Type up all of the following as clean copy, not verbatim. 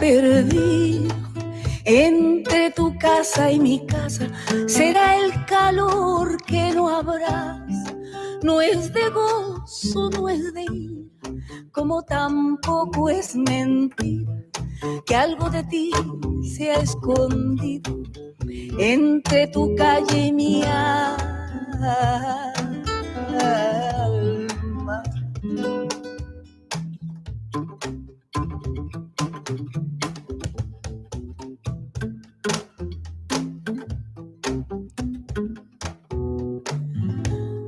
perdido entre tu casa y mi casa. Será el calor que no habrás. No es de gozo, no es de ira, como tampoco es mentira que algo de ti se ha escondido entre tu calle y mi alma.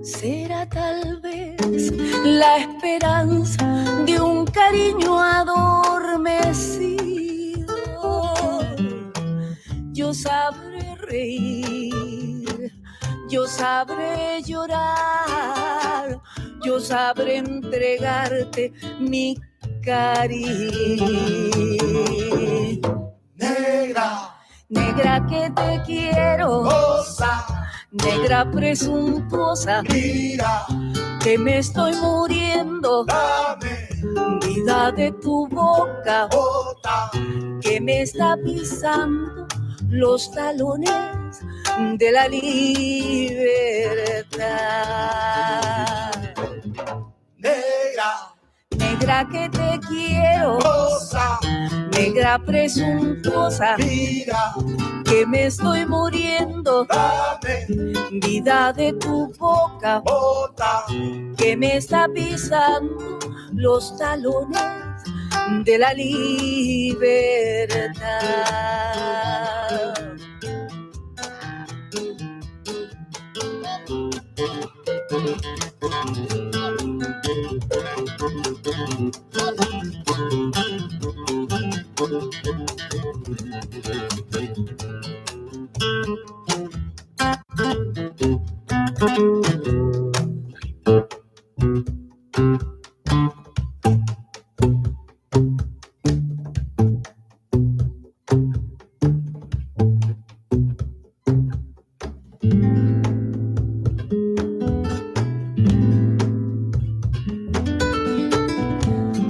Será tal vez la esperanza de un cariño adormecido. Yo sabré reír, yo sabré llorar, yo sabré entregarte mi cariño. Negra, negra que te quiero, goza, negra presuntuosa, mira, que me estoy muriendo, dame, vida de tu boca, bota, que me está pisando los talones de la libertad. negra, negra que te quiero, goza, negra presuntuosa, mira, que me estoy muriendo, dame, vida de tu boca, bota, que me está pisando los talones de la libertad.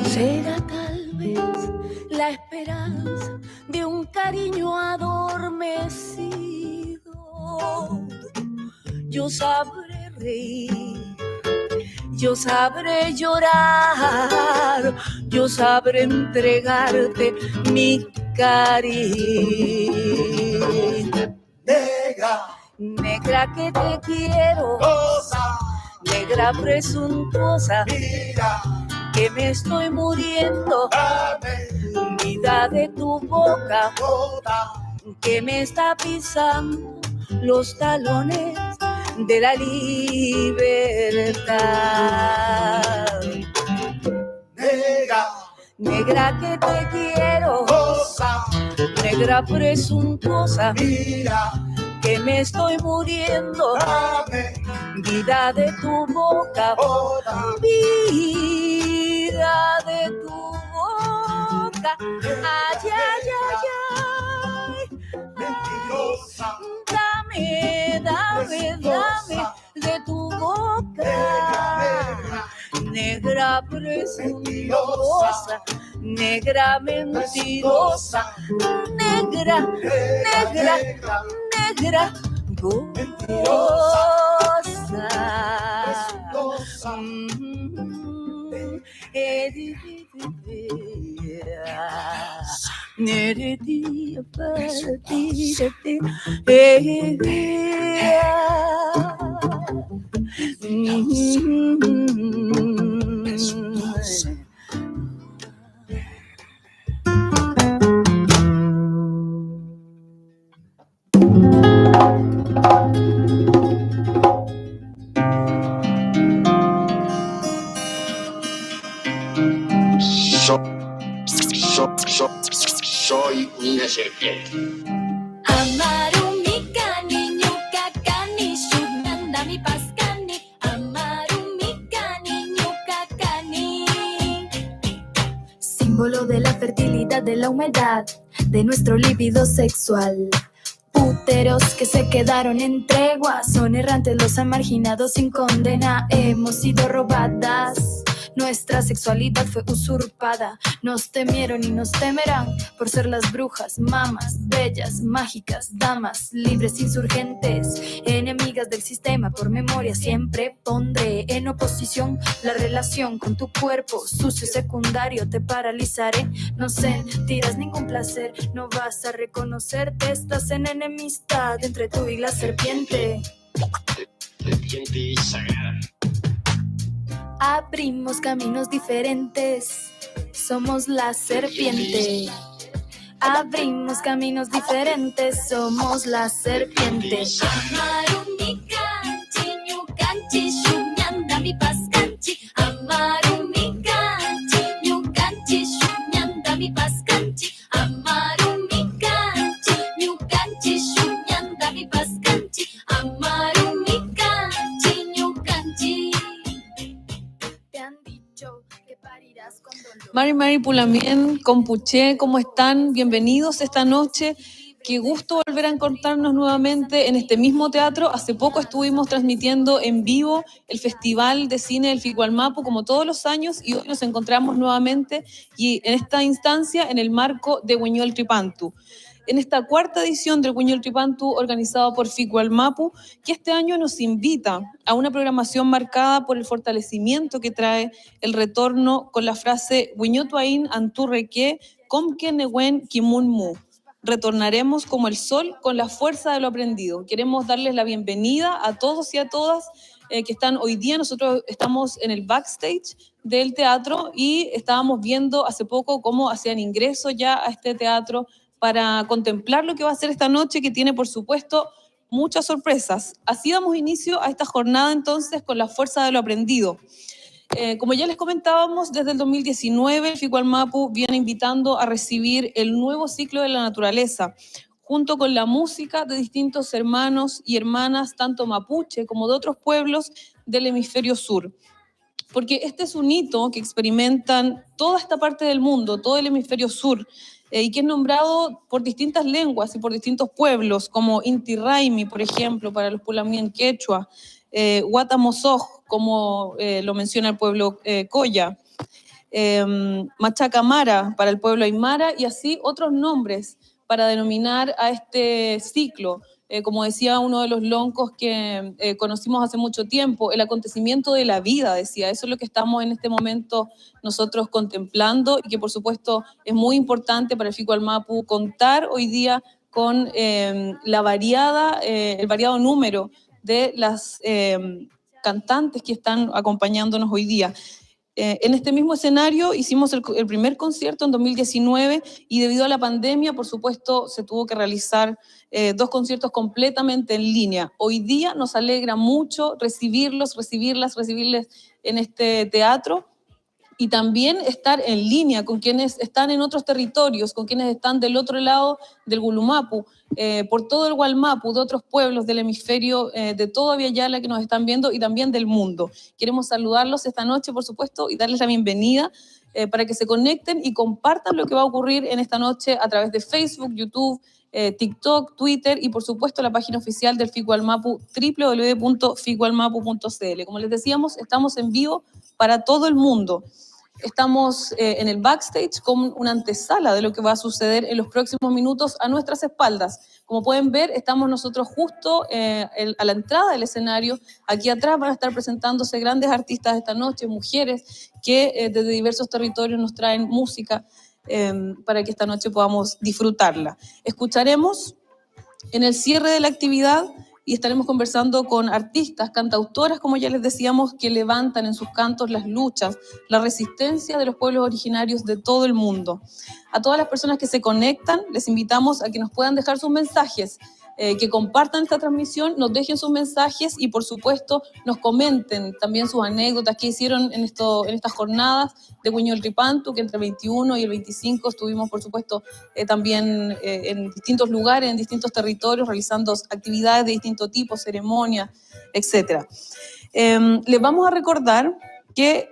Será tal vez la esperanza de un cariño adormecido. Yo sabré reír, yo sabré llorar, yo sabré entregarte mi cariño. negra, negra que te quiero, goza, negra presuntuosa, mira, que me estoy muriendo, dame, vida de tu boca, bota, que me está pisando los talones de la libertad. negra, negra que te quiero, goza, negra presuntuosa, mira, que me estoy muriendo, dame, vida de tu boca, bota, vida de tu boca, ay, ay, ay, ay, mentirosa, dame, dame, dame de tu boca, negra presuntuosa, negra mentirosa, negra, negra, negra, gozosa. presuntuosa, Soy una serpiente. Amarumikani, ñukakani, shunandami paskani. Amarumikani, ñukakani. Símbolo de la fertilidad, de la humedad, de nuestro líbido sexual. Úteros que se quedaron en tregua, son errantes los marginados sin condena. Hemos sido robadas Nuestra sexualidad fue usurpada. Nos temieron y nos temerán por ser las brujas, mamas, bellas, mágicas, damas, libres, insurgentes, enemigas del sistema. Por memoria siempre pondré en oposición la relación con tu cuerpo sucio secundario. Te paralizaré, no sentirás ningún placer, no vas a reconocerte, estás en enemistad entre tú y la serpiente. Serpiente sagrada. Abrimos caminos diferentes, somos la serpiente. Abrimos caminos diferentes, somos la serpiente. Amarumi canchi, ñu canchi, shunyanda mi pas canchi. Amarumi canchi, ñu canchi, shunyanda mi pas canchi. Amarumi canchi, ñu canchi, shunyanda mi pas canchi. Amarumi canchi, ñu canchi. Te han dicho que parirás con dolor. Mari Pulamien, Compuché, ¿cómo están? Bienvenidos esta noche. Qué gusto volver a encontrarnos nuevamente en este mismo teatro. Hace poco estuvimos transmitiendo en vivo el Festival de Cine del Ficualmapu, como todos los años, y hoy nos encontramos nuevamente y en esta instancia en el marco de Hueñol Tripantu. En esta cuarta edición del Hueñol Tripantu, organizado por Ficualmapu, que este año nos invita a una programación marcada por el fortalecimiento que trae el retorno con la frase Hueñotuaín Anturreque Comque Newen Kimun Mu. Retornaremos como el sol con la fuerza de lo aprendido. Queremos darles la bienvenida a todos y a todas que están hoy día. Nosotros estamos en el backstage del teatro y estábamos viendo hace poco cómo hacían ingreso ya a este teatro para contemplar lo que va a ser esta noche, que tiene, por supuesto, muchas sorpresas. Así damos inicio a esta jornada, entonces, con la fuerza de lo aprendido. Como ya les comentábamos, desde el 2019, el Ficualmapu viene invitando a recibir el nuevo ciclo de la naturaleza, junto con la música de distintos hermanos y hermanas, tanto mapuche como de otros pueblos del hemisferio sur. Porque este es un hito que experimentan toda esta parte del mundo, todo el hemisferio sur, y que es nombrado por distintas lenguas y por distintos pueblos, como Inti Raymi, por ejemplo, para los Pulamien quechua, Guatamozoj, como lo menciona el pueblo Coya, Machacamara para el pueblo Aymara, y así otros nombres para denominar a este ciclo. Como decía uno de los loncos que conocimos hace mucho tiempo, el acontecimiento de la vida, decía. Eso es lo que estamos en este momento nosotros contemplando y que por supuesto es muy importante para el Ficualmapu contar hoy día con el variado número de las cantantes que están acompañándonos hoy día. En este mismo escenario hicimos el primer concierto en 2019 y debido a la pandemia, por supuesto, se tuvo que realizar 2 conciertos completamente en línea. Hoy día nos alegra mucho recibirles en este teatro y también estar en línea con quienes están en otros territorios, con quienes están del otro lado del Gulumapu, por todo el Gualmapu, de otros pueblos del hemisferio, de toda Viayala que nos están viendo y también del mundo. Queremos saludarlos esta noche, por supuesto, y darles la bienvenida para que se conecten y compartan lo que va a ocurrir en esta noche a través de Facebook, YouTube, TikTok, Twitter y por supuesto la página oficial del Ficualmapu, www.ficualmapu.cl. Como les decíamos, estamos en vivo para todo el mundo. Estamos en el backstage con una antesala de lo que va a suceder en los próximos minutos a nuestras espaldas. Como pueden ver, estamos nosotros justo a la entrada del escenario. Aquí atrás van a estar presentándose grandes artistas esta noche, mujeres que desde diversos territorios nos traen música para que esta noche podamos disfrutarla. Escucharemos en el cierre de la actividad y estaremos conversando con artistas, cantautoras, como ya les decíamos, que levantan en sus cantos las luchas, la resistencia de los pueblos originarios de todo el mundo. A todas las personas que se conectan, les invitamos a que nos puedan dejar sus mensajes, que compartan esta transmisión, nos dejen sus mensajes y, por supuesto, nos comenten también sus anécdotas que hicieron en estas jornadas de Hueñol Tripantu, que entre el 21 y el 25 estuvimos, por supuesto, también en distintos lugares, en distintos territorios, realizando actividades de distinto tipo, ceremonias, etc. Les vamos a recordar que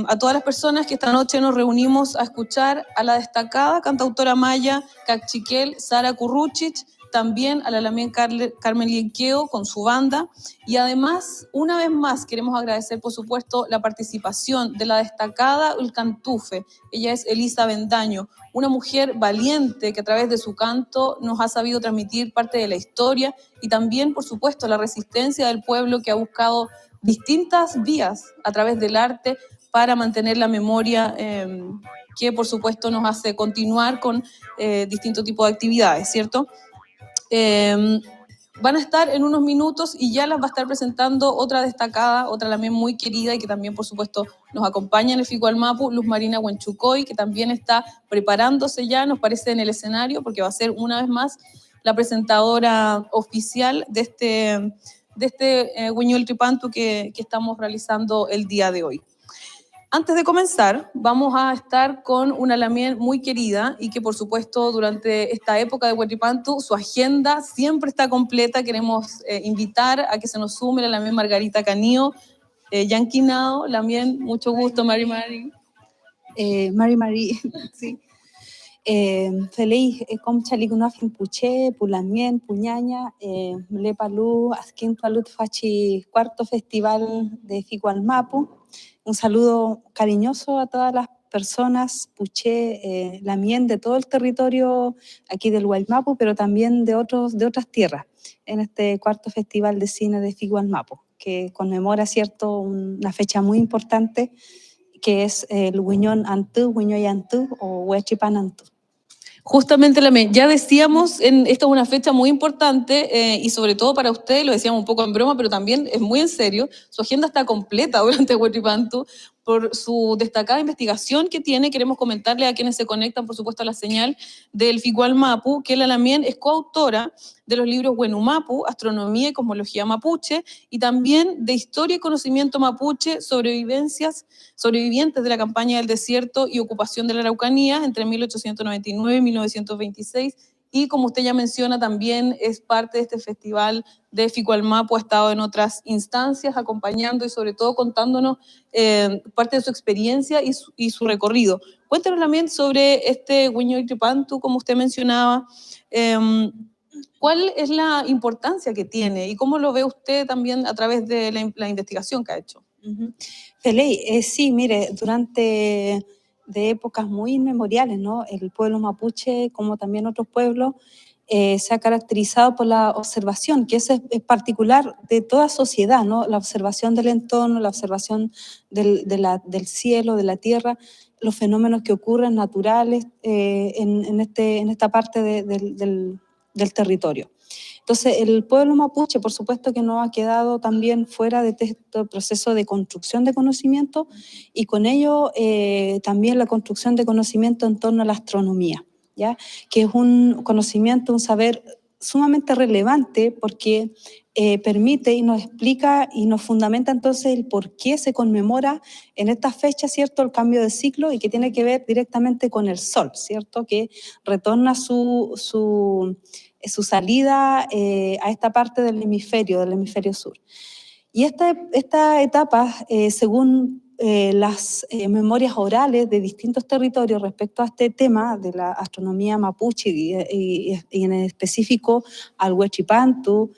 a todas las personas que esta noche nos reunimos a escuchar a la destacada cantautora maya Cachiquel Sara Curruchich, también a la Lamien Carmen Lienqueo con su banda, y además, una vez más, queremos agradecer, por supuesto, la participación de la destacada Ulcantufe. Ella es Elisa Bendaño, una mujer valiente que a través de su canto nos ha sabido transmitir parte de la historia y también, por supuesto, la resistencia del pueblo que ha buscado distintas vías a través del arte para mantener la memoria que, por supuesto, nos hace continuar con distintos tipos de actividades, ¿cierto? Van a estar en unos minutos y ya las va a estar presentando otra destacada, otra también muy querida y que también, por supuesto, nos acompaña en el Ficualmapu, Luz Marina Huanchucoy, que también está preparándose ya, nos parece, en el escenario, porque va a ser una vez más la presentadora oficial de este Huiñol Tripantu que estamos realizando el día de hoy. Antes de comenzar, vamos a estar con una Lamien muy querida y que, por supuesto, durante esta época de Huatripantu, su agenda siempre está completa. Queremos invitar a que se nos sume la Lamien Margarita Canío, Yanquinao. Lamien, mucho gusto, Mari. Mari, sí. Feliz, Comchalikunafin Puché, Pulamien, Puñaña, Mlepalú, Azquin Palut Fachi, cuarto festival de Ficualmapu. Un saludo cariñoso a todas las personas Puché, Lamien, de todo el territorio aquí del Guaymapu, pero también de otras tierras, en este cuarto festival de cine de Ficualmapu, que conmemora, ¿cierto?, una fecha muy importante, que es el Huiñón Antú, Huiñoy Antú o Huechipan Antú. Justamente, Lamien, ya decíamos, esta es una fecha muy importante y sobre todo para ustedes, lo decíamos un poco en broma, pero también es muy en serio, su agenda está completa durante Huatripantu por su destacada investigación que tiene. Queremos comentarle a quienes se conectan, por supuesto, a la señal del Ficualmapu, que la Lamien es coautora de los libros Huenumapu, Astronomía y Cosmología Mapuche, y también de Historia y Conocimiento Mapuche, sobrevivientes de la campaña del desierto y ocupación de la Araucanía entre 1899 y 1926, y como usted ya menciona, también es parte de este festival de Ficualmapu, ha estado en otras instancias acompañando y sobre todo contándonos parte de su experiencia y su recorrido. Cuéntanos también sobre este Huiñol Tripantu, como usted mencionaba. ¿Cuál es la importancia que tiene y cómo lo ve usted también a través de la investigación que ha hecho? Feliz, sí, mire, durante de épocas muy inmemoriales, ¿no? El pueblo mapuche, como también otros pueblos, se ha caracterizado por la observación, que es particular de toda sociedad, ¿no? La observación del entorno, la observación del cielo, de la tierra, los fenómenos que ocurren naturales en esta parte del territorio. Entonces, el pueblo mapuche, por supuesto que no ha quedado también fuera de este proceso de construcción de conocimiento y con ello también la construcción de conocimiento en torno a la astronomía, ¿ya? Que es un conocimiento, un saber sumamente relevante porque permite y nos explica y nos fundamenta entonces el por qué se conmemora en esta fecha, ¿cierto?, el cambio de ciclo y que tiene que ver directamente con el sol, ¿cierto?, que retorna su salida a esta parte del hemisferio sur. Y esta etapa, según las memorias orales de distintos territorios respecto a este tema de la astronomía mapuche y en específico al Huachipantu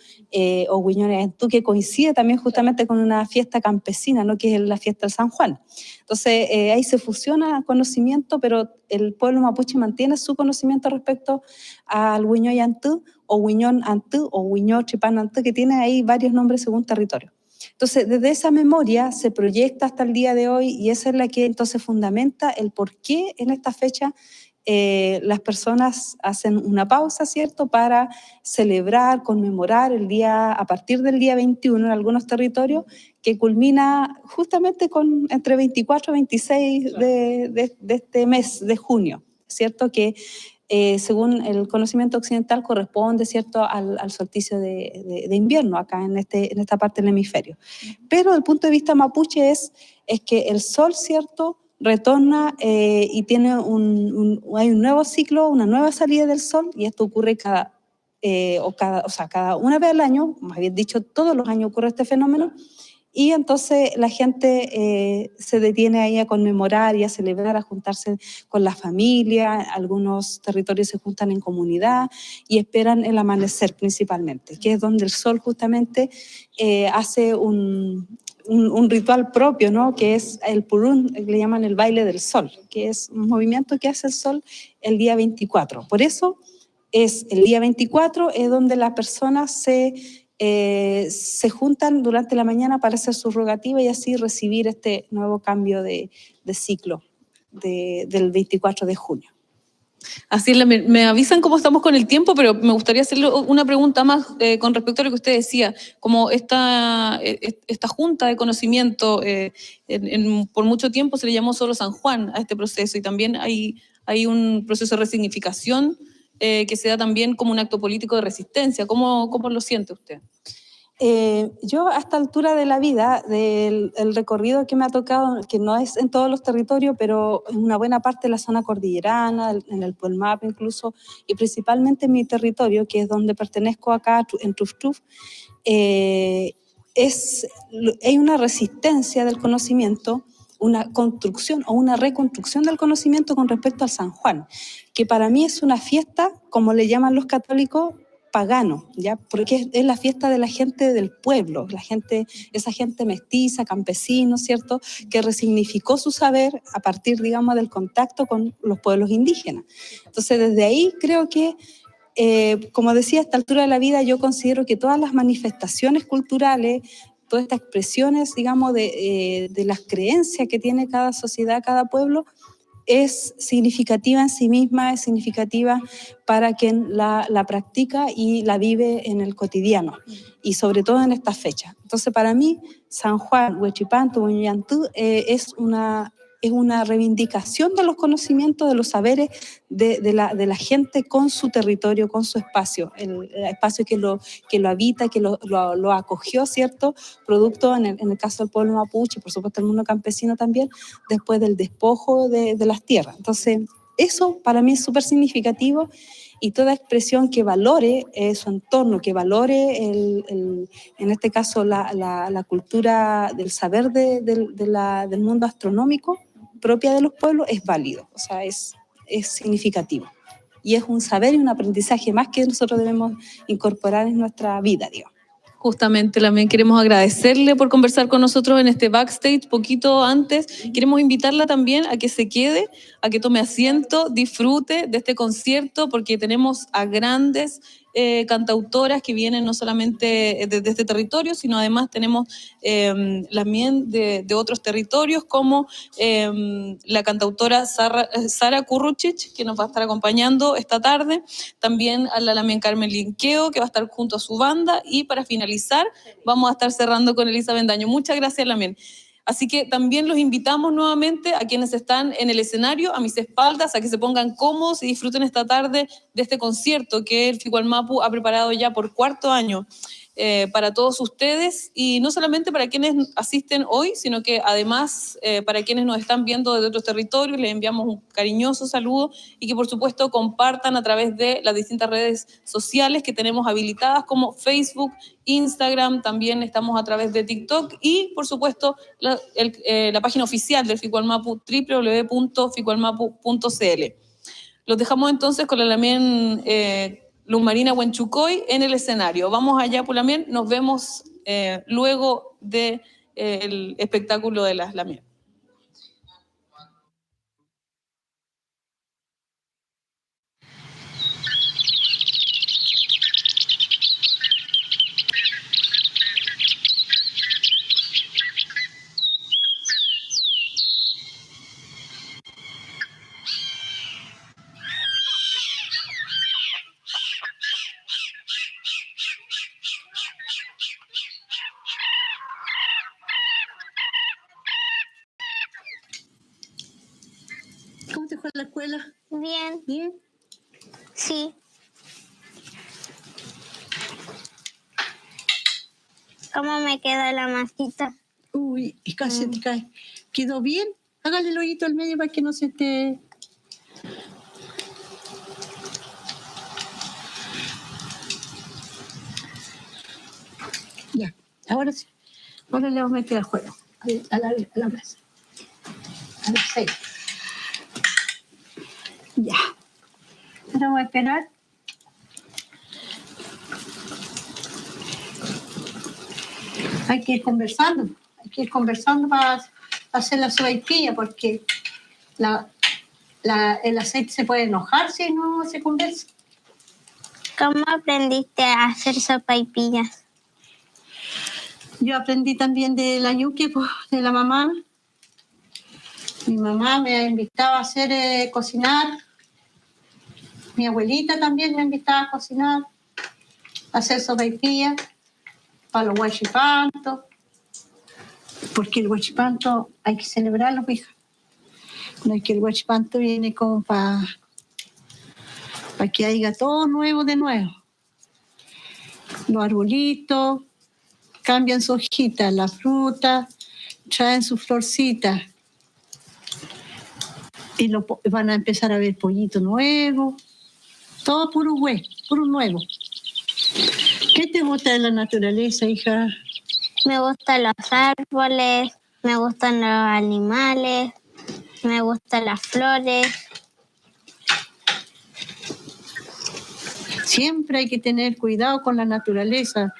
o Huiñoneantú, que coincide también justamente con una fiesta campesina, ¿no?, que es la fiesta del San Juan. Entonces ahí se fusiona conocimiento, pero el pueblo mapuche mantiene su conocimiento respecto al Huiñoyantú o Huiñón Antú o Huiñó Chipán Antú, que tiene ahí varios nombres según territorio. Entonces, desde esa memoria se proyecta hasta el día de hoy y esa es la que entonces fundamenta el por qué en esta fecha las personas hacen una pausa, ¿cierto?, para celebrar, conmemorar el día, a partir del día 21 en algunos territorios, que culmina justamente entre 24 y 26 de este mes de junio, ¿cierto?, que según el conocimiento occidental corresponde, ¿cierto?, al solsticio de invierno acá en esta parte del hemisferio. Pero desde el punto de vista mapuche es que el sol, ¿cierto?, retorna y hay un nuevo ciclo, una nueva salida del sol, y esto ocurre cada una vez al año, más bien dicho, todos los años ocurre este fenómeno, Y entonces la gente se detiene ahí a conmemorar y a celebrar, a juntarse con la familia. Algunos territorios se juntan en comunidad y esperan el amanecer principalmente, que es donde el sol justamente hace un ritual propio, ¿no? Que es el purún, que le llaman el baile del sol, que es un movimiento que hace el sol el día 24. Por eso es el día 24 es donde las personas se juntan durante la mañana para hacer su rogativa y así recibir este nuevo cambio de ciclo del 24 de junio. Así es, me avisan cómo estamos con el tiempo, pero me gustaría hacerle una pregunta más con respecto a lo que usted decía, como esta junta de conocimiento, por mucho tiempo se le llamó solo San Juan a este proceso y también hay un proceso de resignificación que se da también como un acto político de resistencia. ¿Cómo lo siente usted? Yo a esta altura de la vida, del el recorrido que me ha tocado, que no es en todos los territorios, pero en una buena parte de la zona cordillerana, en el Puelmape incluso, y principalmente en mi territorio, que es donde pertenezco acá, en Tuftuf, hay una resistencia del conocimiento, una construcción o una reconstrucción del conocimiento con respecto al San Juan, que para mí es una fiesta, como le llaman los católicos, pagano, ¿ya? Porque es la fiesta de la gente del pueblo, esa gente mestiza, campesino, ¿cierto? Que resignificó su saber a partir, digamos, del contacto con los pueblos indígenas. Entonces, desde ahí creo que, como decía, a esta altura de la vida, yo considero que todas las manifestaciones culturales, todas estas expresiones, digamos, de las creencias que tiene cada sociedad, cada pueblo, es significativa en sí misma, es significativa para quien la practica y la vive en el cotidiano, y sobre todo en estas fechas. Entonces, para mí, San Juan, Huechipantu, Huñantú, es una reivindicación de los conocimientos, de los saberes de la gente con su territorio, con su espacio, el espacio que lo habita, que lo acogió, ¿cierto? Producto, en el caso del pueblo mapuche, por supuesto el mundo campesino también, después del despojo de las tierras. Entonces, eso para mí es súper significativo, y toda expresión que valore su entorno, que valore, en este caso, la cultura del saber del mundo astronómico propia de los pueblos, es válido, o sea, es significativo. Y es un saber y un aprendizaje más que nosotros debemos incorporar en nuestra vida, digamos. Justamente también queremos agradecerle por conversar con nosotros en este backstage poquito antes. Queremos invitarla también a que se quede, a que tome asiento, disfrute de este concierto, porque tenemos a grandes cantautoras que vienen no solamente desde este territorio, sino además tenemos también de otros territorios, como la cantautora Sara Curruchich, que nos va a estar acompañando esta tarde, también a la Lamien Carmen Linqueo, que va a estar junto a su banda, y para finalizar vamos a estar cerrando con Elisa Bendaño. Muchas gracias, Lamien. Así que también los invitamos nuevamente a quienes están en el escenario, a mis espaldas, a que se pongan cómodos y disfruten esta tarde de este concierto que el Ficualmapu ha preparado ya por 4º año para todos ustedes, y no solamente para quienes asisten hoy, sino que además para quienes nos están viendo desde otros territorios. Les enviamos un cariñoso saludo, y que por supuesto compartan a través de las distintas redes sociales que tenemos habilitadas, como Facebook, Instagram, también estamos a través de TikTok, y por supuesto la página oficial del Ficualmapu, www.ficualmapu.cl. Los dejamos entonces con la Lamien Luz Marina Huenchucoy en el escenario. Vamos allá, Pulamien, nos vemos luego del espectáculo de las Lamien. ¿Cómo te fue en la escuela? Bien. ¿Bien? Sí. ¿Cómo me queda la masita? Uy, casi te cae. ¿Quedó bien? Hágale el hoyito al medio para que no se te... Ya, ahora sí. Ahora le vamos a meter al juego, a la mesa. A las 6. Ya. Ahora vamos a esperar. Hay que ir conversando para hacer la sopaipilla, porque el aceite se puede enojar si no se conversa. ¿Cómo aprendiste a hacer sopaipillas? Yo aprendí también de la Yuki, pues, de la mamá. Mi mamá me invitaba a hacer cocinar. Mi abuelita también me invitaba a cocinar, a hacer sopaipillas para los huachipantos. Porque el huachipanto hay que celebrarlo, hija. No es que el huachipanto viene como para que haya todo nuevo de nuevo. Los arbolitos cambian su hojita, la fruta traen su florcita. Y van a empezar a ver pollito nuevo. Todo puro nuevo. ¿Qué te gusta de la naturaleza, hija? Me gustan los árboles, me gustan los animales, me gustan las flores. Siempre hay que tener cuidado con la naturaleza.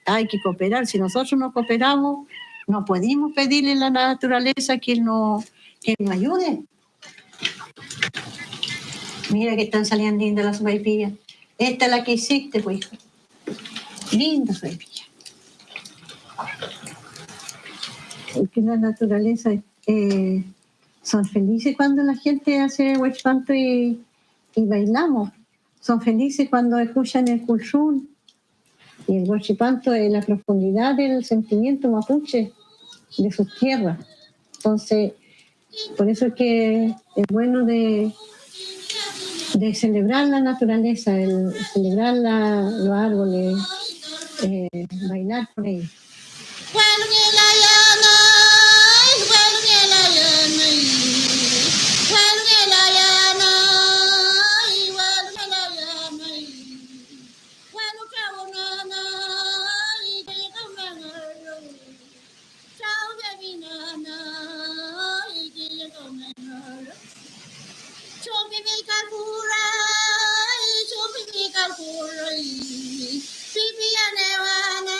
Hay que cooperar. Si nosotros no cooperamos, no podemos pedirle a la naturaleza que nos ayude. Mira que están saliendo lindas las sopaipillas. Esta es la que hiciste, pues, hija. Linda sopaipilla. Porque la naturaleza son felices cuando la gente hace huachipanto y bailamos. Son felices cuando escuchan el culchún. Y el huachipanto es la profundidad del sentimiento mapuche de sus tierras. Entonces, por eso es que es bueno de celebrar la naturaleza, celebrar los árboles, bailar con ellos. Pipi and Ewana,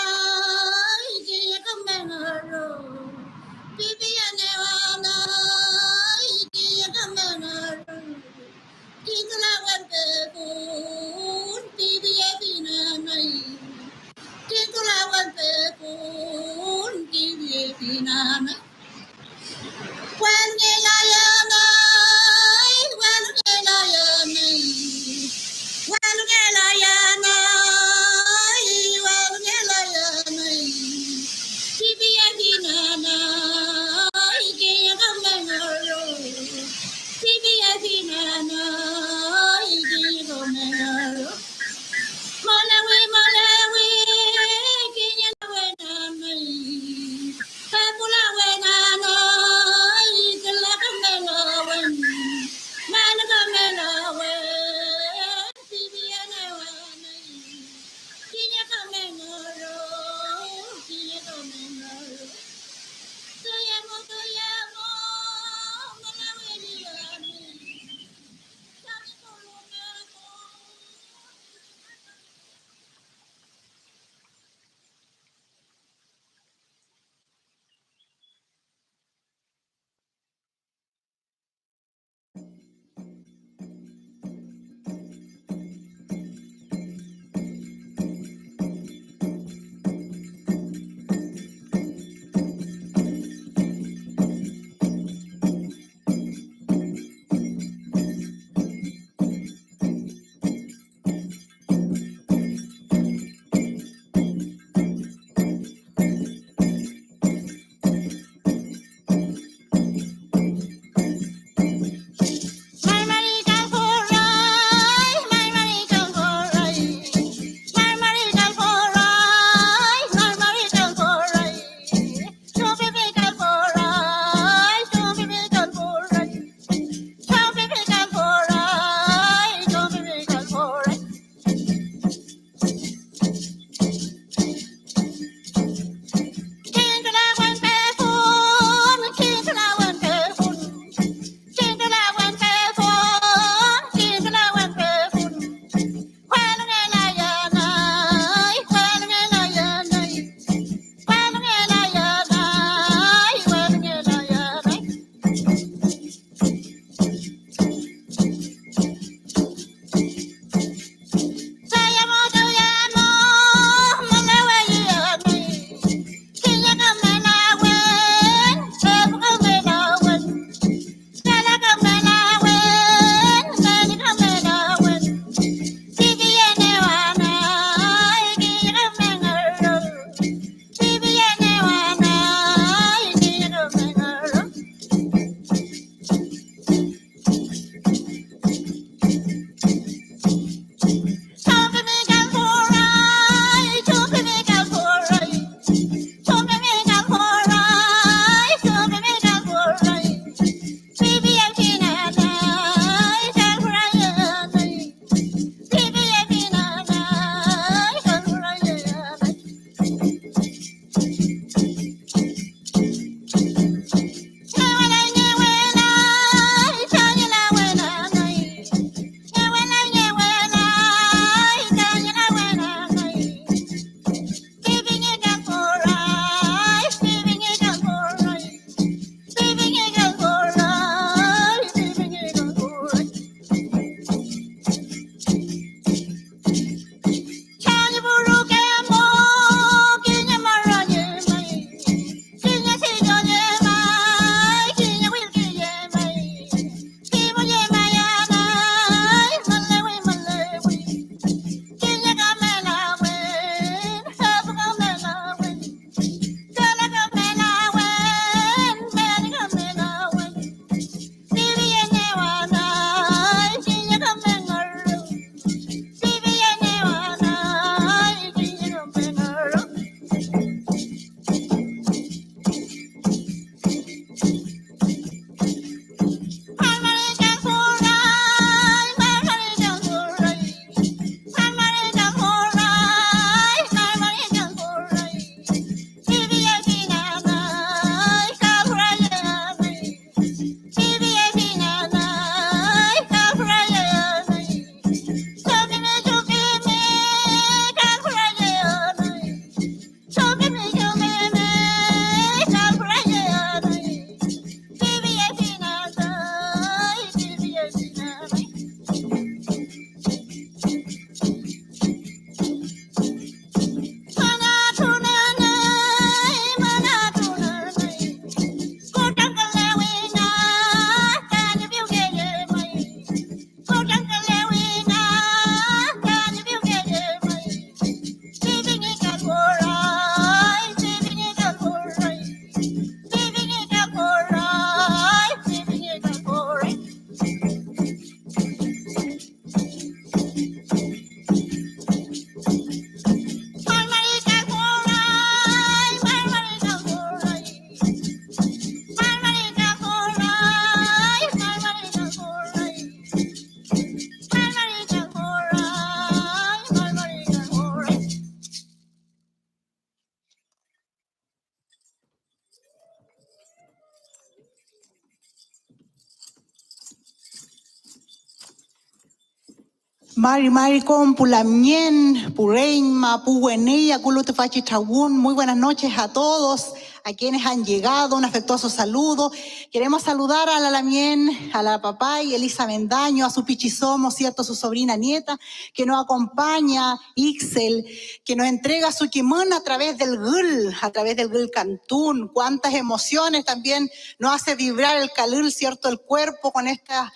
Mari con Pulamien, Pureima, Puguenilla, Culutefachi Chagún. Muy buenas noches a todos, a quienes han llegado, un afectuoso saludo. Queremos saludar a la Lamien, a la papá y Elisa Bendaño, a su pichisomo, ¿cierto? Su sobrina nieta, que nos acompaña, Ixel, que nos entrega su kimón a través del Gul Cantún. Cuántas emociones también nos hace vibrar el calul, ¿cierto? El cuerpo con estas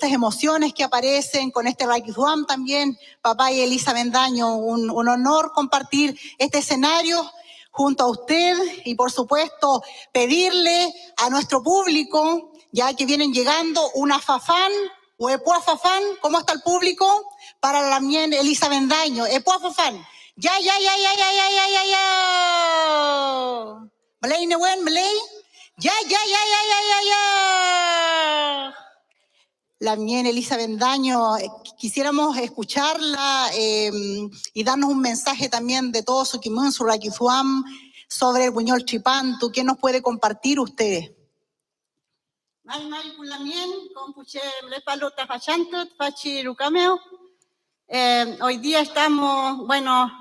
emociones que aparecen, con este Rakizuam también, papá y Elisa Bendaño, un honor compartir este escenario junto a usted y por supuesto pedirle a nuestro público, ya que vienen llegando, una fafán o epua fafán. ¿Cómo está el público? Para la Lamien Elisa Bendaño, epua fafán. Ya. Malay Newen, Malay. Ya. Lamien Elisa Bendaño, quisiéramos escucharla y darnos un mensaje también de todo su kimón, su rakizuam, sobre el Buñol Chipantu. ¿Qué nos puede compartir usted? Hoy día estamos,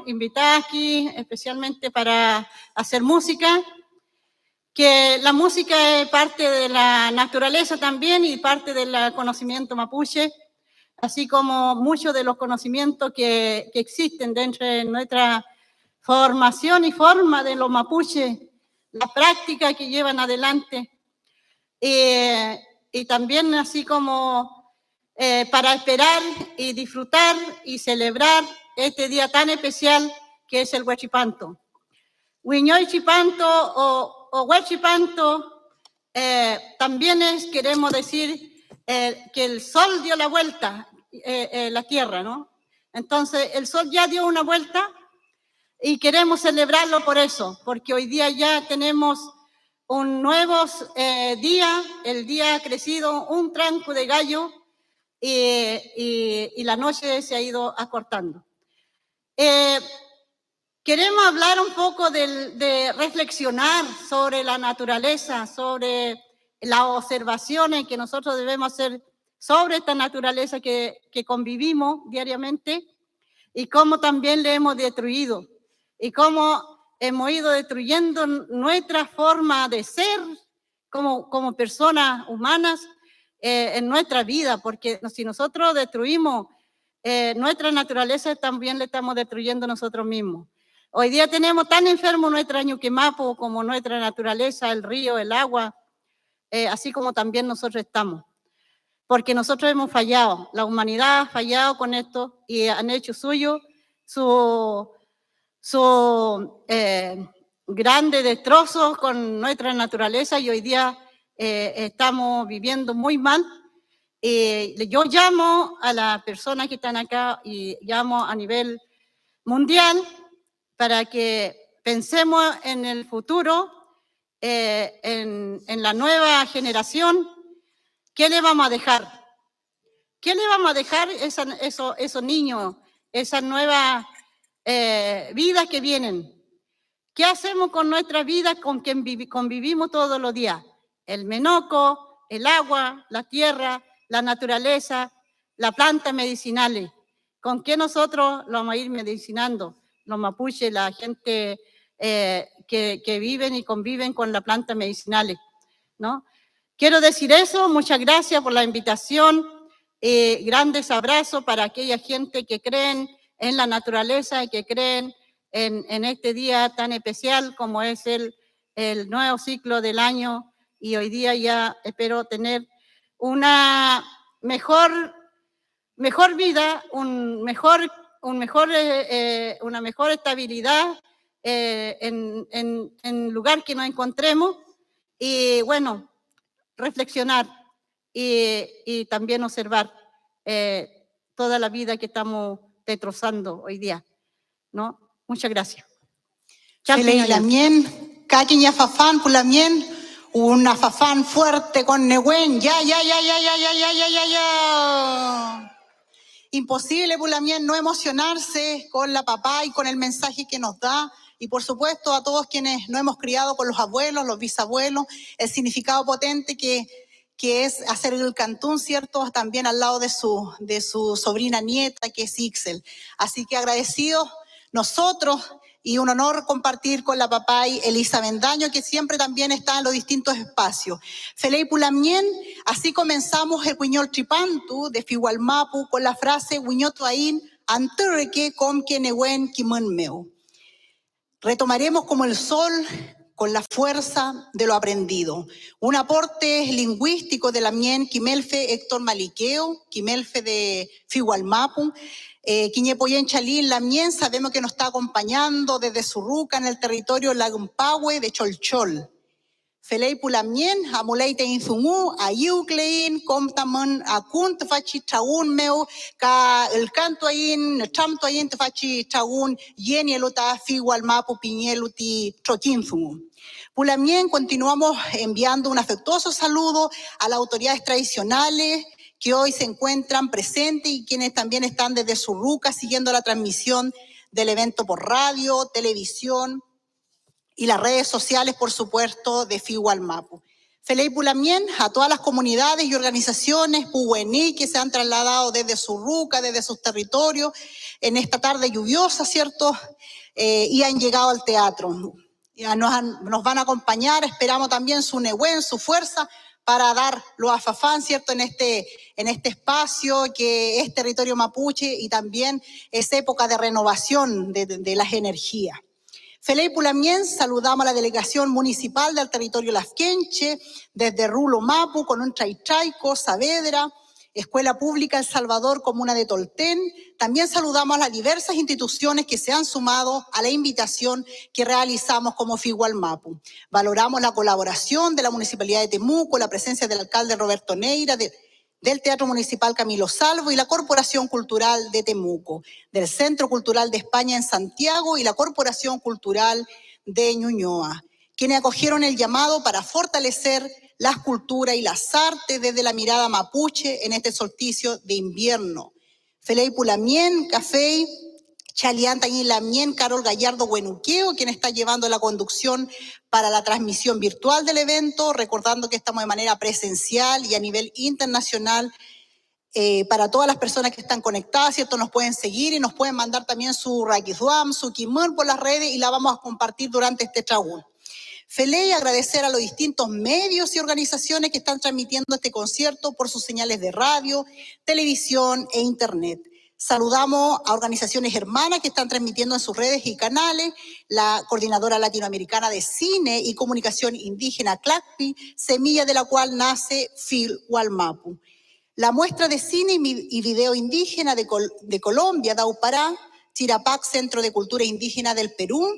invitadas aquí especialmente para hacer música, que la música es parte de la naturaleza también y parte del conocimiento mapuche, así como muchos de los conocimientos que existen dentro de nuestra formación y forma de los mapuches, la práctica que llevan adelante, y también así como para esperar y disfrutar y celebrar este día tan especial que es el Huachipanto. Huiñoy Chipanto o Huachipanto también queremos decir que el sol dio la vuelta, la tierra, ¿no? Entonces el sol ya dio una vuelta y queremos celebrarlo por eso, porque hoy día ya tenemos un nuevo día, el día ha crecido un tranco de gallo y la noche se ha ido acortando. Queremos hablar un poco de reflexionar sobre la naturaleza, sobre las observaciones que nosotros debemos hacer sobre esta naturaleza que convivimos diariamente y cómo también le hemos destruido y cómo hemos ido destruyendo nuestra forma de ser como personas humanas en nuestra vida, porque si nosotros destruimos nuestra naturaleza, también le estamos destruyendo nosotros mismos. Hoy día tenemos tan enfermo nuestra Ñuquemapu como nuestra naturaleza, el río, el agua, así como también nosotros estamos. Porque nosotros hemos fallado, la humanidad ha fallado con esto y han hecho suyo su grande destrozo con nuestra naturaleza y hoy día estamos viviendo muy mal. Yo llamo a las personas que están acá y llamo a nivel mundial para que pensemos en el futuro, en la nueva generación. ¿Qué le vamos a dejar? ¿Qué le vamos a dejar a esos niños, esas nuevas vidas que vienen? ¿Qué hacemos con nuestra vida con quien convivimos todos los días? El menoco, el agua, la tierra, la naturaleza, las plantas medicinales. ¿Con qué nosotros lo vamos a ir medicinando? Los mapuches, la gente que viven y conviven con las plantas medicinales, ¿no? Quiero decir eso, muchas gracias por la invitación, grandes abrazos para aquella gente que creen en la naturaleza y que creen en este día tan especial como es el nuevo ciclo del año, y hoy día ya espero tener una mejor vida, una mejor estabilidad en el lugar que nos encontremos y bueno, reflexionar y también observar toda la vida que estamos destrozando hoy día, ¿no? Muchas gracias. Lamien, Caquiña Fafán, Pulamien, una Fafán fuerte con Nehuen, ya. Imposible, Pulamien, no emocionarse con la papá y con el mensaje que nos da. Y por supuesto a todos quienes nos hemos criado con los abuelos, los bisabuelos, el significado potente que que es hacer el cantún, ¿cierto? También al lado de su sobrina nieta, que es Ixel. Así que agradecidos nosotros y un honor compartir con la papay Elisa Bendaño, que siempre también está en los distintos espacios. Felei Pulamien, así comenzamos el Huiñol Tripantu de Fihualmapu con la frase Huiñotuaín, Anturreque com quienewen kimunmeu. Retomaremos como el sol con la fuerza de lo aprendido. Un aporte lingüístico de la mien Quimelfe Héctor Maliqueo, Quimelfe de Fihualmapu, Quiñepoyen Chalín, la mien sabemos que nos está acompañando desde Surruca en el territorio Lagumpahue de Cholchol. Felei Pulamien, Amuleite Inzungú, Ayuclein, Comtamon, Akun, Tefachi Chaun Meu, Ka el canto ayin, Chamto ayin, Tefachi Chaun, Yeni Eluta, Fihualmapu, Piñeluti, Choquinzungú. Pulamien, continuamos enviando un afectuoso saludo a las autoridades tradicionales que hoy se encuentran presentes y quienes también están desde Surruca siguiendo la transmisión del evento por radio, televisión y las redes sociales, por supuesto, de Fihualmapu. Felei Pulamien, a todas las comunidades y organizaciones puhuení que se han trasladado desde Surruca, desde sus territorios, en esta tarde lluviosa, ¿cierto? Y han llegado al teatro. Ya nos van a acompañar, esperamos también su nehuen, su fuerza, para dar los afafán, ¿cierto?, en este espacio que es territorio mapuche y también es época de renovación de las energías. Felei Pulamien, saludamos a la delegación municipal del territorio Lafkenche, desde Rulo Mapu, con un Traitraico, Saavedra, Escuela Pública El Salvador, Comuna de Tolten. También saludamos a las diversas instituciones que se han sumado a la invitación que realizamos como Fihualmapu. Valoramos la colaboración de la Municipalidad de Temuco, la presencia del alcalde Roberto Neira, del Teatro Municipal Camilo Salvo y la Corporación Cultural de Temuco, del Centro Cultural de España en Santiago y la Corporación Cultural de Ñuñoa, quienes acogieron el llamado para fortalecer las culturas y las artes desde la mirada mapuche en este solsticio de invierno. Felei Pulamien, Café, Chalianta y Lamien, Carol Gallardo Huenuqueo, quien está llevando la conducción para la transmisión virtual del evento, recordando que estamos de manera presencial y a nivel internacional. Para todas las personas que están conectadas, ¿cierto? Nos pueden seguir y nos pueden mandar también su Rakizuam, su Kimon por las redes y la vamos a compartir durante este tragún. Felei, agradecer a los distintos medios y organizaciones que están transmitiendo este concierto por sus señales de radio, televisión e internet. Saludamos a organizaciones hermanas que están transmitiendo en sus redes y canales, la Coordinadora Latinoamericana de Cine y Comunicación Indígena, CLACPI, semilla de la cual nace Fihualmapu. La muestra de cine y video indígena de Colombia, Daupará, Chirapac, Centro de Cultura Indígena del Perú,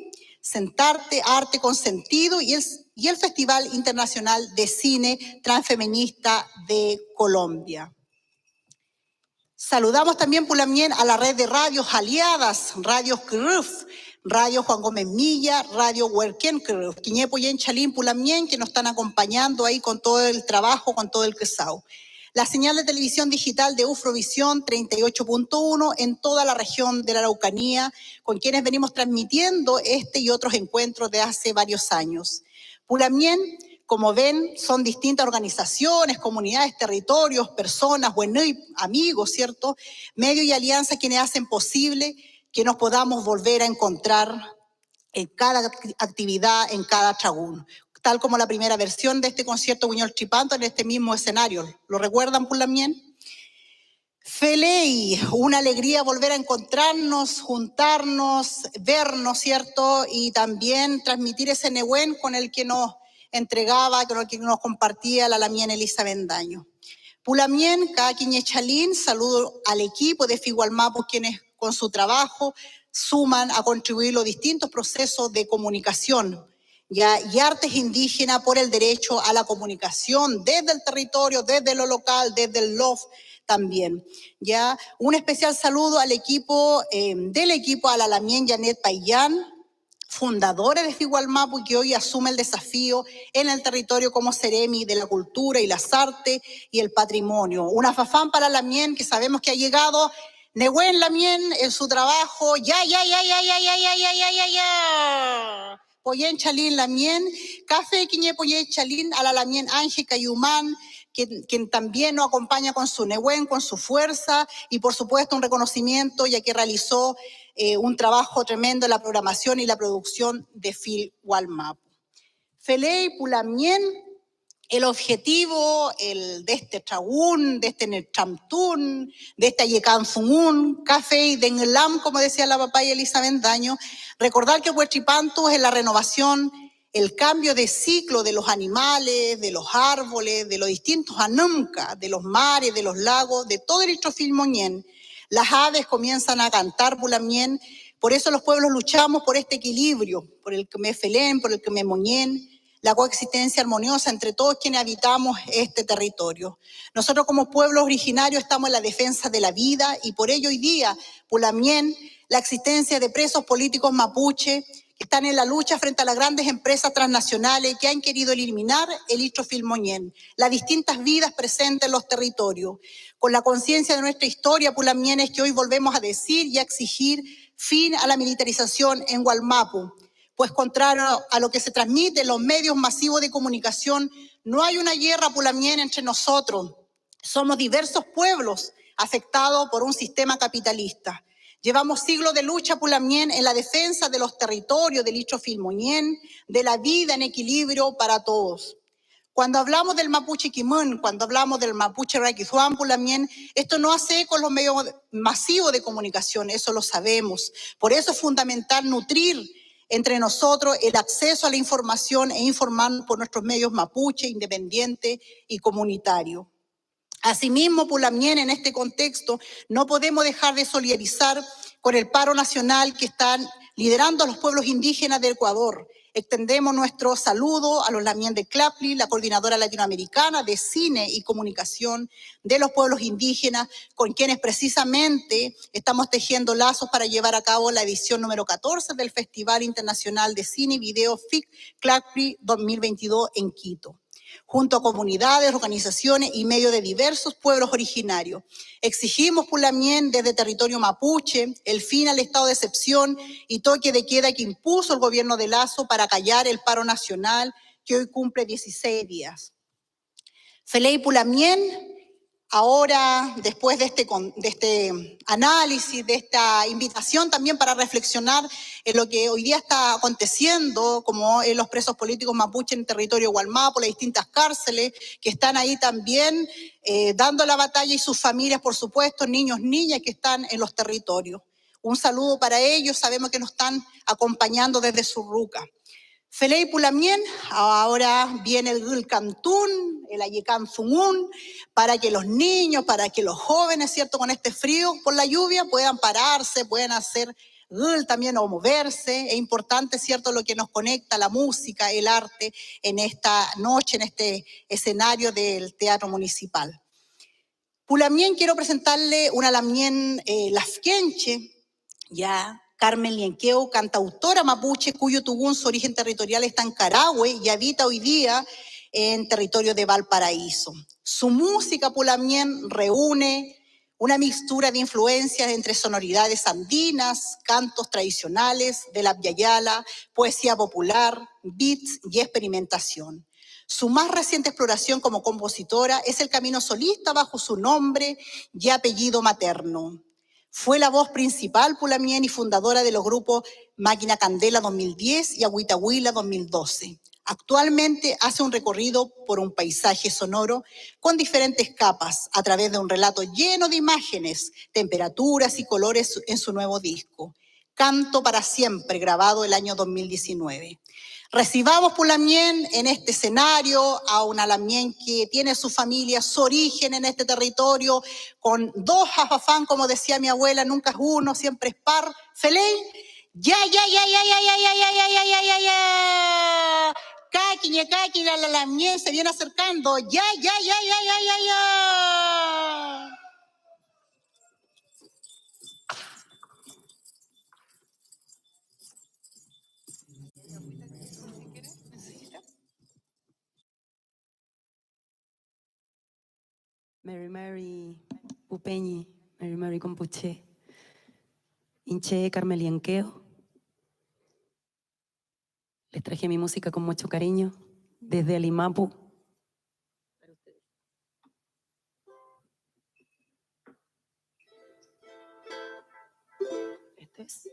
Sentarte, Arte con Sentido y el Festival Internacional de Cine Transfeminista de Colombia. Saludamos también Pulamien a la red de radios aliadas, Radio Cruz, Radio Juan Gómez Milla, Radio Huerquén Cruz, Quiñepo y en Chalín Pulamien, que nos están acompañando ahí con todo el trabajo, con todo el quesao. La señal de televisión digital de Ufrovisión 38.1 en toda la región de la Araucanía, con quienes venimos transmitiendo este y otros encuentros de hace varios años. Pulamien, como ven, son distintas organizaciones, comunidades, territorios, personas, bueno, amigos, ¿cierto? Medios y alianzas quienes hacen posible que nos podamos volver a encontrar en cada actividad, en cada tragún. Tal como la primera versión de este concierto Huiñol Tripantu en este mismo escenario. ¿Lo recuerdan, Pulamien? Felei, una alegría volver a encontrarnos, juntarnos, vernos, ¿cierto? Y también transmitir ese nehuen con el que nos entregaba, con el que nos compartía la Lamien Elisa Bendaño. Pulamien, Caquiñe Chalín, saludo al equipo de Fihualmapu, quienes con su trabajo suman a contribuir los distintos procesos de comunicación y artes indígenas por el derecho a la comunicación desde el territorio, desde lo local, desde el LOF también. Ya un especial saludo al equipo, a la Lamien Janet Payán, fundadores de Fihualmapu, que hoy asume el desafío en el territorio como Seremi de la Cultura y las Artes y el Patrimonio. Una fafán para Lamien, que sabemos que ha llegado Nehuen Lamien en su trabajo. Ya. Poyen Chalín Lamien, Café Quiñe Poyen Chalín a la Lamien Ange Cayumán, quien también nos acompaña con su Nehuen, con su fuerza, y por supuesto un reconocimiento, ya que realizó un trabajo tremendo en la programación y la producción de Fil Walmapu. Felei Pulamien, el objetivo de este Tragún, de este Netramtún, de este Ayecanzungún, Café y Dengelam, como decía la papaya Elizabeth Daño, recordar que Huachipantu es la renovación, el cambio de ciclo de los animales, de los árboles, de los distintos anumca, de los mares, de los lagos, de todo el Istrofilmoñén. Las aves comienzan a cantar Pulamien, por eso los pueblos luchamos por este equilibrio, por el que me felén, por el que me moñén, la coexistencia armoniosa entre todos quienes habitamos este territorio. Nosotros como pueblos originarios estamos en la defensa de la vida y por ello hoy día, Pulamien, la existencia de presos políticos mapuche que están en la lucha frente a las grandes empresas transnacionales que han querido eliminar el Istrofilmoñén, las distintas vidas presentes en los territorios. Con la conciencia de nuestra historia, Pulamien, es que hoy volvemos a decir y a exigir fin a la militarización en Walmapu. Pues contrario a lo que se transmite en los medios masivos de comunicación, no hay una guerra Pulamien entre nosotros. Somos diversos pueblos afectados por un sistema capitalista. Llevamos siglos de lucha Pulamien en la defensa de los territorios del Istrofilmoñén, de la vida en equilibrio para todos. Cuando hablamos del mapuche Quimón, cuando hablamos del mapuche Raquizuán, Pulamien, esto no hace eco en los medios masivos de comunicación, eso lo sabemos. Por eso es fundamental nutrir entre nosotros el acceso a la información e informarnos por nuestros medios mapuche, independiente y comunitario. Asimismo, Pulamien, en este contexto, no podemos dejar de solidarizar con el paro nacional que están liderando a los pueblos indígenas de Ecuador. Extendemos nuestro saludo a los Lamien de Clapli, la coordinadora latinoamericana de cine y comunicación de los pueblos indígenas, con quienes precisamente estamos tejiendo lazos para llevar a cabo la edición número 14 del Festival Internacional de Cine y Video FIC Clapli 2022 en Quito, junto a comunidades, organizaciones y medios de diversos pueblos originarios. Exigimos Pulamien desde territorio mapuche el fin al estado de excepción y toque de queda que impuso el gobierno de Lazo para callar el paro nacional que hoy cumple 16 días. Felei Pulamien, ahora, después de este análisis, de esta invitación también para reflexionar en lo que hoy día está aconteciendo, como en los presos políticos mapuche en el territorio Walmapu, las distintas cárceles que están ahí también dando la batalla, y sus familias, por supuesto, niños, niñas que están en los territorios. Un saludo para ellos, sabemos que nos están acompañando desde Surruca. Felei Pulamien, ahora viene el Cantún, el Ayecanzungún, para que los niños, para que los jóvenes, ¿cierto?, con este frío por la lluvia puedan pararse, puedan hacer también o moverse. Es importante, ¿cierto?, lo que nos conecta, la música, el arte, en esta noche, en este escenario del Teatro Municipal. Pulamien, quiero presentarle una Lamien Lafkenche, ya, Carmen Lienqueo, cantautora mapuche, cuyo tugún su origen territorial está en Carahue y habita hoy día en territorio de Valparaíso. Su música, Pulamien, reúne una mixtura de influencias entre sonoridades andinas, cantos tradicionales de la Vyayala, poesía popular, beats y experimentación. Su más reciente exploración como compositora es el camino solista bajo su nombre y apellido materno. Fue la voz principal, Pulamien, y fundadora de los grupos Máquina Candela 2010 y Agüitahuila 2012. Actualmente hace un recorrido por un paisaje sonoro con diferentes capas a través de un relato lleno de imágenes, temperaturas y colores en su nuevo disco, Canto para Siempre, grabado el año 2019. Recibamos, Pulamien, en este escenario a una Lamien que tiene su familia, su origen en este territorio, con dos jafafán, como decía mi abuela, nunca es uno, siempre es par. Felei, ya. Caqui, la Lamien se viene acercando, ya. Mary Upeñi, Mary Compuche, Inche Carmen Lienqueo. Les traje mi música con mucho cariño desde Alimapu. Flores.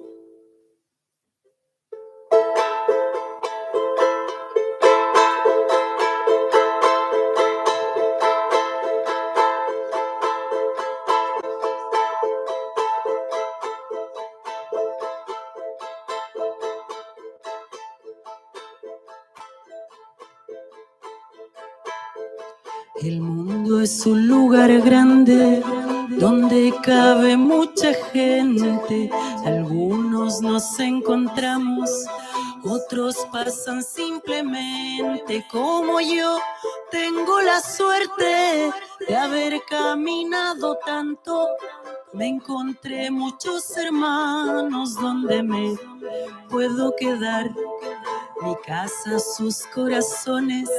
El mundo es un lugar grande donde cabe mucha gente. Algunos nos encontramos, otros pasan simplemente. Como yo, tengo la suerte de haber caminado tanto. Me encontré muchos hermanos donde me puedo quedar. Mi casa, sus corazones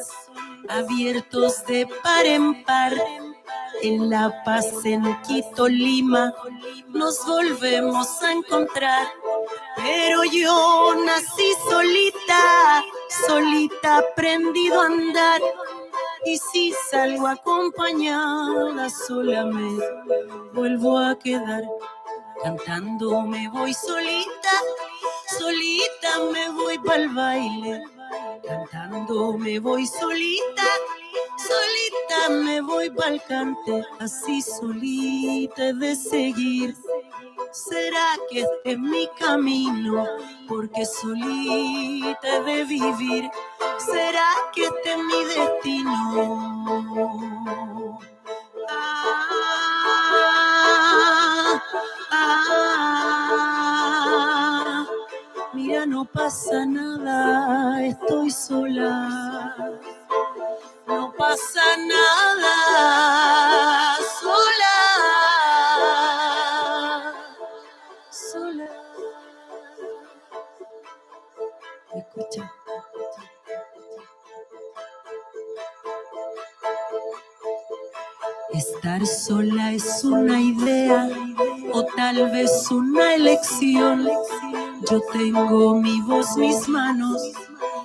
abiertos de par en par. En La Paz, en Quito, Lima, nos volvemos a encontrar. Pero yo nací solita, solita aprendido a andar. Y si salgo acompañada, sola me vuelvo a quedar. Cantando me voy solita, solita me voy pa'l baile. Cantando me voy solita, solita me voy pa'l cante. Así solita he de seguir. ¿Será que este es mi camino? Porque solita he de vivir. ¿Será que este es mi destino? Mira, no pasa nada, estoy sola. No pasa nada, sola. Sola. Escucha. Estar sola es una idea o tal vez una elección. Yo tengo mi voz, mis manos,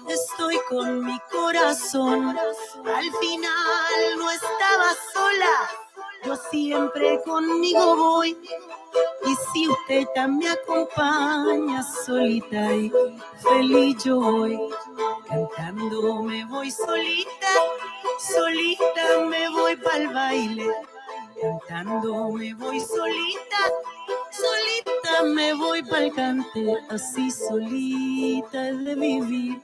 estoy con mi corazón. Al final no estaba sola, yo siempre conmigo voy. Y si usted también me acompaña, solita y feliz yo voy. Cantando me voy solita, solita me voy pa'l baile. Cantando me voy solita, solita me voy pa'l cante. Así solita he de vivir.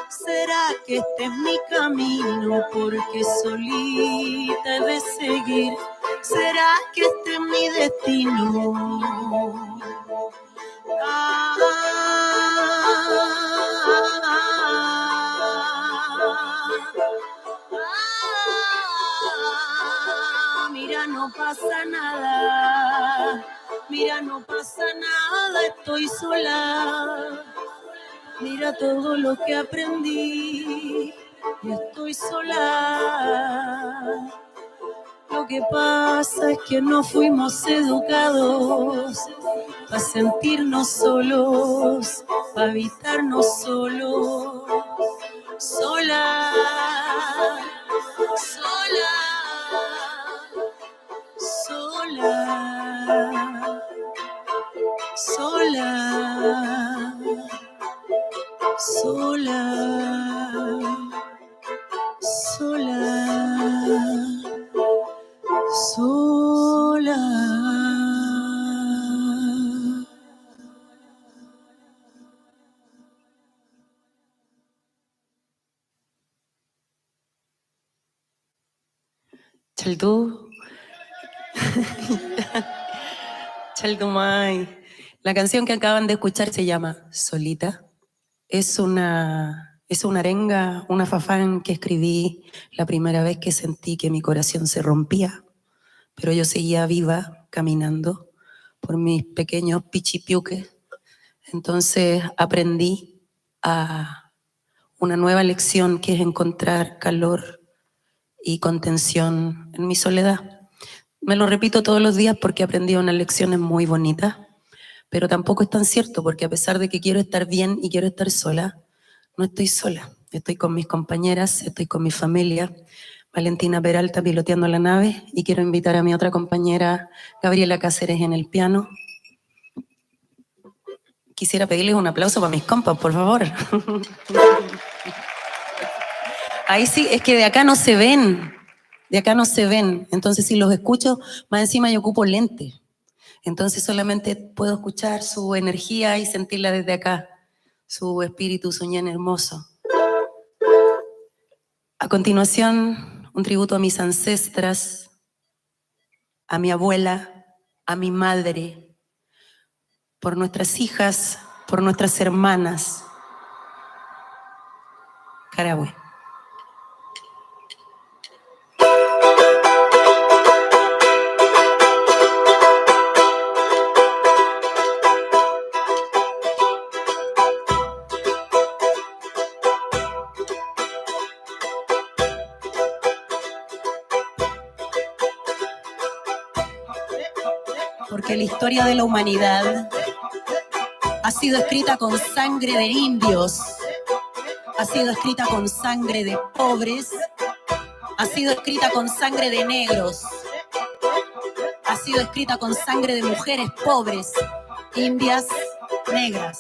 ¿Será que este es mi camino? Porque solita he de seguir. ¿Será que este es mi destino? Mira, no pasa nada. Mira, no pasa nada, estoy sola. Mira todo lo que aprendí y estoy sola. Lo que pasa es que no fuimos educados para sentirnos solos, para habitarnos solos. Sola, sola, sola, sola, sola, sola, sola. Chaldú. Chaldumay. La canción que acaban de escuchar se llama Solita. Es una arenga, una fafán que escribí la primera vez que sentí que mi corazón se rompía, pero yo seguía viva, caminando por mis pequeños pichipiuques. Entonces aprendí a una nueva lección que es encontrar calor y contención en mi soledad. Me lo repito todos los días porque aprendí unas lecciones muy bonitas, pero tampoco es tan cierto porque a pesar de que quiero estar bien y quiero estar sola, no estoy sola. Estoy con mis compañeras, estoy con mi familia, Valentina Peralta piloteando la nave, y quiero invitar a mi otra compañera, Gabriela Cáceres, en el piano. Quisiera pedirles un aplauso para mis compas, por favor. Ahí sí, es que de acá no se ven. De acá no se ven. Entonces, si los escucho, más encima yo ocupo lente. Entonces, solamente puedo escuchar su energía y sentirla desde acá. Su espíritu soñán hermoso. A continuación, un tributo a mis ancestras, a mi abuela, a mi madre, por nuestras hijas, por nuestras hermanas. Carahue. Porque la historia de la humanidad ha sido escrita con sangre de indios, ha sido escrita con sangre de pobres, ha sido escrita con sangre de negros, ha sido escrita con sangre de mujeres pobres, indias, negras.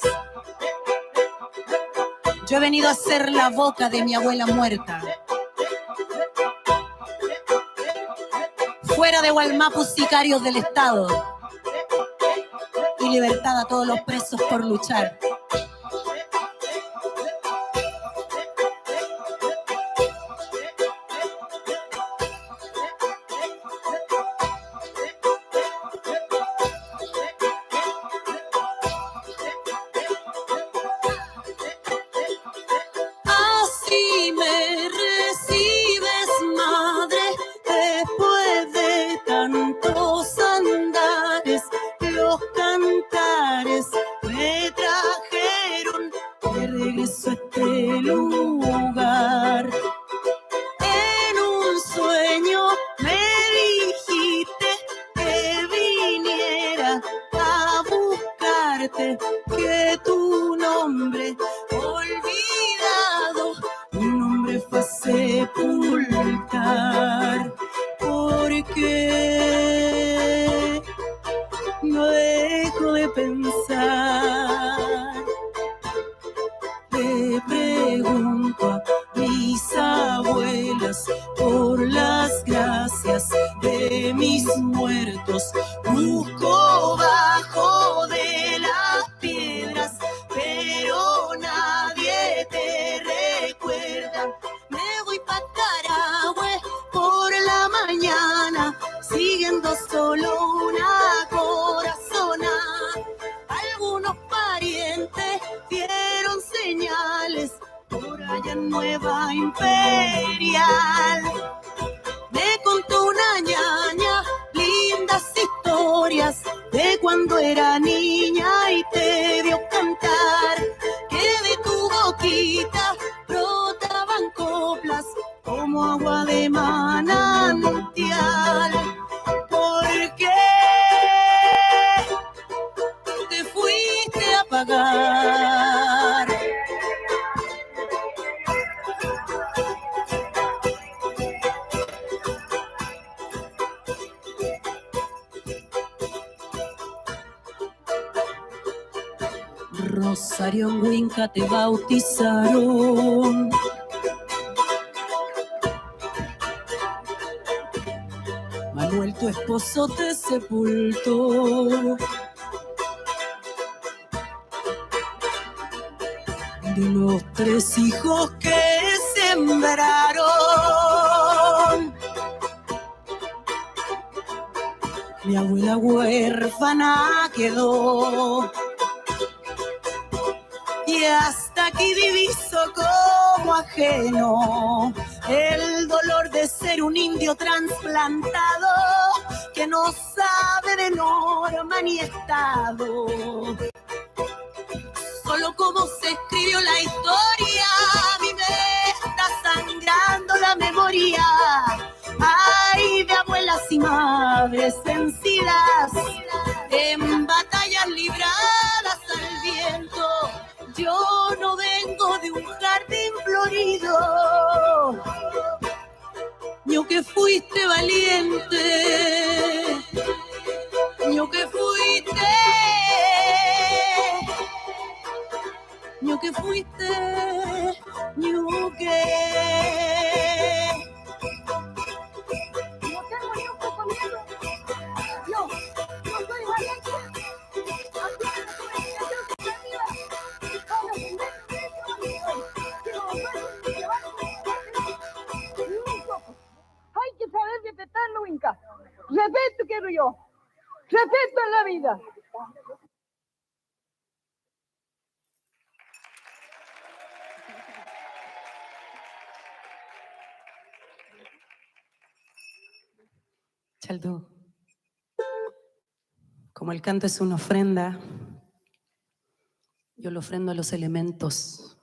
Yo he venido a ser la boca de mi abuela muerta. Fuera de Gualmapu, sicarios del Estado. Y libertad a todos los presos por luchar. Así me recibes, madre, después de tantos andares. Los cantares me trajeron de regreso a este lugar. En un sueño me dijiste que viniera a buscarte, que tu nombre olvidado, un nombre fue a sepultar. Porque no dejo de pensar. Le pregunto a mis abuelas por las gracias de mis muertos. Busco bajo de las piedras, pero nadie te recuerda. Me voy pa' Carahue por la mañana, siguiendo solo una corazona. Algunos parientes dieron señales por allá en Nueva Imperial. Me contó una ñaña lindas historias de cuando era niña y te vio cantar, que de tu boquita brotaban coplas como agua de manantial. ¿Por qué te fuiste a pagar? Rosario en Huinca te bautizaron. Manuel, tu esposo, te sepultó. De los 3 hijos que sembraron, mi abuela huérfana quedó. Y hasta aquí diviso como ajeno el dolor de ser un indio trasplantado que no sabe de norma ni estado. Solo como se escribió la historia, a mí me está sangrando la memoria. Ay, de abuelas y madres vencidas en batallas libradas al viento. Yo no vengo de un jardín florido, yo que fuiste valiente, yo que fuiste ñu que fuiste, ñu que. No tengo ni un poco miedo. Yo soy valiente. Hay que saber respetarlo, Inca. Respeto quiero yo. Respeto en la vida. Chaldú, como el canto es una ofrenda, yo lo ofrendo a los elementos.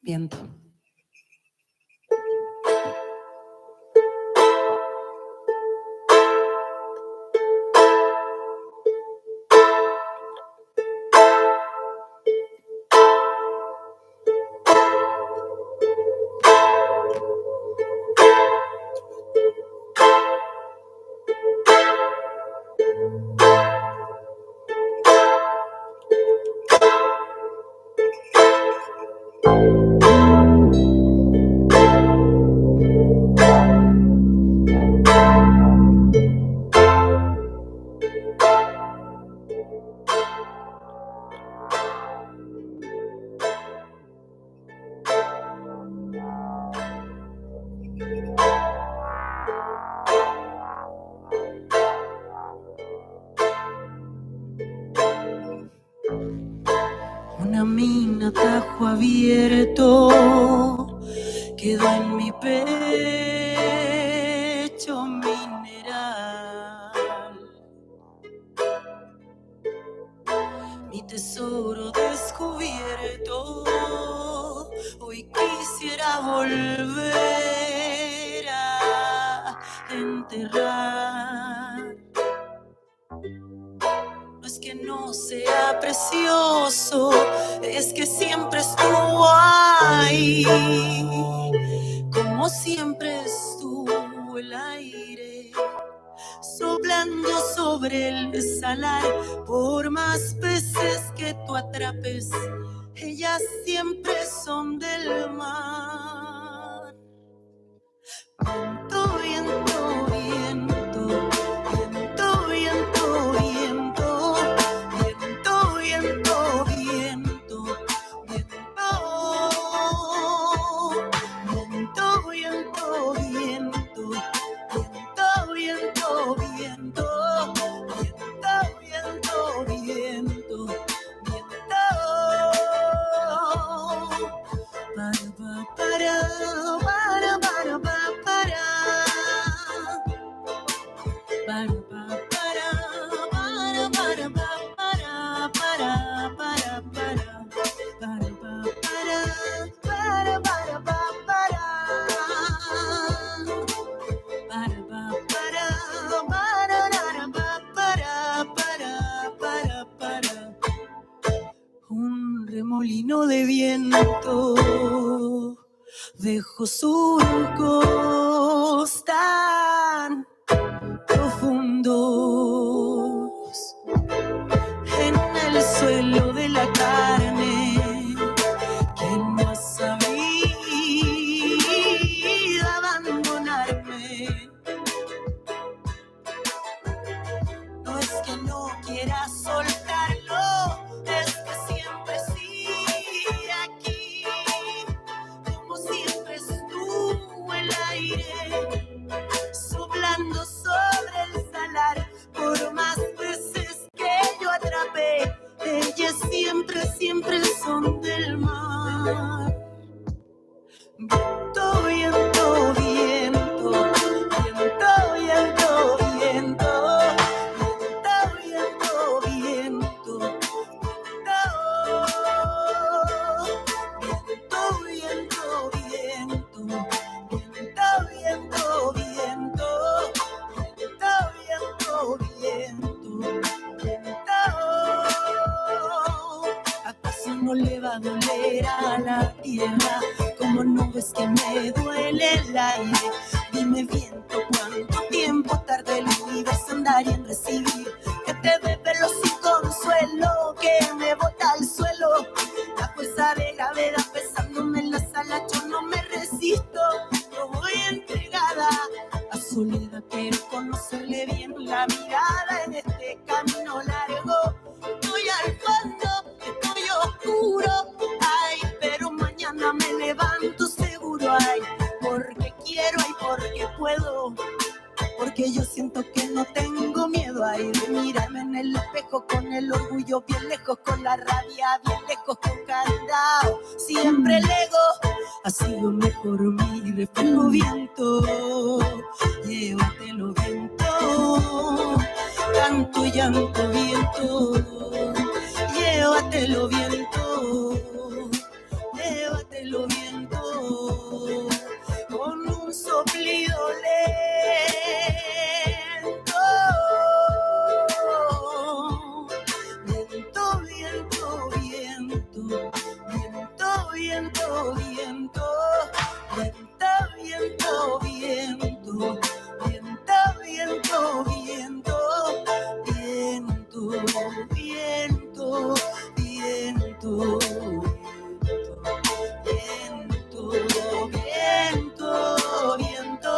Viento. Una mina tajo abierto quedó en mi pecho mineral. Mi tesoro descubierto, hoy quisiera volver a enterrar. No es que no sea precioso, es que siempre estuvo ahí, como siempre estuvo el aire, soplando sobre el salar. Por más peces que tú atrapes, ellas siempre son del mar. Viento, viento, viento, viento, viento, viento, viento, viento, viento, viento, viento, viento, viento, viento, viento, viento, viento, viento, viento. Para, un remolino de viento dejó surcos tan profundos en el suelo de la carne. ¿Quién no ha sabido abandonarme? No es que no quiera soltarlo, es que siempre sigue aquí, como siempre estuvo el aire, soplando sobre el salar. Por más veces que yo atrapé, ellas siempre, siempre son del mar. Viento, viento, viento, viento, viento, viento, viento, viento, viento, viento, viento, viento, ¿acaso no le va a doler a la tierra? Como no ves que me duele el aire. Dime, viento, cuánto tiempo tarde el universo en dar y en recibir, que te ve veloz sin consuelo, que me bota al suelo y lejos con candado. Siempre el ego ha sido mejor mi reflejo. Viento, llévatelo viento, tanto llanto viento, llévatelo viento, llévatelo viento, con un soplido lento. Viento, viento, viento, viento, viento, viento, viento, viento, viento, viento, viento, viento, viento, viento, viento, viento, viento, viento.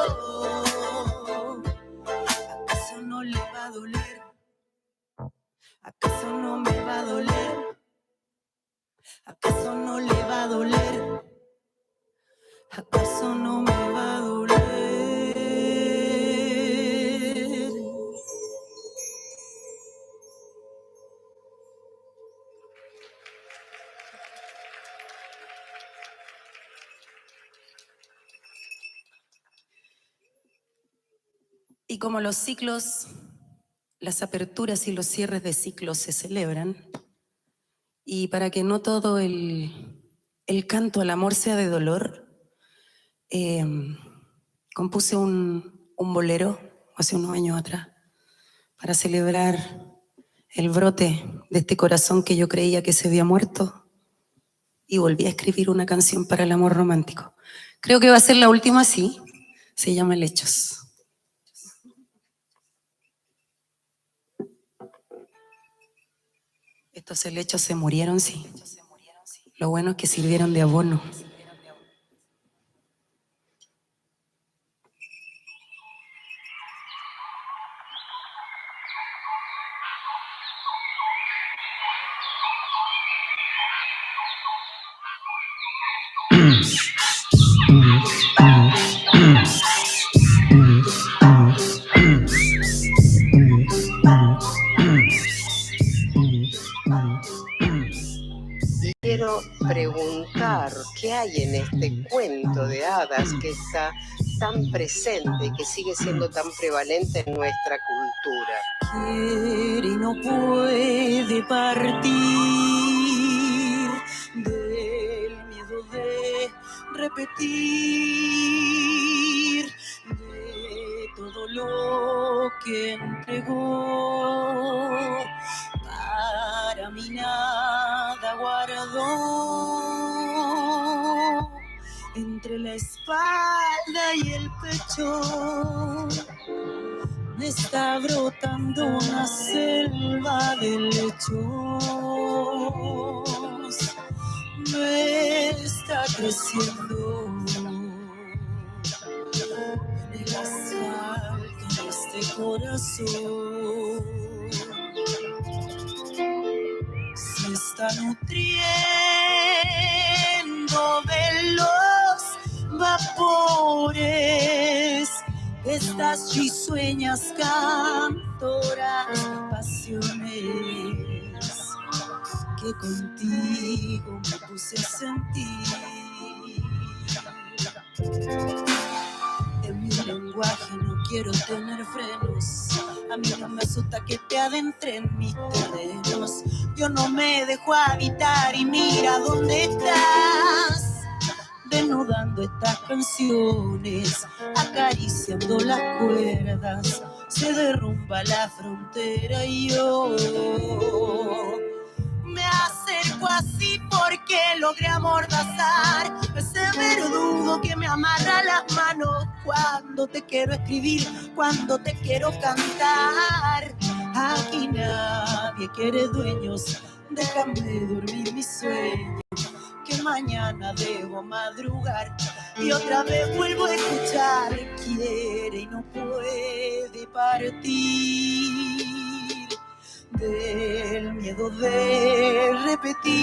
¿Acaso no le va a doler? ¿Acaso no me va a doler? ¿Acaso no le va a doler? ¿Acaso no me va a doler? Y como los ciclos, las aperturas y los cierres de ciclos se celebran, y para que no todo el canto al amor sea de dolor, compuse un bolero hace unos años atrás para celebrar el brote de este corazón que yo creía que se había muerto, y volví a escribir una canción para el amor romántico. Creo que va a ser la última, sí. Se llama Helechos. Estos helechos se murieron, sí. Lo bueno es que sirvieron de abono. Quiero preguntar qué hay en este cuento de hadas que está tan presente y que sigue siendo tan prevalente en nuestra cultura. Quiere y no puede partir del miedo de repetir, de todo lo que entregó. Para mí nada guardó entre la espalda y el pecho. Me está brotando una selva de lechos, me está creciendo en el asfalto de este corazón. Se está nutriendo de los vapores de estas risueñas cantoras pasiones que contigo me puse a sentir. En mi lenguaje no quiero tener frenos, a mí no me asusta que te adentre en mis terrenos. Yo no me dejo habitar y mira dónde estás, desnudando estas canciones, acariciando las cuerdas. Se derrumba la frontera y yo me acerco así porque logré amordazar ese verdugo que me amarra las manos cuando te quiero escribir, cuando te quiero cantar. Aquí nadie quiere dueños, déjame dormir mi sueño, que mañana debo madrugar y otra vez vuelvo a escuchar. Quiere y no puede partir del miedo de repetir,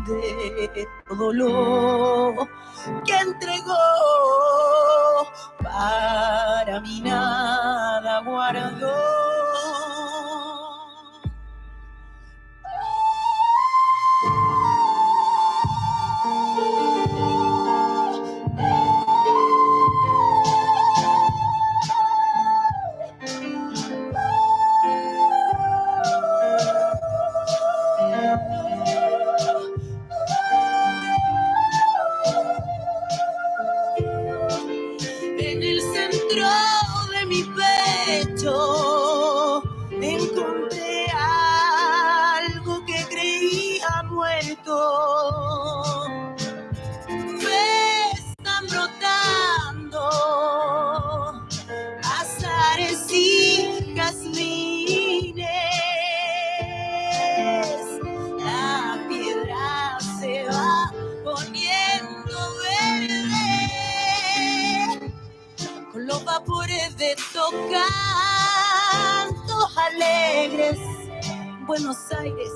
de todo lo que entregó. Para mí nada guardó viento. Me están brotando azares y jazmines. La piedra se va poniendo verde con los vapores de tocantos alegres. Buenos Aires,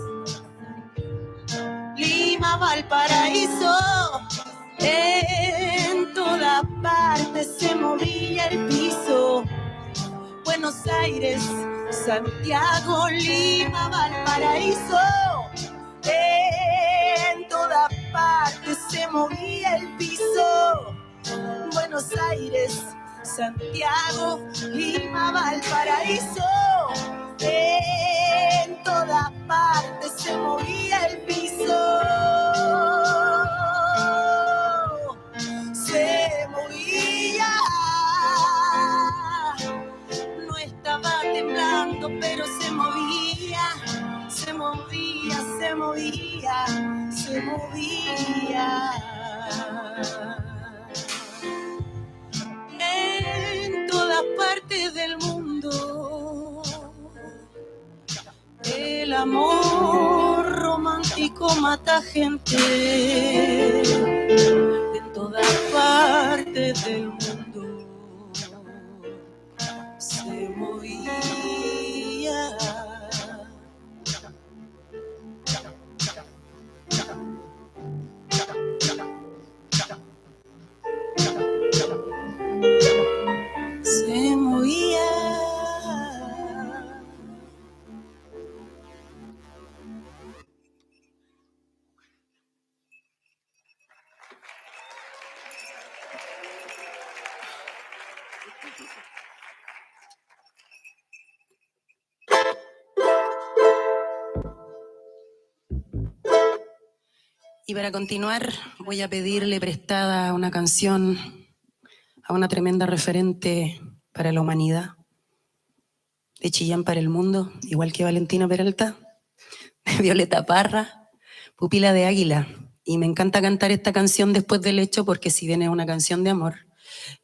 Lima, Valparaíso, en toda parte se movía el piso. Buenos Aires, Santiago, Lima, Valparaíso, en toda parte se movía el piso. Buenos Aires, Santiago, Lima, Valparaíso, en toda parte se movía el piso. Se movía, no estaba temblando, pero se movía, se movía, se movía, se movía. En todas partes del mundo el amor romántico mata gente. En todas partes del mundo se movía. Se movía. Y para continuar, voy a pedirle prestada una canción a una tremenda referente para la humanidad, de Chillán para el mundo, igual que Valentina Peralta, de Violeta Parra, Pupila de Águila. Y me encanta cantar esta canción después del hecho, porque si bien es una canción de amor,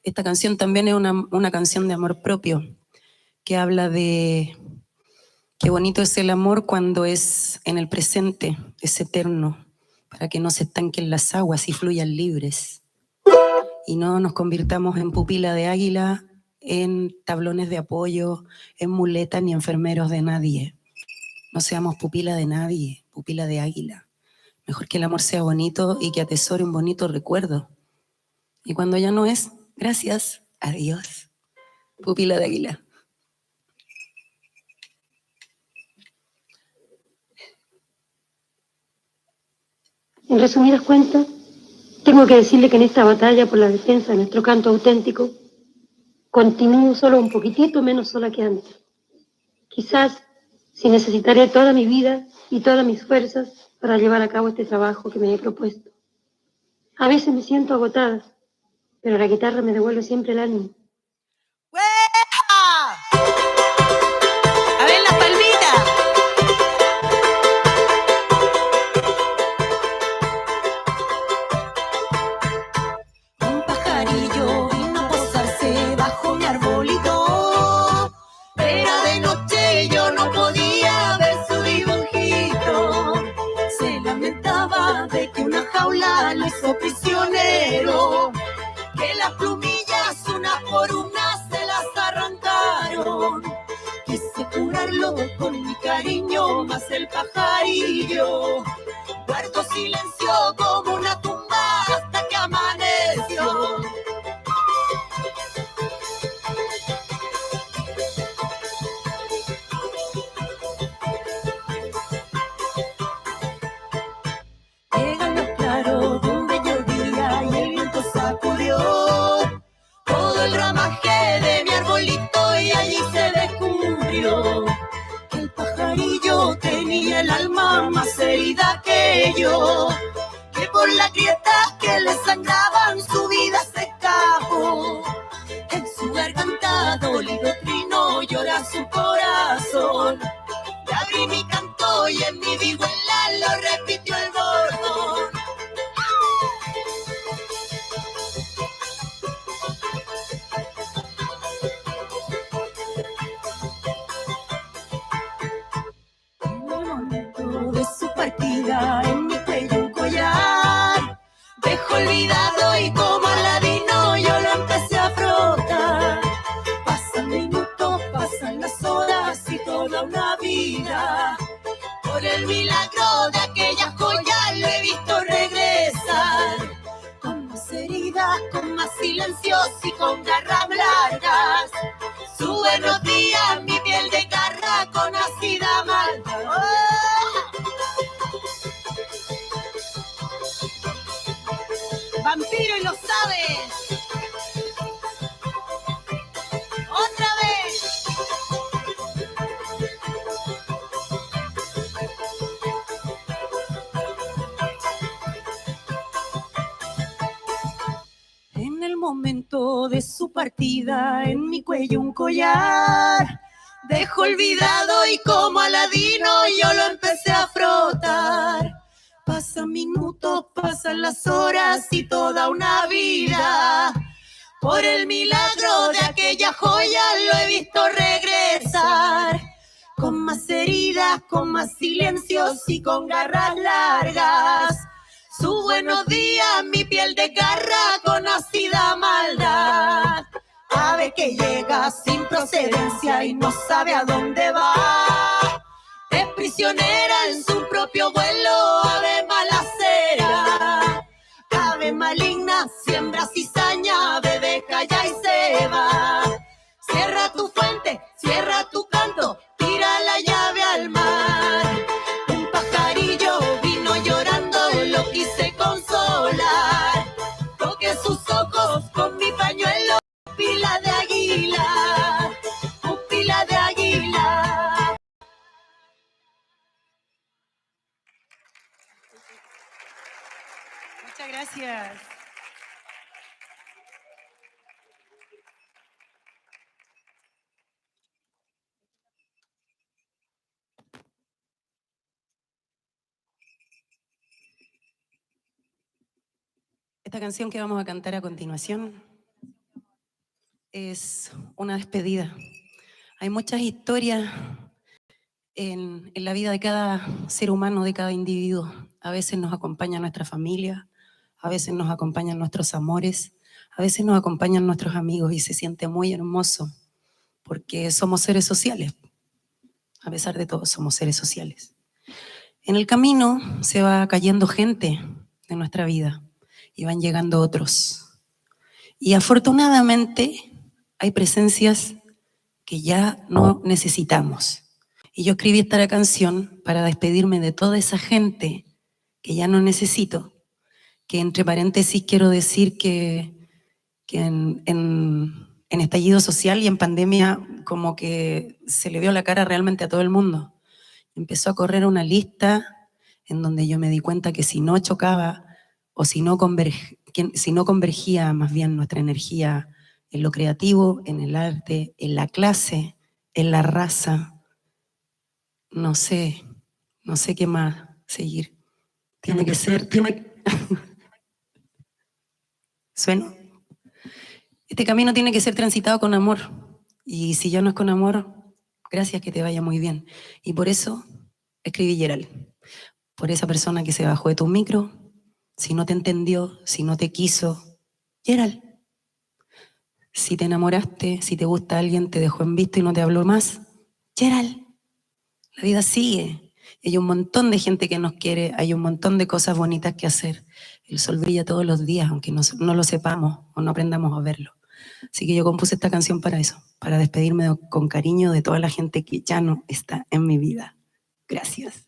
esta canción también es una canción de amor propio, que habla de qué bonito es el amor cuando es en el presente, es eterno, para que no se estanquen las aguas y fluyan libres. Y no nos convirtamos en pupila de águila, en tablones de apoyo, en muletas ni enfermeros de nadie. No seamos pupila de nadie, pupila de águila. Mejor que el amor sea bonito y que atesore un bonito recuerdo. Y cuando ya no es, gracias, adiós, pupila de águila. En resumidas cuentas, tengo que decirle que en esta batalla por la defensa de nuestro canto auténtico, continúo solo un poquitito menos sola que antes. Quizás si necesitaré toda mi vida y todas mis fuerzas para llevar a cabo este trabajo que me he propuesto. A veces me siento agotada, pero la guitarra me devuelve siempre el ánimo. A ver las palmitas. Un pajarillo vino a posarse bajo mi arbolito. Era de noche y yo no podía ver su dibujito. Se lamentaba de que una jaula lo hizo prisionero, que las plumillas una por una se las arrancaron. Quise curarlo con mi cariño, mas el pajarillo guardó silencio como una tumba hasta que amaneció. Llegan los claros de un bello día y el viento sacudió todo el ramaje de mi arbolito y allí se descubrió que el pajarillo tenía el alma más herida que yo, que por las grietas que le sangraban su vida se escapó. En su garganta dolido trino llora su corazón. Le abrí mi canto y en mi vihuela lo repitió el corazón. milagro de aquella joya lo he visto regresar. Con más heridas, con más silencios y con garras largas. Su buenos días, mi piel de garra con ácida maldad. Vampiro y lo sabes. Otra vez. En el momento de su partida, en mi cuello un collar. Dejó olvidado y como Aladino yo lo empecé a frotar. Pasan minutos, pasan las horas y toda una vida. Por el milagro de aquella joya lo he visto regresar. Con más heridas, con más silencios y con garras largas. Su buenos días, mi piel de garra con ácida maldad. Ave que llega sin procedencia y no sabe a dónde va. Es prisionera en su propio vuelo, ave malacera. Ave maligna, siembra cizaña, bebe, calla y se va. Cierra tu fuente, cierra tu canto, tira la llave al mar. Un pajarillo vino llorando, lo quise consolar. Toqué sus ojos con mi pañuelo, pupila de águila, pupila de águila. Muchas gracias. Esta canción que vamos a cantar a continuación es una despedida. Hay muchas historias en la vida de cada ser humano, de cada individuo. A veces nos acompaña nuestra familia, a veces nos acompañan nuestros amores, a veces nos acompañan nuestros amigos y se siente muy hermoso porque somos seres sociales. A pesar de todo, somos seres sociales. En el camino se va cayendo gente de nuestra vida y van llegando otros. Y afortunadamente hay presencias que ya no necesitamos. Y yo escribí esta canción para despedirme de toda esa gente que ya no necesito, que entre paréntesis quiero decir que en estallido social y en pandemia como que se le vio la cara realmente a todo el mundo. Empezó a correr una lista en donde yo me di cuenta que si no chocaba o si no convergía más bien nuestra energía en lo creativo, en el arte, en la clase, en la raza, no sé qué más seguir. Tiene que ser... ¿Sueno? Este camino tiene que ser transitado con amor. Y si ya no es con amor, gracias, que te vaya muy bien. Y por eso escribí Gerald. Por esa persona que se bajó de tu micro, si no te entendió, si no te quiso, Gerald. Si te enamoraste, si te gusta alguien, te dejó en visto y no te habló más, Gerald. La vida sigue. Hay un montón de gente que nos quiere, hay un montón de cosas bonitas que hacer. El sol brilla todos los días, aunque no lo sepamos o no aprendamos a verlo. Así que yo compuse esta canción para eso, para despedirme con cariño de toda la gente que ya no está en mi vida. Gracias.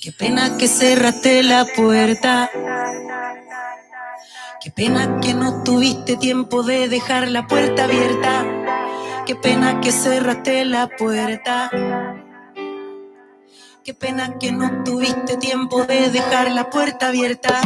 Qué pena que cerraste la puerta. Qué pena que no tuviste tiempo de dejar la puerta abierta. Qué pena que cerraste la puerta. Qué pena que no tuviste tiempo de dejar la puerta abierta.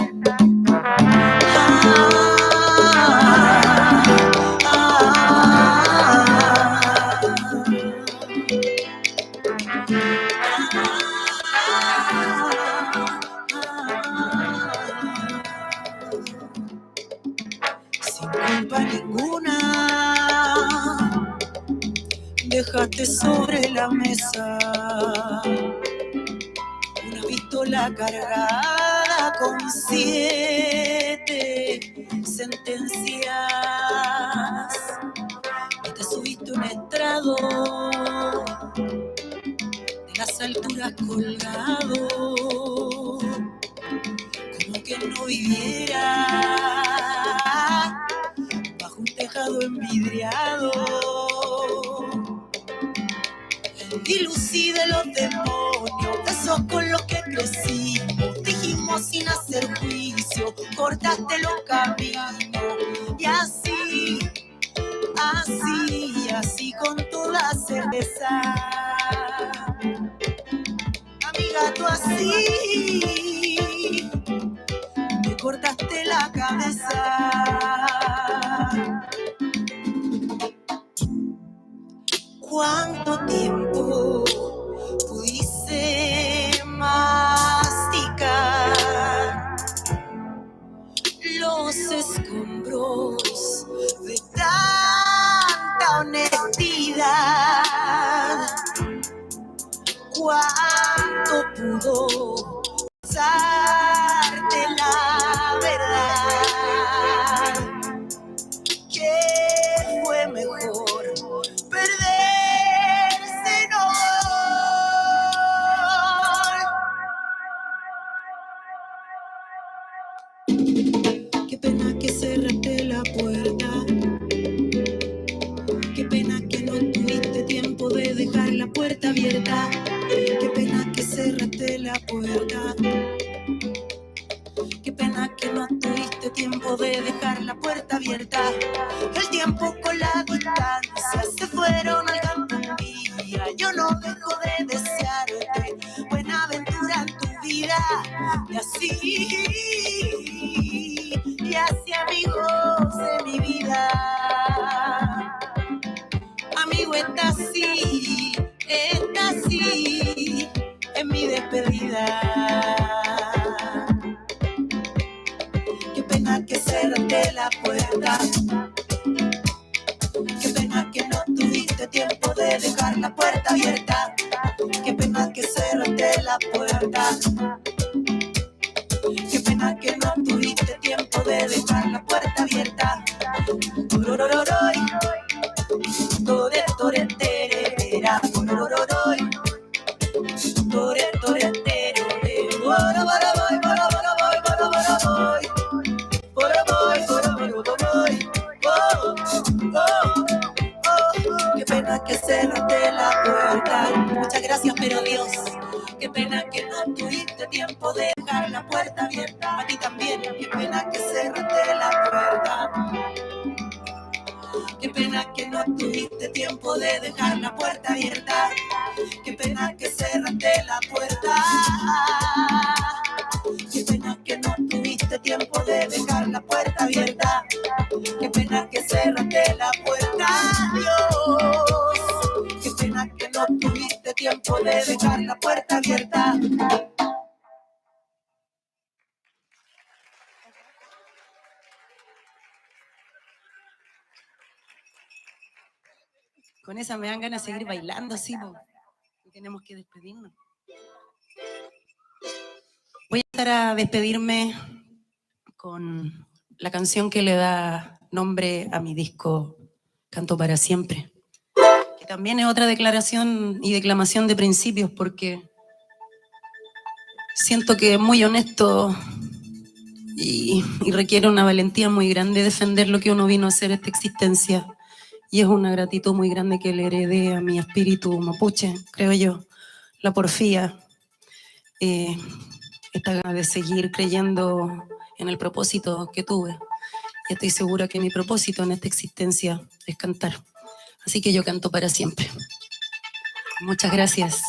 Sin culpa ninguna, dejaste sobre la mesa una pistola cargada con 7 sentencias y te subiste un estrado de las alturas colgado como que no viviera bajo un tejado envidriado. Dilucide los demonios, esos con los que crecimos, dijimos sin hacer juicio, cortaste los caminos y así, así, así con toda certeza, amiga, tú así me cortaste la cabeza. ¿Cuánto tiempo pudiste masticar los escombros de tanta honestidad? ¿Cuánto pudo pasarte la verdad? ¿Qué fue mejor? Perderse no. Qué pena que cerraste la puerta. Qué pena que no tuviste tiempo de dejar la puerta abierta. Qué pena que cerraste la puerta. Qué pena que no tuviste tiempo de dejar la puerta abierta. El tiempo con la distancia se fueron al campo un día. Yo no dejo de desearte buena aventura en tu vida. Y así amigos de mi vida. Amigo, está así en mi despedida. Qué pena que cerraste la puerta. Qué pena que no tuviste tiempo de dejar la puerta abierta. Qué pena que cerraste la puerta. Qué pena que no tuviste tiempo de dejar la puerta abierta. Torororoy, tore, tore, terera, torororoy, tore, tore, terera, bora, bora, boy, bora, bora, boy, bora, bora, boy. Qué pena que cerraste la puerta. Muchas gracias, pero Dios. Qué pena que no tuviste tiempo de dejar la puerta abierta. A ti también. Qué pena que cerraste la puerta. Qué pena que no tuviste tiempo de dejar la puerta abierta. Qué pena que cerraste la puerta. Qué pena que no tuviste tiempo de dejar la puerta abierta. Qué pena que cerraste la puerta, Dios. Qué pena que no tuviste tiempo de dejar la puerta abierta. Con esa me dan ganas de seguir bailando así, y tenemos que despedirnos. Voy a empezar a despedirme con la canción que le da nombre a mi disco Canto para Siempre, que también es otra declaración y declamación de principios, porque siento que es muy honesto y requiere una valentía muy grande defender lo que uno vino a hacer esta existencia. Y es una gratitud muy grande que le heredé a mi espíritu mapuche, creo yo, la porfía, esta gana de seguir creyendo en el propósito que tuve. y estoy segura que mi propósito en esta existencia es cantar. Así que yo canto para siempre. Muchas gracias.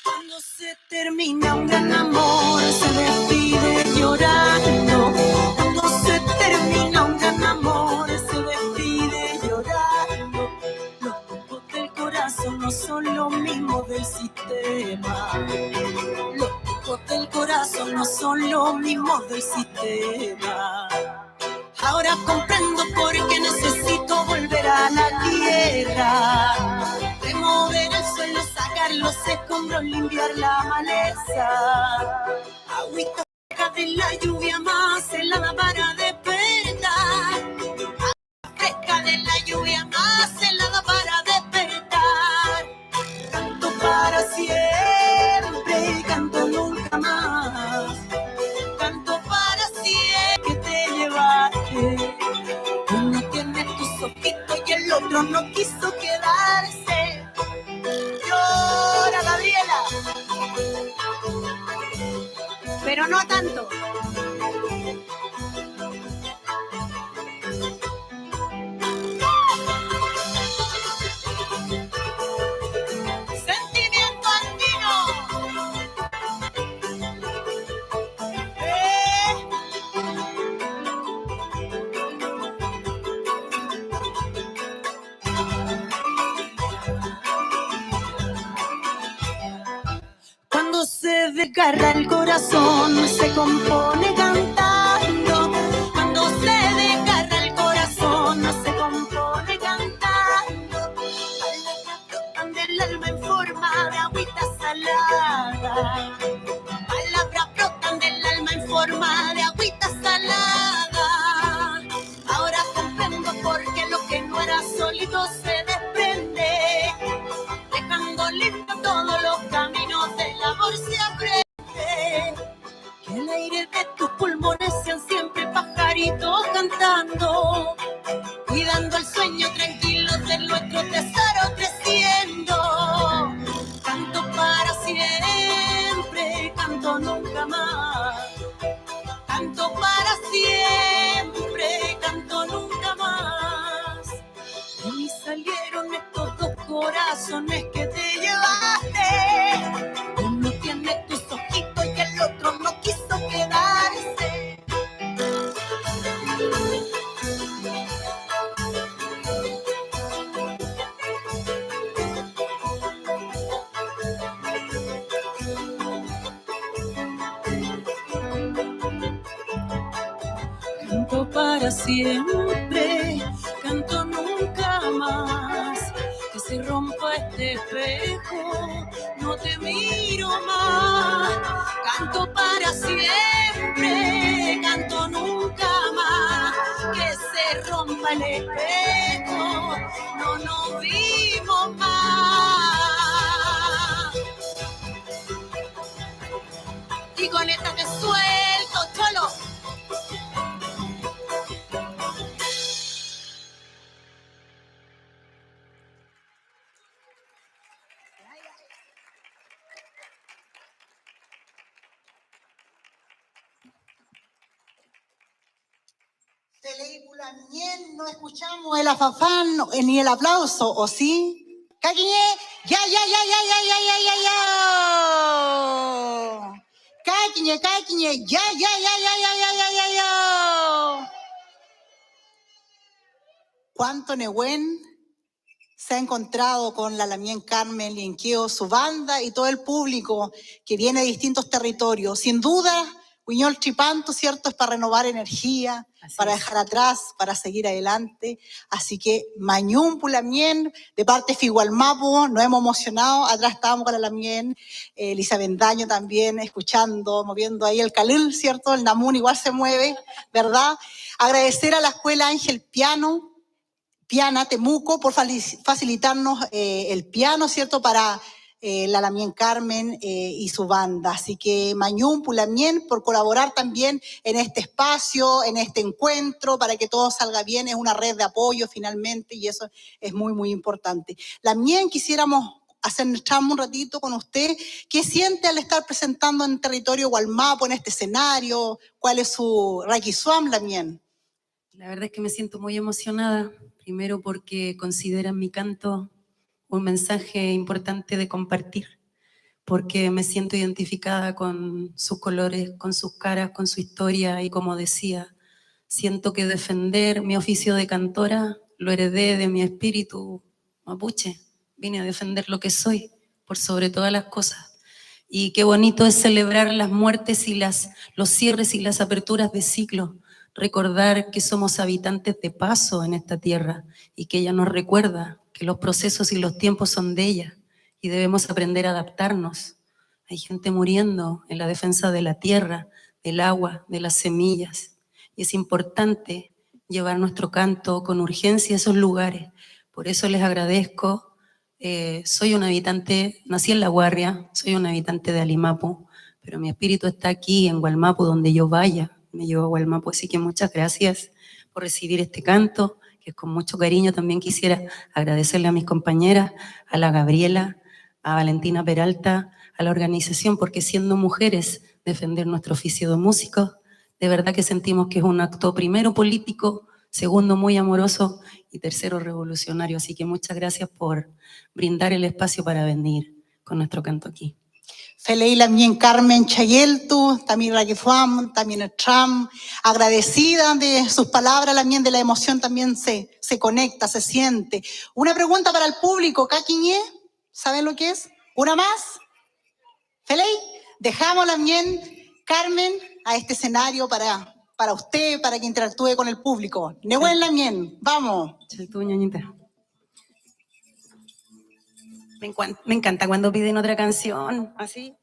Cuando se termina un gran amor, se despide llorando. Cuando se termina un gran amor, se despide llorando. Los ojos del corazón no son lo mismo del sistema. Los ojos del corazón no son lo mismo del sistema. Ahora comprendo por qué necesito volver a la tierra. Remover el suelo, sacar los escombros, limpiar la maleza. Agüita fresca de la lluvia más helada para despertar. Agua fresca de la lluvia más helada para despertar. Canto para siempre, canto nunca más. Canto para siempre que te llevaste. Uno tiene tus ojitos y el otro no quiso quedarse. Llora, Gabriela, pero no tanto. Sentimiento andino. Cuando se desgarra el corazón, se compone cantando. Cuando se desgarra el corazón, se compone cantando. Palabras brotan del alma en forma de agüita salada. Palabras brotan del alma en forma de agüita salada. Ahora comprendo por qué lo que no era sólido se desprende. Dejando limpio todos los caminos del amor se aprende. Que el aire de tus pulmones sean siempre pajaritos cantando. Cuidando el sueño tranquilo de nuestro tesoro creciendo. Canto para siempre, canto nunca más. Canto para siempre, canto nunca más. De mí salieron estos dos corazones que te llevaste. Uno tiene tus ojitos y el otro no quiso quedarse. Canto para siempre, canto nunca más. Que se rompa este espejo, no te miro más. Canto para siempre, canto nunca más. Que se rompa el espejo, no nos vimos más. Y con esta te suelto, cholo. No escuchamos el afafán ni el aplauso, ¿o sí? ¡Caquiñe! ¡Ya, ya, ya, ya, ya, ya, ya, ya, ya! ¡Caquiñe, caquiñe! ¡Ya, ya, ya, ya, ya, ya, ya, ya, ya! ¿Cuánto Nehuen? se ha encontrado con la Lamien Carmen Lienqueo, su banda y todo el público que viene de distintos territorios. Sin duda, Huiñol Tripanto, ¿cierto? Es para renovar energía, para dejar atrás, para seguir adelante. Así que Mañún Pulamien, de parte de Figualmapo, nos hemos emocionado. Atrás estábamos con la Lamien, Elisa Bendaño también, escuchando, moviendo ahí el calil, ¿cierto? El Namun igual se mueve, ¿verdad? Agradecer a la Escuela Ángel Piana Temuco por facilitarnos el piano, ¿cierto? Para la Lamien Carmen y su banda. Así que Mañún Pulamien por colaborar también en este espacio, en este encuentro, para que todo salga bien. Es una red de apoyo finalmente y eso es muy, muy importante. Lamien, quisiéramos echarnos un ratito con usted. ¿Qué siente al estar presentando en territorio Gualmapo, en este escenario? ¿Cuál es su Raquisuam, Lamien? La verdad es que me siento muy emocionada. Primero porque consideran mi canto un mensaje importante de compartir, porque me siento identificada con sus colores, con sus caras, con su historia y como decía, siento que defender mi oficio de cantora lo heredé de mi espíritu mapuche. Vine a defender lo que soy, por sobre todas las cosas. Y qué bonito es celebrar las muertes y los cierres y las aperturas de ciclo. Recordar que somos habitantes de paso en esta tierra y que ella nos recuerda que los procesos y los tiempos son de ella y debemos aprender a adaptarnos. Hay gente muriendo en la defensa de la tierra, del agua, de las semillas y es importante llevar nuestro canto con urgencia a esos lugares. Por eso les agradezco. Soy un habitante, nací en La Guarria, soy un habitante de Alimapu, pero mi espíritu está aquí en Gualmapu, donde yo vaya. Me llevo a Gualmapu, así que muchas gracias por recibir este canto, que con mucho cariño también quisiera agradecerle a mis compañeras, a la Gabriela, a Valentina Peralta, a la organización, porque siendo mujeres, defender nuestro oficio de músicos, de verdad que sentimos que es un acto primero político, segundo muy amoroso y tercero revolucionario, así que muchas gracias por brindar el espacio para venir con nuestro canto aquí. Felei Lamien Carmen Chayeltu, también Raquisuam, también el Tram, agradecida de sus palabras, Lamien, de la emoción también se conecta, se siente. Una pregunta para el público, Caquiñé, ¿saben lo que es? ¿Una más? Felei, dejamos Lamien Carmen a este escenario para usted, para que interactúe con el público. Nehuen Lamien, vamos. Chaltú, ñañita. Me encanta cuando piden otra canción, así.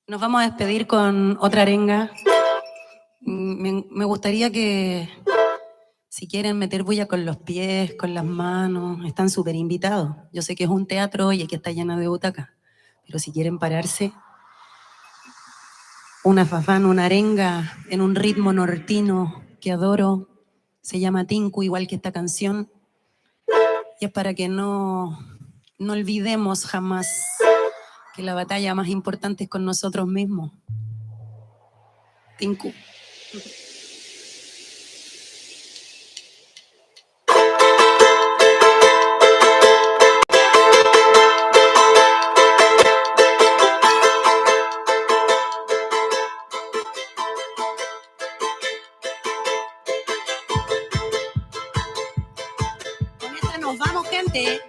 Nos vamos a despedir con otra arenga. Me gustaría que, si quieren meter bulla con los pies, con las manos, están súper invitados. Yo sé que es un teatro y aquí está lleno de butacas, pero si quieren pararse, una fafán, una arenga en un ritmo nortino que adoro, se llama Tinku, igual que esta canción. Y es para que no olvidemos jamás que la batalla más importante es con nosotros mismos. Tinku. Con esta nos vamos, gente.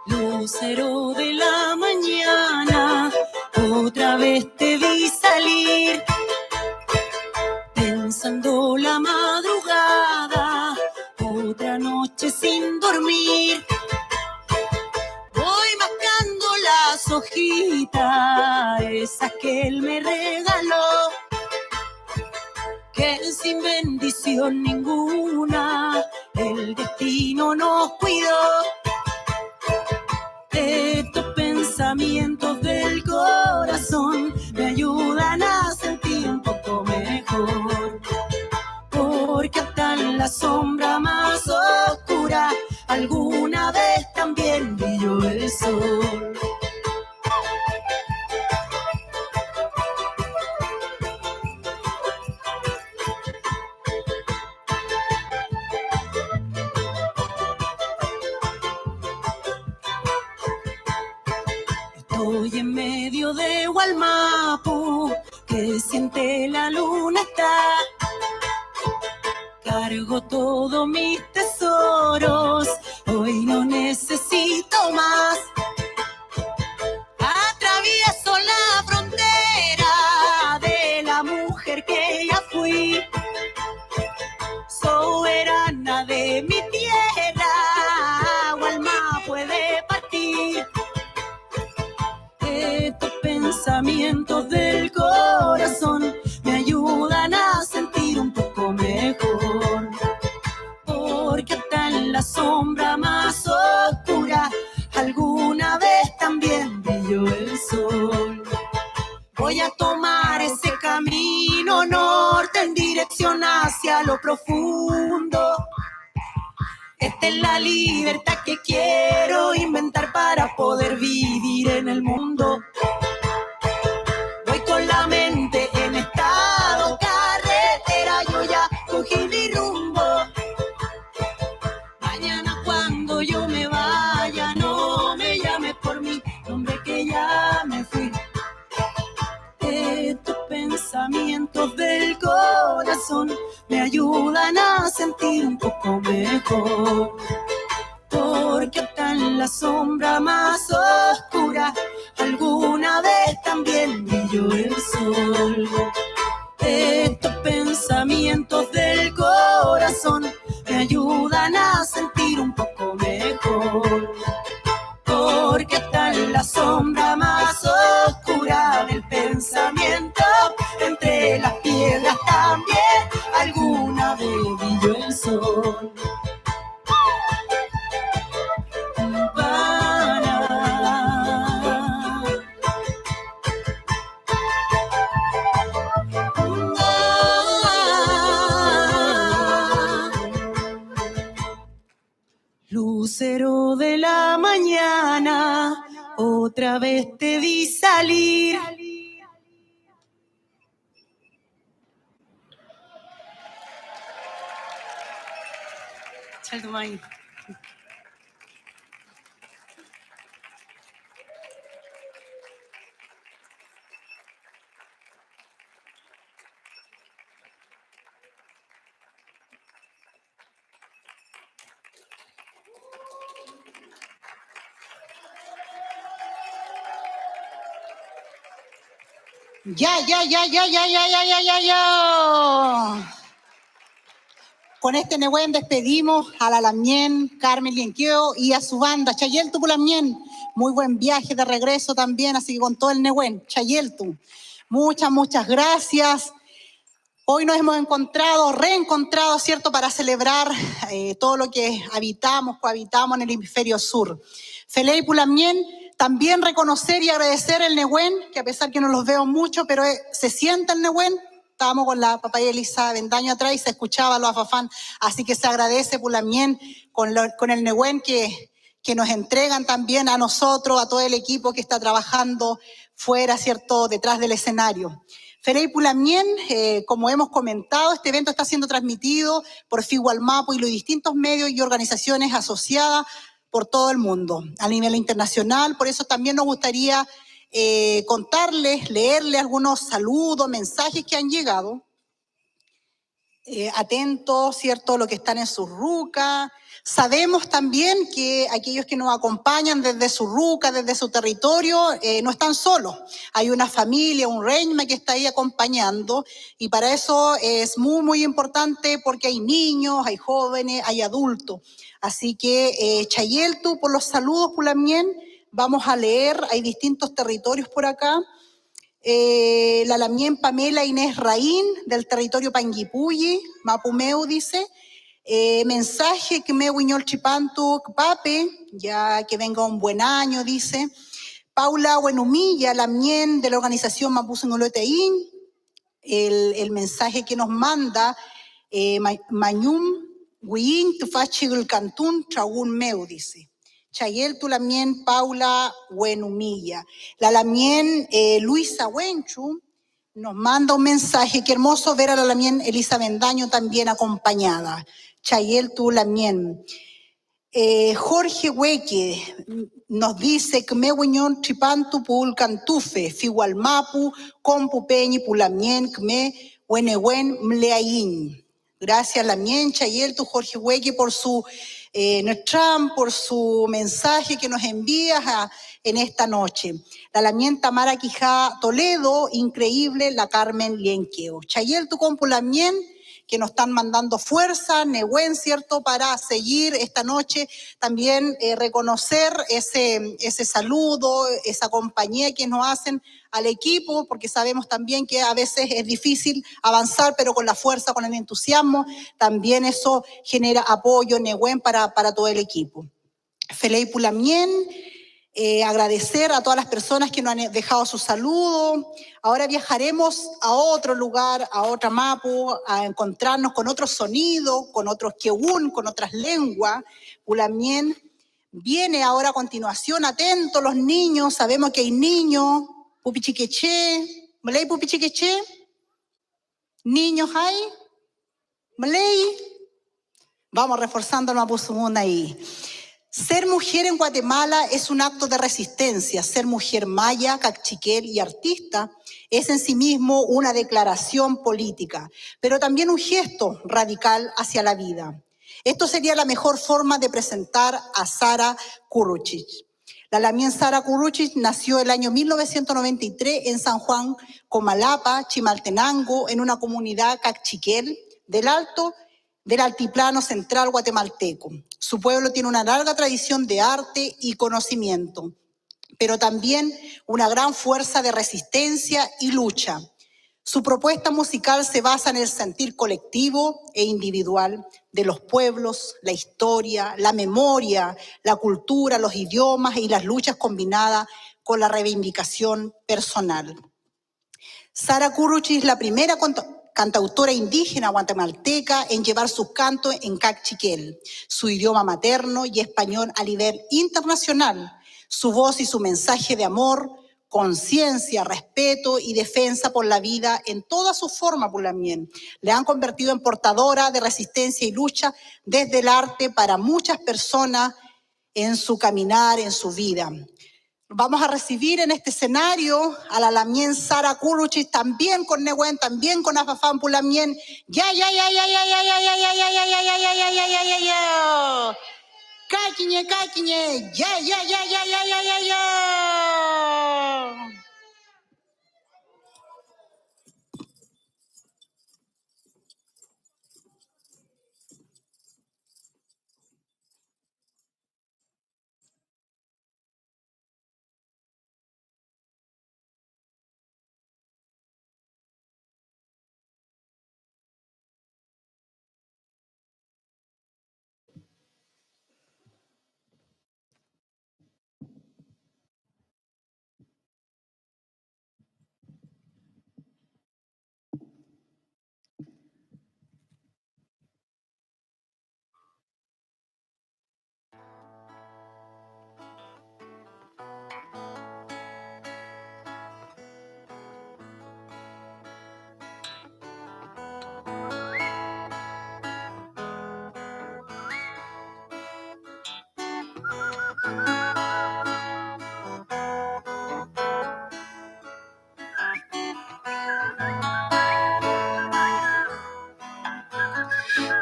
Lucero de la mañana, otra vez te vi salir, pensando la madrugada, otra noche sin dormir. Voy mascando las hojitas, esas que él me regaló, que sin bendición ninguna el destino nos cuidó. Estos pensamientos del corazón me ayudan sombra más oscura, alguna vez también brilló el sol. Estoy en medio de Gualmapu, que siente la luna está. Cargo todos mis tesoros, hoy no necesito más. Atravieso la frontera de la mujer que ya fui. Soberana de mi tierra, Gualma puede partir. Estos pensamientos del corazón me ayudan a sentir un poco mejor, porque hasta en la sombra más oscura alguna vez también brilló el sol. Voy a tomar ese camino norte en dirección hacia lo profundo. Esta es la libertad que quiero inventar para poder vivir en el mundo. Voy con la mente en estado carretera, yo ya cogí mi rumbo. Mañana cuando yo me vaya, no me llames por mi nombre que ya me fui. Estos pensamientos del corazón me ayudan a sentir un poco mejor, porque hasta en la sombra más oscura alguna vez también brilló el sol. Estos pensamientos del corazón me ayudan a sentir un poco mejor, porque hasta en la sombra más oscura del pensamiento, entre las piedras también alguna vez brilló el sol. Lucero de la mañana, otra vez te vi salir. Chaltumay. Ya. Con este Nehuen despedimos a la Lamien, Carmen Lienqueo y a su banda, Chayeltu Pulamien. Muy buen viaje de regreso también, así que con todo el Nehuen, Chayeltu. Muchas gracias. Hoy nos hemos reencontrado, ¿cierto?, para celebrar todo lo que cohabitamos en el hemisferio sur. Feley Pulamien, también reconocer y agradecer el Nehuen, que a pesar que no los veo mucho, pero se siente el Nehuen. Estábamos con la papaya Elisa Bendaño atrás y se escuchaba los afafán, así que se agradece Pulamien con el Nehuen que nos entregan también a nosotros, a todo el equipo que está trabajando fuera, ¿cierto?, detrás del escenario. Ferey Pulamien, como hemos comentado, este evento está siendo transmitido por FIGUALMAPU y los distintos medios y organizaciones asociadas por todo el mundo, a nivel internacional. Por eso también nos gustaría leerles algunos saludos, mensajes que han llegado. Atentos, ¿cierto?, lo que están en sus rucas. Sabemos también que aquellos que nos acompañan desde su ruca, desde su territorio, no están solos. Hay una familia, un reñma que está ahí acompañando, y para eso es muy importante, porque hay niños, hay jóvenes, hay adultos. Así que, Chayeltu, por los saludos, Pulamien, vamos a leer, hay distintos territorios por acá. La Lamien Pamela Inés Raín, del territorio Panguipulli, Mapumeu, dice, mensaje que me huiñol chipantu pape, ya que venga un buen año, dice. Paula Buenumilla, Lamien, de la organización Mapuzungoloteín, el mensaje que nos manda Mañum Huiín tufachigul cantún chaún meu, dice. Chayel tulamien Paula Huenumilla. La lamien Luisa Huenchu nos manda un mensaje. Qué hermoso ver a la lamien Elisa Bendaño también acompañada. Chayel tulamien. Jorge Hueque nos dice que me hueñón tripantu pul cantufe, figualmapu, compu peñi pulamien, que me huenehuen mleaín. Gracias Lamien, Chayel, tu Jorge Hueque por su por su mensaje que nos envías en esta noche. La Lamien Tamara Quijá Toledo, increíble, la Carmen Lienqueo. Chayel, tu compu Lamien, que nos están mandando fuerza, Nehuen, ¿cierto?, para seguir esta noche. También reconocer ese saludo, esa compañía que nos hacen al equipo, porque sabemos también que a veces es difícil avanzar, pero con la fuerza, con el entusiasmo, también eso genera apoyo, Nehuen, para todo el equipo. Felei Pulamien, agradecer a todas las personas que nos han dejado su saludo. Ahora viajaremos a otro lugar, a otra Mapu, a encontrarnos con otros sonidos, con otros Kehun, con otras lenguas. Pulamien viene ahora a continuación. Atentos los niños, sabemos que hay niños. Pupichiqueche, ¿malay pupichiqueche? ¿Niños hay? ¿Malay? Vamos reforzando el Mapuzungún ahí. Ser mujer en Guatemala es un acto de resistencia. Ser mujer maya, cachiquel y artista es en sí mismo una declaración política, pero también un gesto radical hacia la vida. Esto sería la mejor forma de presentar a Sara Kuruchich. La lamien Sara Kuruchich nació el año 1993 en San Juan, Comalapa, Chimaltenango, en una comunidad cachiquel del altiplano central guatemalteco. Su pueblo tiene una larga tradición de arte y conocimiento, pero también una gran fuerza de resistencia y lucha. Su propuesta musical se basa en el sentir colectivo e individual de los pueblos, la historia, la memoria, la cultura, los idiomas y las luchas combinadas con la reivindicación personal. Sara Kuruchich es la primera cantautora indígena guatemalteca en llevar sus cantos en cachiquel, su idioma materno, y español a nivel internacional. Su voz y su mensaje de amor, conciencia, respeto y defensa por la vida en toda su forma, Pulamien, le han convertido en portadora de resistencia y lucha desde el arte para muchas personas en su caminar, en su vida. Vamos a recibir en este escenario a la lamien Sara Kuruchich, también con Nehuen, también con Afafán Pulamien. Ya. Caquiñe, ya.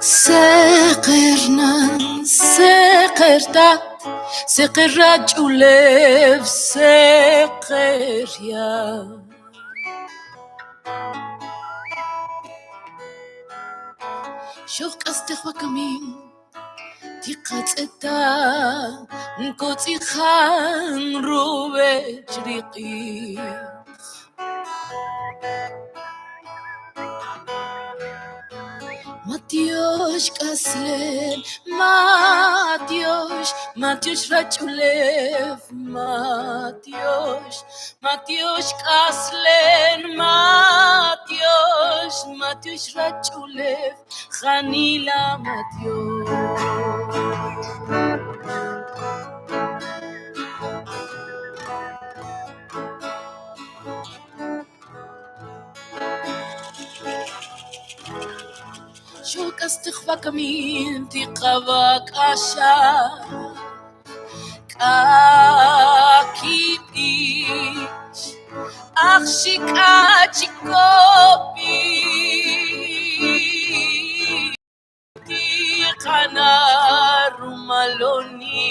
Seqernan, seqertat, seqerrach ulev, seqerya. Shokas tehwakamin, tiqatzeta, nkotzikhan rube chriqi. Matios kaslen, Matios rachulev, Matios Matiush Kaslen, Matiush Rachulev, Hanila Shokas Tichvakamin, Tikavak Asha, Kakipich, Achikachikopi, Tikana Rumaloni,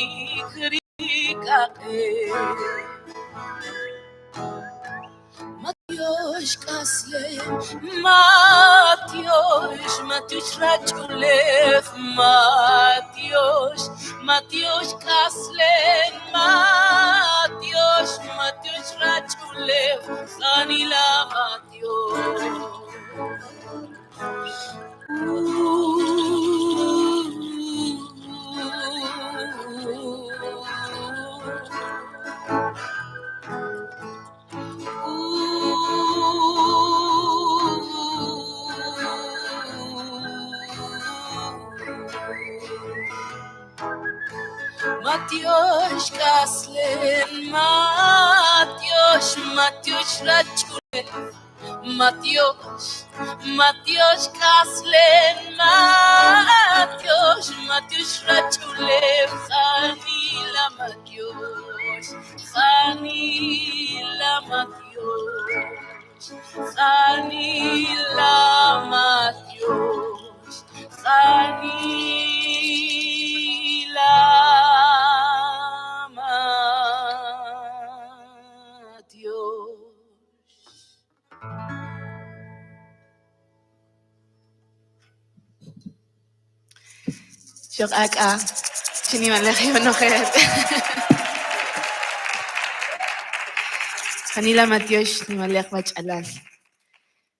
Krikae. Matiush Kaslen, Matiush Rachulev, Matiush Kaslen, Matiush Rachulev, Hanila Matiush Kaslen, Matiush Rachulev, Matiush Kaslen, Matiush Rachulev, Hanila Matiush, Hanila Matiush, Hanila Matiush, Hanila שוק אקה, שאני מלך ונוחת. חנילה מתיוש, אני מלך בצ'אלל.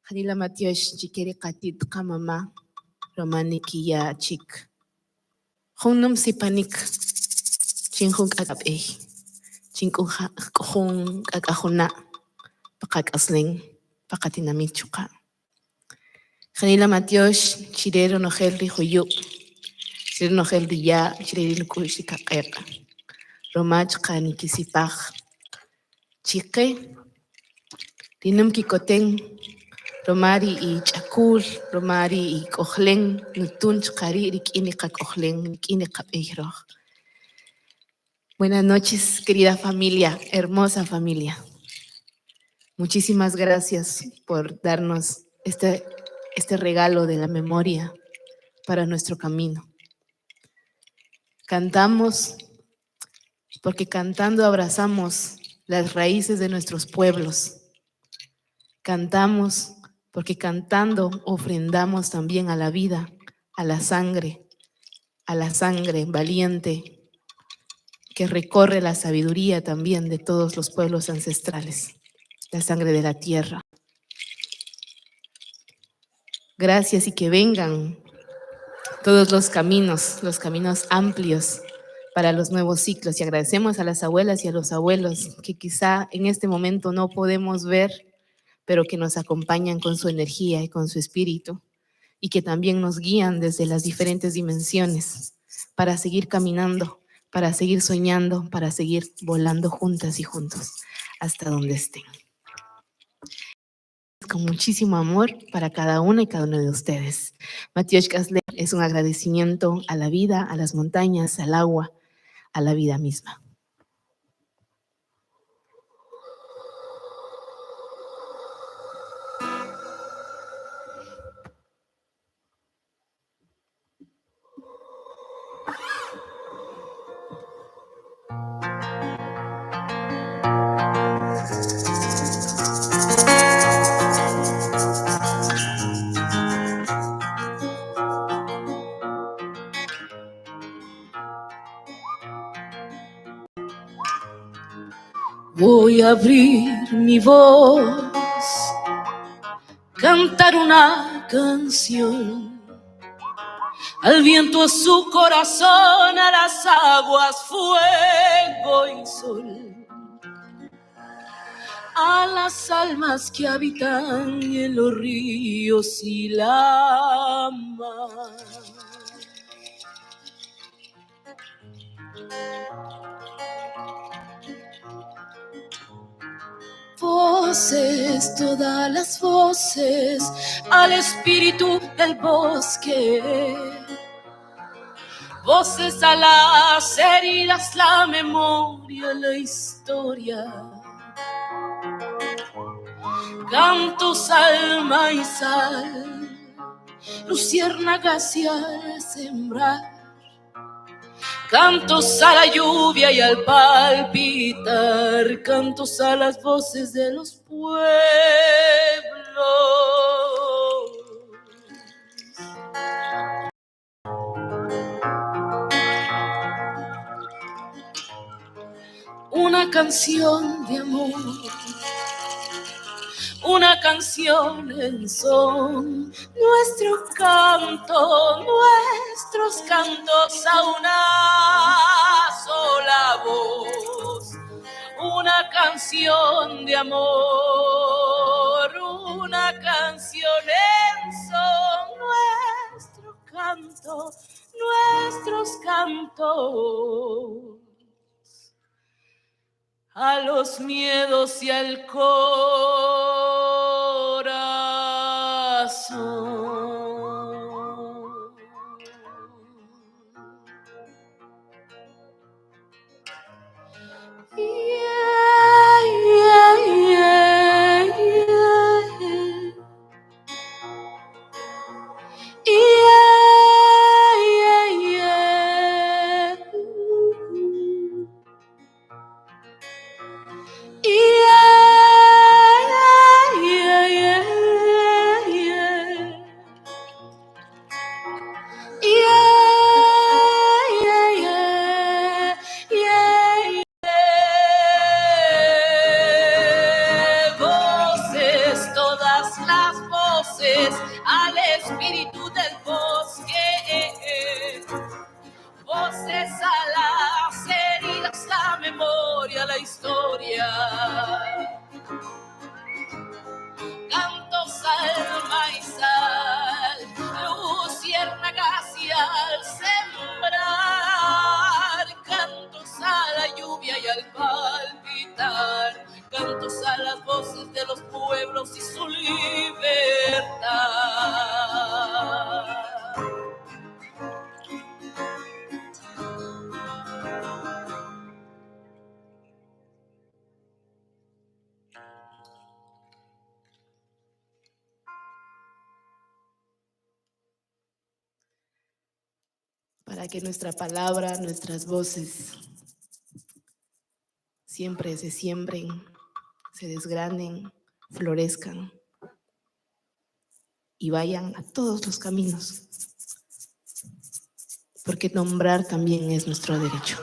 חנילה מתיוש, צ'יקרי קטיד קממה, רומניקיה צ'יק. חונום סיפניק, צ'ינחונק אקאפאי. צ'ינחונק אקאחונה, פקק אסלינג, פקטינמית צ'וקה. חנילה מתיוש, צ'יררו נוחל ריחויו. Chireno Nogel Dia, Chireno Kushika Eka, Romach Kanikisipach, Chique, Dinum Kikoteng, Romari y Chakul, Romari y Kohlen, Nutun Chkari, Rikinika Kohlen, Rikinika Peiro. Buenas noches, querida familia, hermosa familia. Muchísimas gracias por darnos este regalo de la memoria para nuestro camino. Cantamos porque cantando abrazamos las raíces de nuestros pueblos. Cantamos porque cantando ofrendamos también a la vida, a la sangre valiente que recorre la sabiduría también de todos los pueblos ancestrales, la sangre de la tierra. Gracias y que vengan todos los caminos amplios para los nuevos ciclos. Y agradecemos a las abuelas y a los abuelos que quizá en este momento no podemos ver, pero que nos acompañan con su energía y con su espíritu, y que también nos guían desde las diferentes dimensiones para seguir caminando, para seguir soñando, para seguir volando juntas y juntos hasta donde estén. Con muchísimo amor para cada una y cada uno de ustedes. Matiush Kaslen es un agradecimiento a la vida, a las montañas, al agua, a la vida misma. Voy a abrir mi voz, cantar una canción, al viento, a su corazón, a las aguas, fuego y sol. a las almas que habitan en los ríos y la mar. Voces, todas las voces, al espíritu del bosque. Voces a las heridas, la memoria, la historia. Cantos al maizal, luciérnagas y al sembrar. Cantos a la lluvia y al palpitar, cantos a las voces de los pueblos. Una canción de amor, una canción en son, nuestro canto, nuestros cantos a una sola voz. Una canción de amor, una canción en son, nuestro canto, nuestros cantos. A los miedos y al corazón. Yeah, yeah, yeah, yeah. Yeah, yeah, yeah. Voces, todas las voces, al espíritu del bosque. Voces a las heridas, la memoria, la historia. Cantos al maizal, luciérnagas y al sembrar. Cantos a la lluvia y al palpitar. Cantos a las voces de los pueblos y su libertad. Para que nuestra palabra, nuestras voces siempre se siembren, se desgranen, florezcan y vayan a todos los caminos, porque nombrar también es nuestro derecho.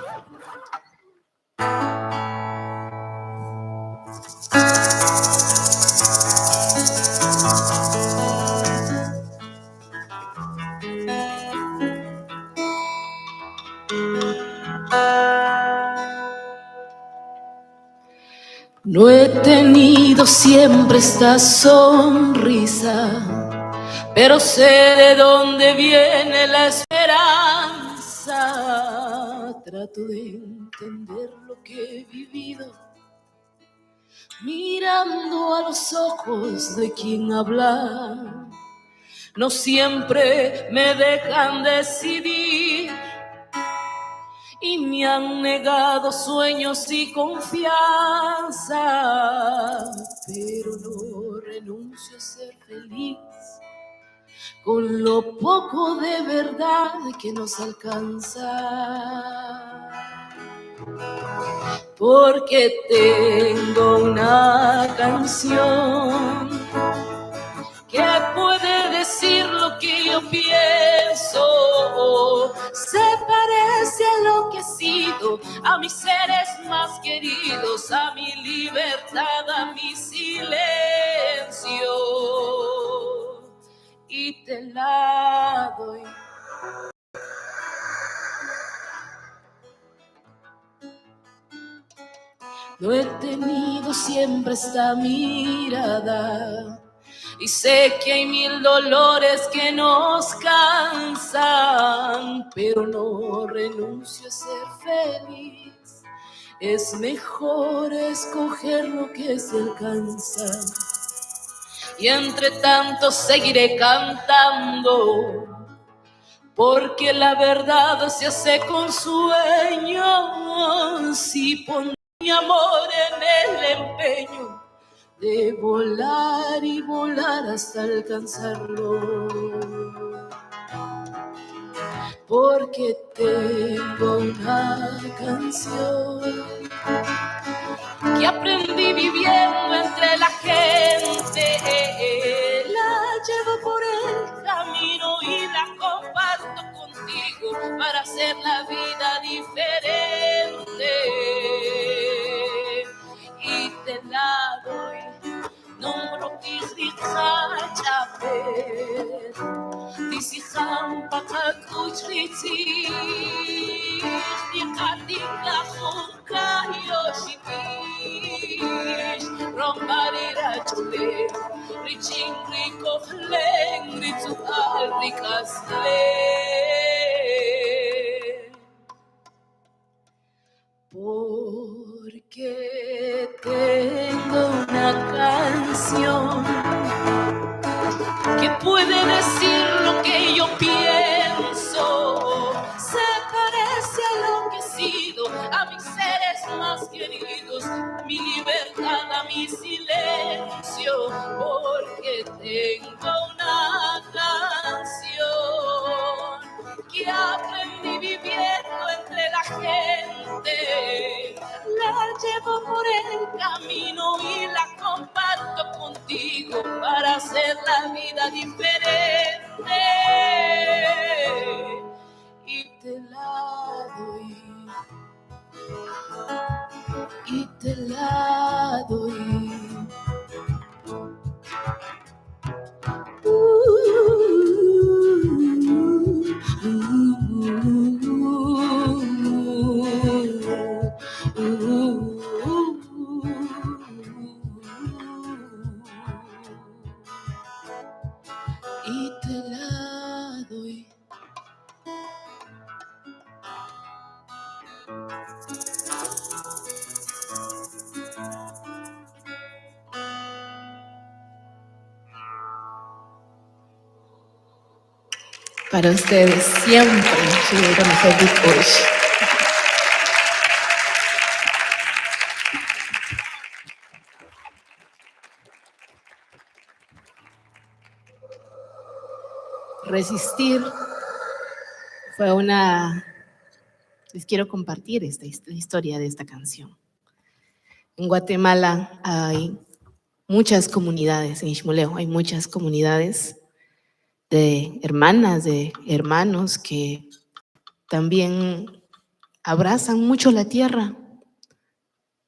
No he tenido siempre esta sonrisa, pero sé de dónde viene la esperanza. Trato de entender lo que he vivido, mirando a los ojos de quien habla. No siempre me dejan decidir y me han negado sueños y confianza, pero no renuncio a ser feliz con lo poco de verdad que nos alcanza. Porque tengo una canción que puede decir lo que yo pienso. Se parece a lo que he sido, a mis seres más queridos, a mi libertad, a mi silencio. Y te la doy. No he tenido siempre esta mirada y sé que hay 1000 dolores que nos cansan, pero no renuncio a ser feliz. Es mejor escoger lo que se alcanza y entre tanto seguiré cantando, porque la verdad se hace con sueños y pondré mi amor en el empeño de volar y volar hasta alcanzarlo. Porque tengo una canción que aprendí viviendo entre la gente, la llevo por el camino y la comparto contigo para hacer la vida diferente. Y te la doy, nombro que chaper, disijam pakakuchriti, dikatika hunkayoshipish, rombarira chule, riching rikohleng ritual rikasle. Porque tengo una canción que puede decir lo que yo pienso, se parece a lo que he sido, a mis seres más queridos, mi libertad, a mi silencio, porque tengo una canción que aprendí viviendo entre la gente, la llevo por el camino y la comparto contigo para hacer la vida diferente. Y te la doy, y te la doy. Y te la doy. Para ustedes siempre, Chileno Feliz Bush. Resistir fue les quiero compartir la historia de esta canción. En Guatemala hay muchas comunidades, en Ixmoleo hay muchas comunidades de hermanas, de hermanos que también abrazan mucho la tierra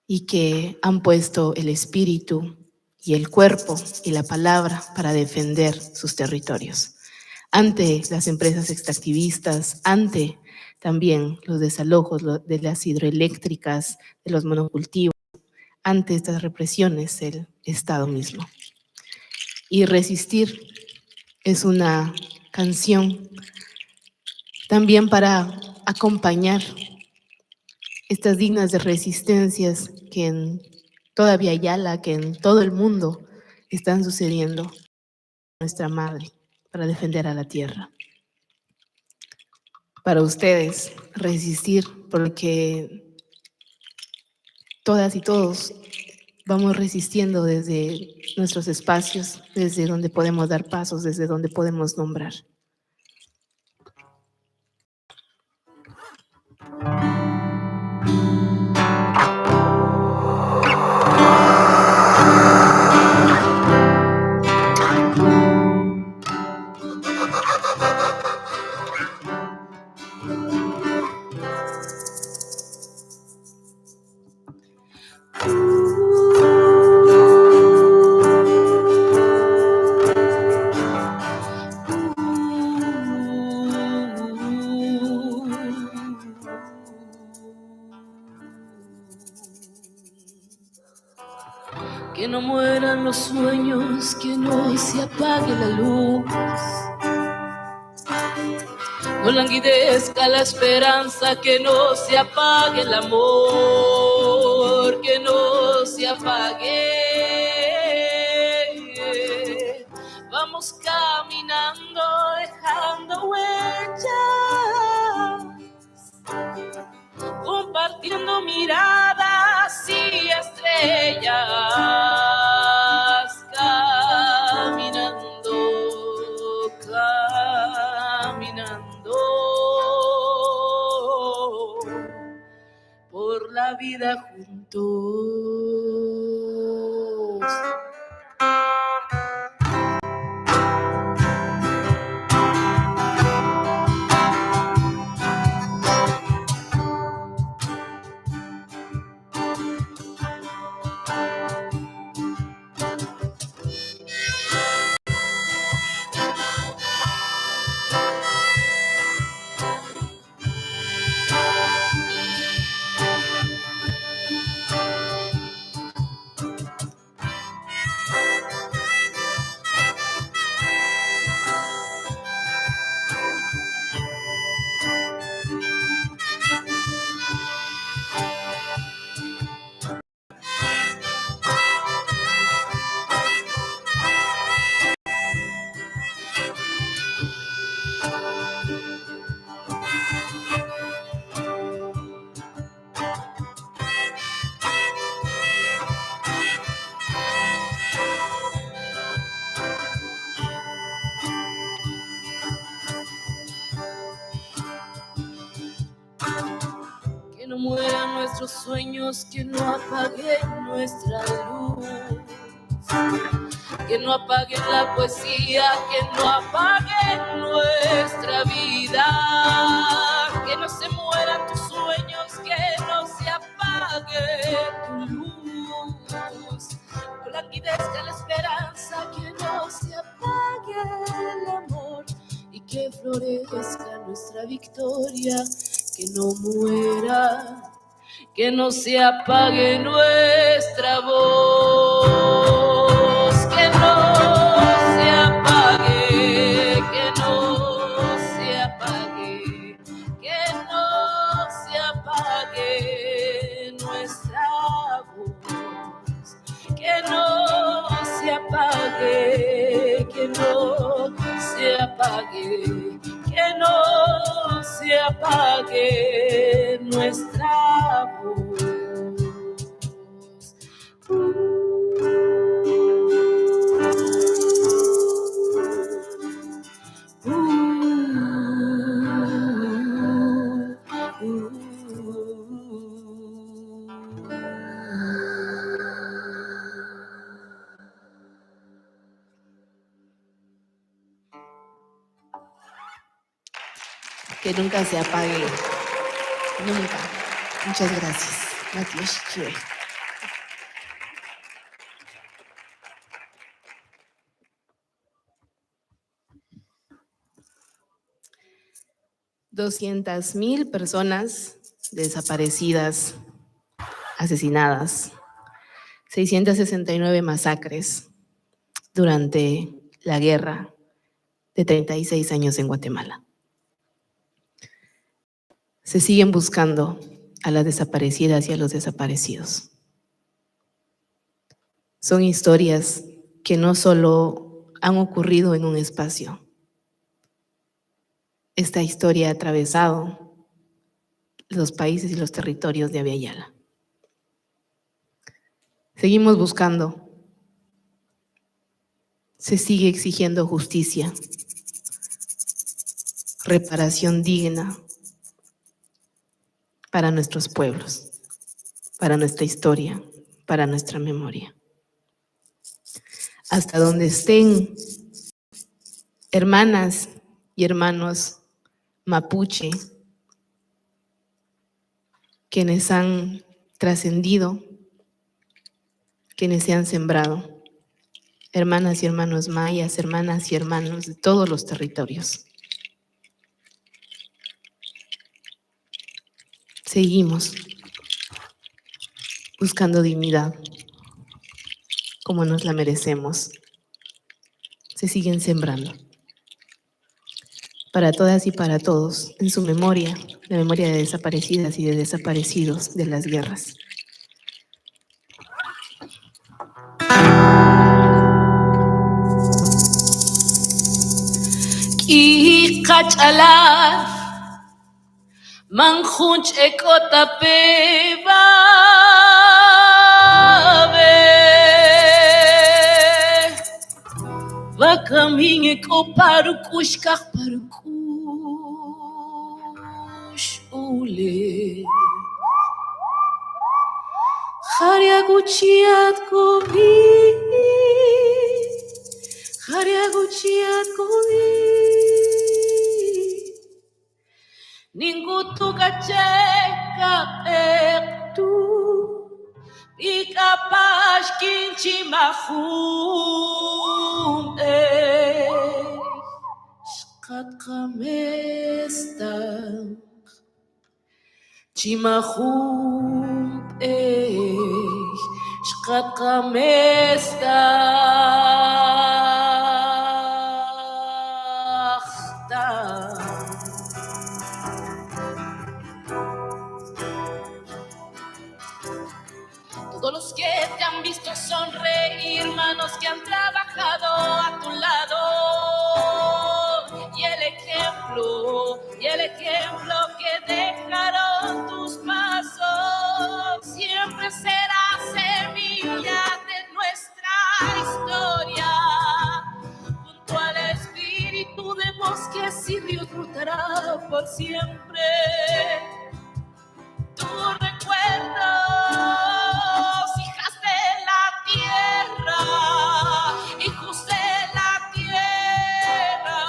y que han puesto el espíritu y el cuerpo y la palabra para defender sus territorios. Ante las empresas extractivistas, ante también los desalojos de las hidroeléctricas, de los monocultivos, ante estas represiones, el Estado mismo. Y resistir es una canción también para acompañar estas dignas de resistencias que en toda Yala, que en todo el mundo están sucediendo. Nuestra madre, para defender a la tierra. Para ustedes, resistir, porque todas y todos vamos resistiendo desde nuestros espacios, desde donde podemos dar pasos, desde donde podemos nombrar. Que no mueran los sueños, que no se apague la luz. No languidezca la esperanza, que no se apague el amor, que no se apague. Vamos caminando, dejando huellas, compartiendo miradas y estrellas, caminando, caminando por la vida juntos. Que no mueran nuestros sueños, que no apaguen nuestra luz, que no apaguen la poesía, que no apaguen nuestra vida, que no se mueran tus sueños, que no se apague tu luz, no languidezca la esperanza, que no se apague el amor y que florezca nuestra victoria. Que no muera, que no se apague nuestra voz, que no se apague, que no se apague, que no se apague nuestra voz, que no se apague, que no se apague, que no se apague nuestra voz. Que nunca se apague, nunca. Muchas gracias. Matías Chue. $200,000 personas desaparecidas, asesinadas, 669 masacres durante la guerra de 36 años en Guatemala. Se siguen buscando a las desaparecidas y a los desaparecidos. Son historias que no solo han ocurrido en un espacio. Esta historia ha atravesado los países y los territorios de Abya Yala. Seguimos buscando. Se sigue exigiendo justicia, reparación digna para nuestros pueblos, para nuestra historia, para nuestra memoria. Hasta donde estén hermanas y hermanos mapuche, quienes han trascendido, quienes se han sembrado, hermanas y hermanos mayas, hermanas y hermanos de todos los territorios. Seguimos buscando dignidad, como nos la merecemos. Se siguen sembrando. Para todas y para todos, en su memoria, la memoria de desaparecidas y de desaparecidos de las guerras. Y cachalar manjunch ekotape babe vakamin ekoparukush kakparukush ule Hariaguchiat kovi Hariaguchiat kovi Ningutu kacheka tu Ikapash kinchi mahunte Shkat kamesta Chimahunte Shkat kamesta Todos los que te han visto sonreír, manos que han trabajado a tu lado. Y el ejemplo que dejaron tus pasos, siempre será semilla de nuestra historia. Junto al espíritu de bosques y ríos brotará por siempre tu recuerdo. Hijos de la tierra,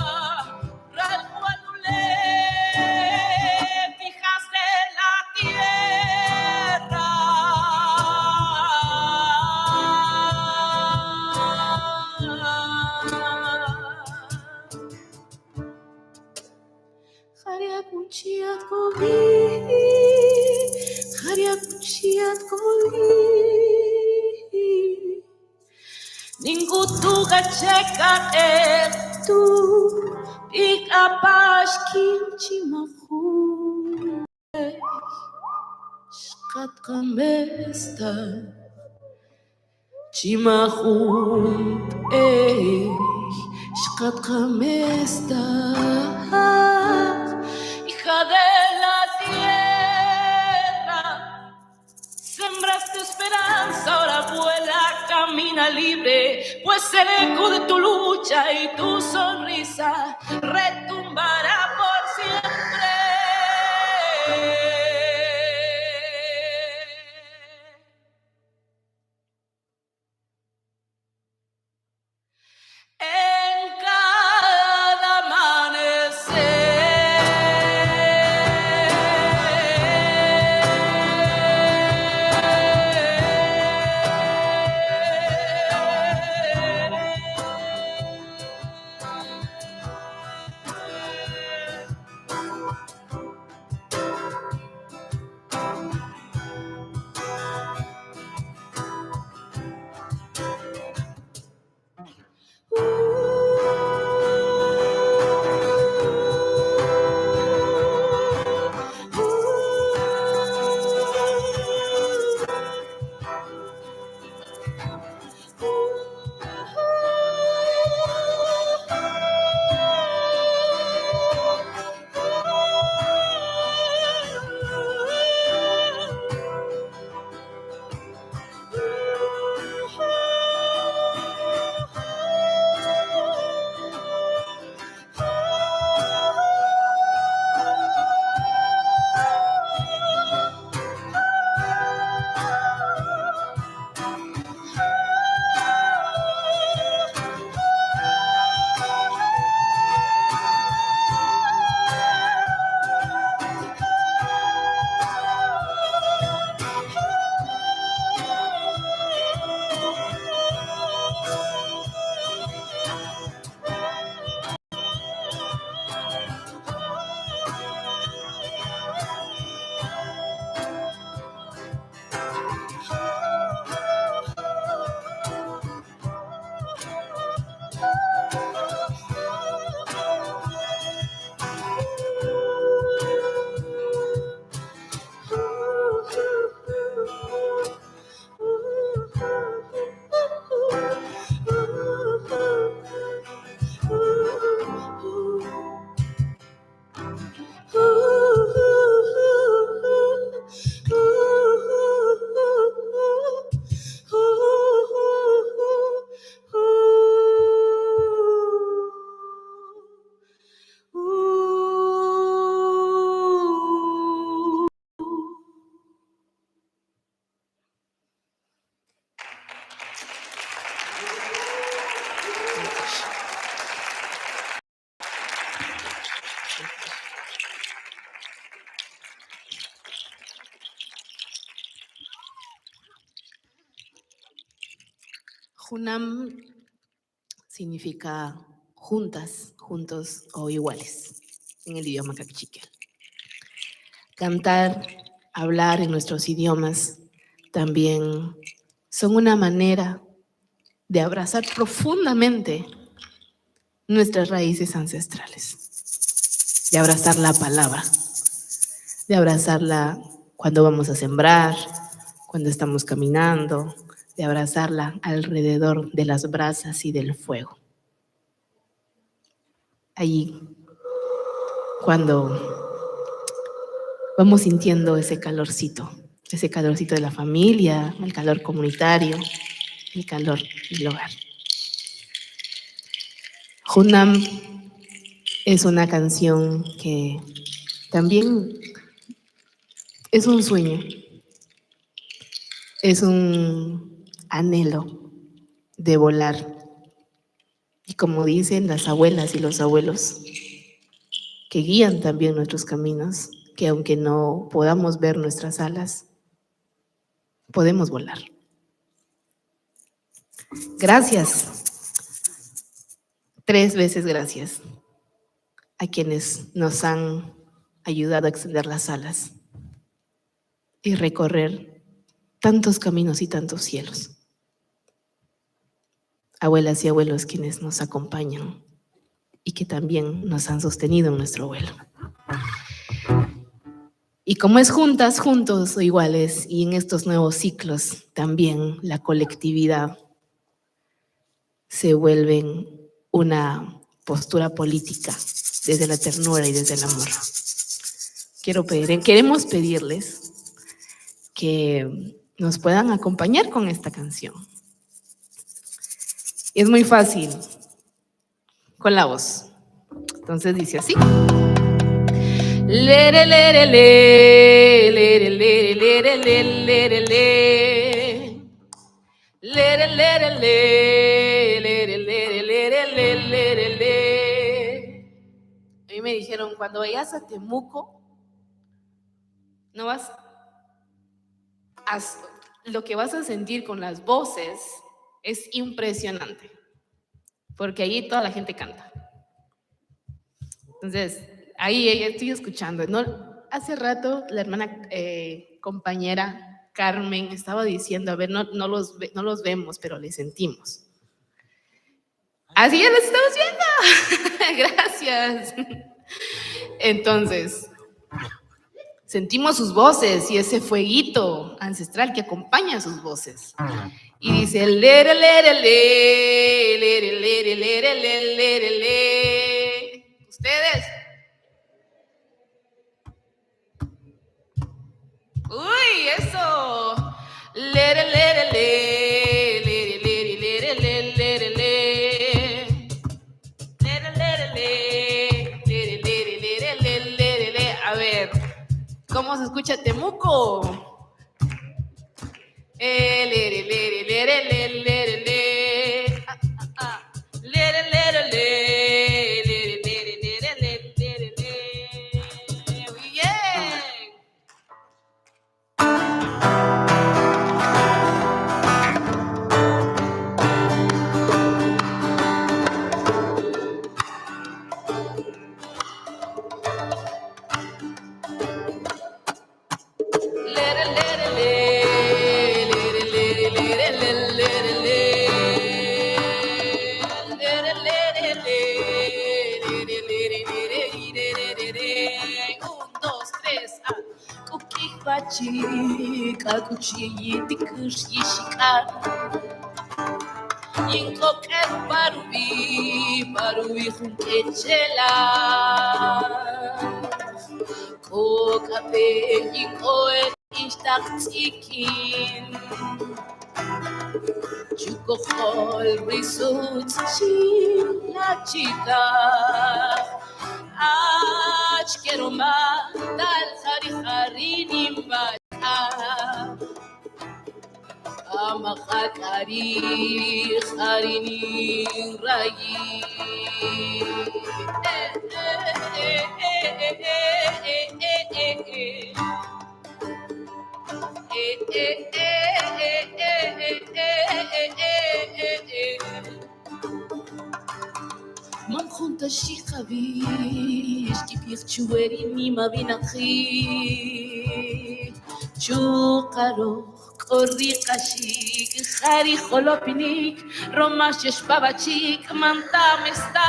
Ralhuanule, hijas de la tierra. Hariakuchiat kovi, Hariakuchiat kovi. Ningutu gacheka tu ikapash kimchi mahu shkat kamesta chimahun shkat kamesta hija de la tierra. Sembraste esperanza, ahora vuela, camina libre, pues el eco de tu lucha y tu sonrisa retumbará por siempre. En cada amanecer. Junam significa juntas, juntos o iguales en el idioma caquichiquel. Cantar, hablar en nuestros idiomas también son una manera de abrazar profundamente nuestras raíces ancestrales, de abrazar la palabra, de abrazarla cuando vamos a sembrar, cuando estamos caminando, de abrazarla alrededor de las brasas y del fuego. Allí, cuando vamos sintiendo ese calorcito de la familia, el calor comunitario, el calor del hogar. Junam es una canción que también es un sueño, es un anhelo de volar. Y como dicen las abuelas y los abuelos, que guían también nuestros caminos, que aunque no podamos ver nuestras alas, podemos volar. Gracias, 3 veces gracias a quienes nos han ayudado a extender las alas y recorrer tantos caminos y tantos cielos. Abuelas y abuelos quienes nos acompañan y que también nos han sostenido en nuestro vuelo. Y como es juntas, juntos o iguales, y en estos nuevos ciclos también la colectividad se vuelve una postura política desde la ternura y desde el amor. Queremos pedirles que nos puedan acompañar con esta canción. Es muy fácil, con la voz. Entonces dice así. Lere, lere, le, lere, lere, lere, le, lere, le. Lere, lere, le, lere, lere, lere, le, lere, le. A mí me dijeron, cuando vayas a Temuco, no vas lo que vas a sentir con las voces es impresionante, porque ahí toda la gente canta. Entonces, ahí estoy escuchando, ¿no? Hace rato la hermana compañera Carmen estaba diciendo, a ver, no los vemos, pero les sentimos. Así ya los estamos viendo. Gracias. Entonces, sentimos sus voces y ese fueguito ancestral que acompaña sus voces. Y dice, lere, lere, le, lere, lere, lere, lere, lere, le. ¿Ustedes? ¡Uy, eso! Lere, lere, le, lere, lere, lere, lere, lere, le. Lere, lere, le, lere, lere, lere, lere, lere, le. A ver, ¿cómo se escucha Temuco? Lere, lere, lere, lere, lere, le. Lere, lere, le, lere, lere, lere, lere, lere, le. Muy bien. Lere, lere, le, lere, lere, lere, lere, lere, le. Lere, lere, le, lere, lere, lere, lere, lere. 1, 2, 3, Kukibachi, kakuchiyiti kushishika. Inkoke barubi hunkechela. Kokape inkoe ishtaktikin. Chukohol risut chila chica. Quiero matar hari nimba. Amakakari harini rayi. junta shikavish kipich chueri mi mavinachi chukaro korri kashik khari kholopinik romash shpavachik manta mesta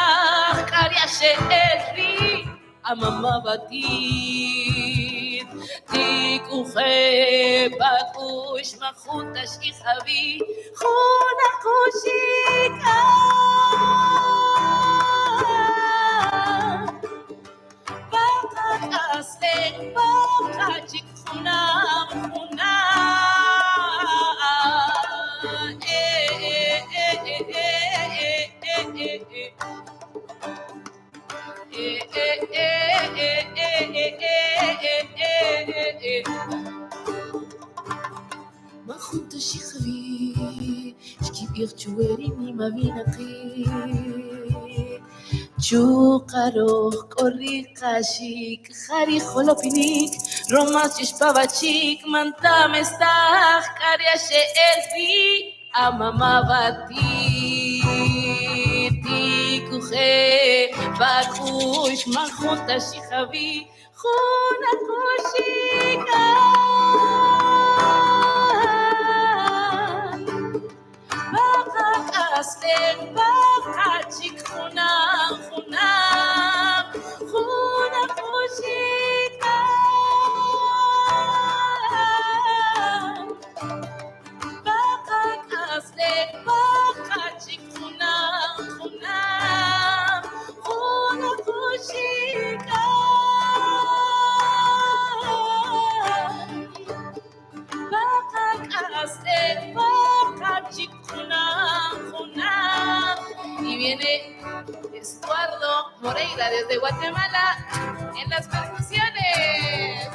karia she'eri amama batit tikuche bakush machunta shikavi khuna kushika Aslen bakacik khunam khunam ما خنت شخبي شكي بيغتوري ما بينقي Chukarok, orikashik, jari jolopinik, romas yishpavachik, mantamestach, kariashe elfi, amamabati, tikuche, bakush, majunta shijavi, juna kushika. Aslen bakachik khunam khunam khuna kushika bakak aslen bakachik khunam khunam khuna kushika bakak aslen bakachik khunam khunam. Y viene Estuardo Moreira desde Guatemala en las percusiones.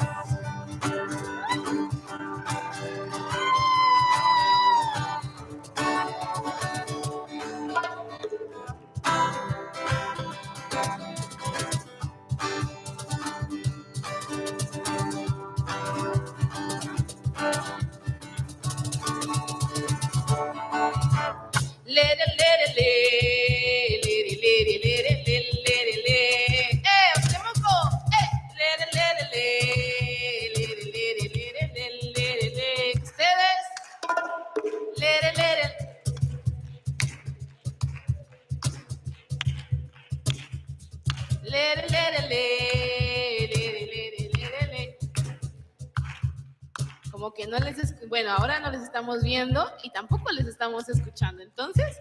Como que no les bueno, ahora no les estamos viendo y tampoco les estamos escuchando. Entonces,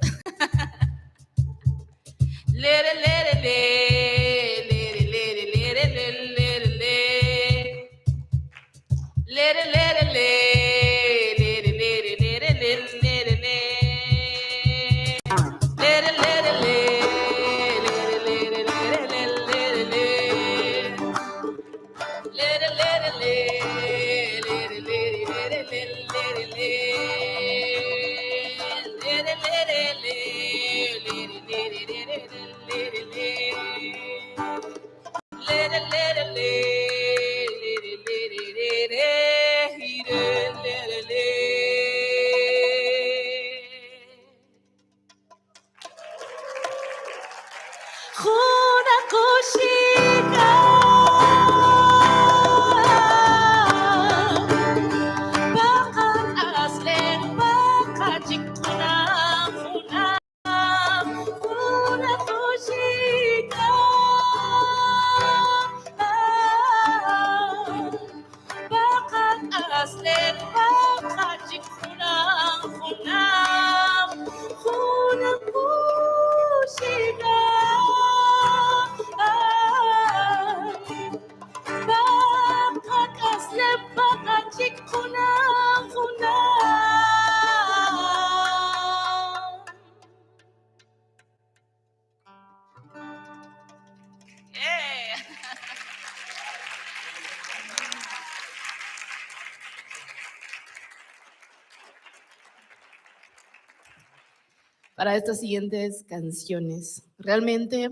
para estas siguientes canciones, realmente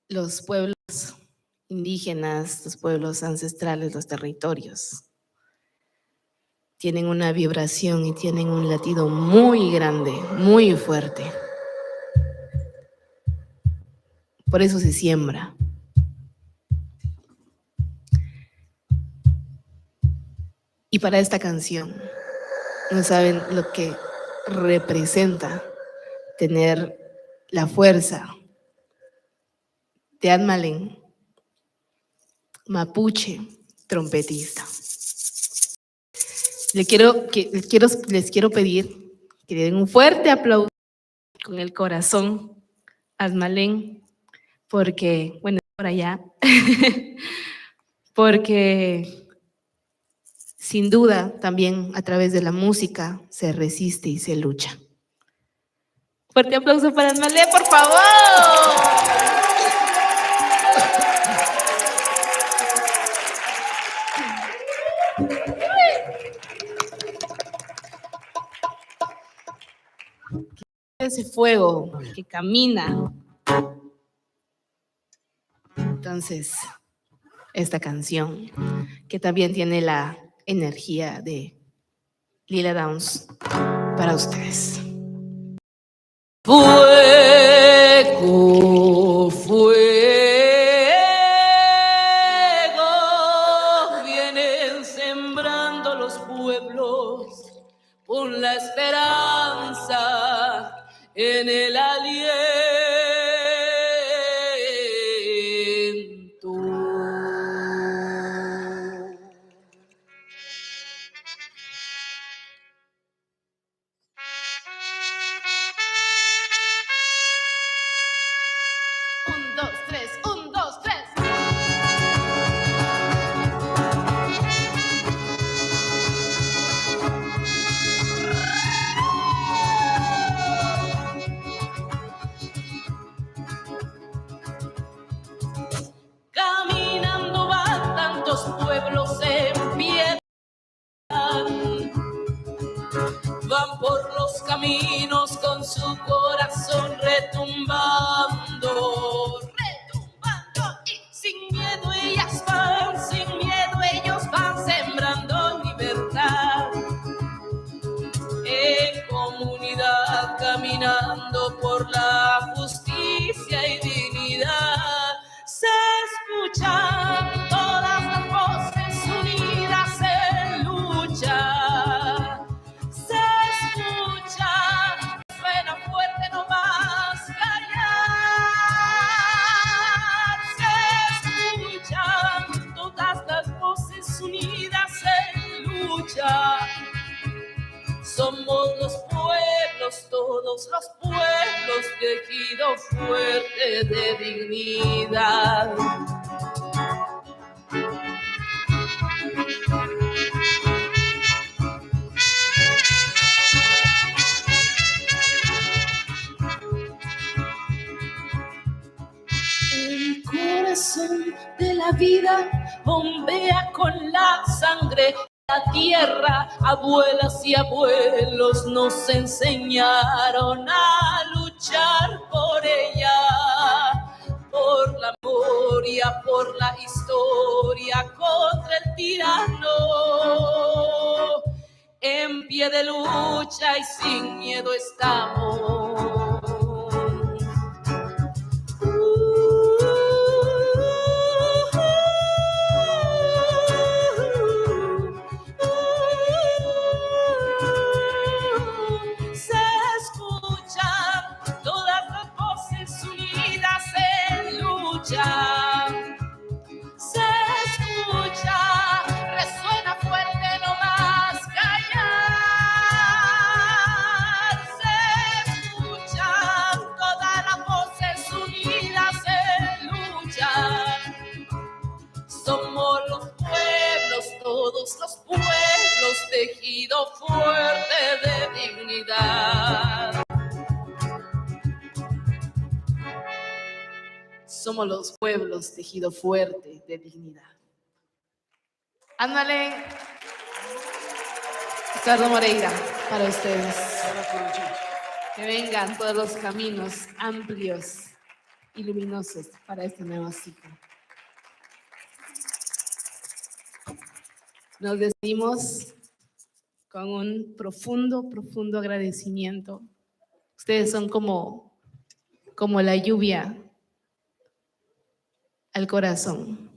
los pueblos indígenas, los pueblos ancestrales, los territorios, tienen una vibración y tienen un latido muy grande, muy fuerte. Por eso se siembra. Y para esta canción, no saben lo que representa tener la fuerza de Admalen, mapuche, trompetista. Les quiero pedir que le den un fuerte aplauso con el corazón a Admalen, porque, bueno, por allá, porque sin duda también a través de la música se resiste y se lucha. Fuerte aplauso para Admalen, por favor. Ese fuego que camina. Entonces, esta canción que también tiene la energía de Lila Downs para ustedes. Fuego, fuego, vienen sembrando los pueblos con la esperanza en el aliento. 1, 2, 3, 1, 2, 3. Caminando van tantos pueblos en piedad, van por los caminos con su corazón retumbando, retumbando, y sin miedo ellas van, sin miedo ellos van sembrando libertad. En comunidad caminando por la justicia y dignidad, se escuchan todas las voces unidas en lucha. Se escucha, suena fuerte, no más callar. Se escuchan todas las voces unidas en lucha. Somos los pueblos, todos los pueblos, tejido fuerte de dignidad. El corazón de la vida bombea con la sangre. La tierra, abuelas y abuelos nos enseñaron a luchar por ella, por la memoria, por la historia, contra el tirano. En pie de lucha y sin miedo estamos. Se escucha, resuena fuerte, no más callar. Se escuchan todas las voces unidas en lucha. Somos los pueblos, todos los pueblos, tejido fuerte de dignidad. Somos los pueblos, tejido fuerte de dignidad. Admalen, Ricardo Moreira, para ustedes. Que vengan todos los caminos amplios y luminosos para este nuevo ciclo. Nos despedimos con un profundo, profundo agradecimiento. Ustedes son como la lluvia al corazón.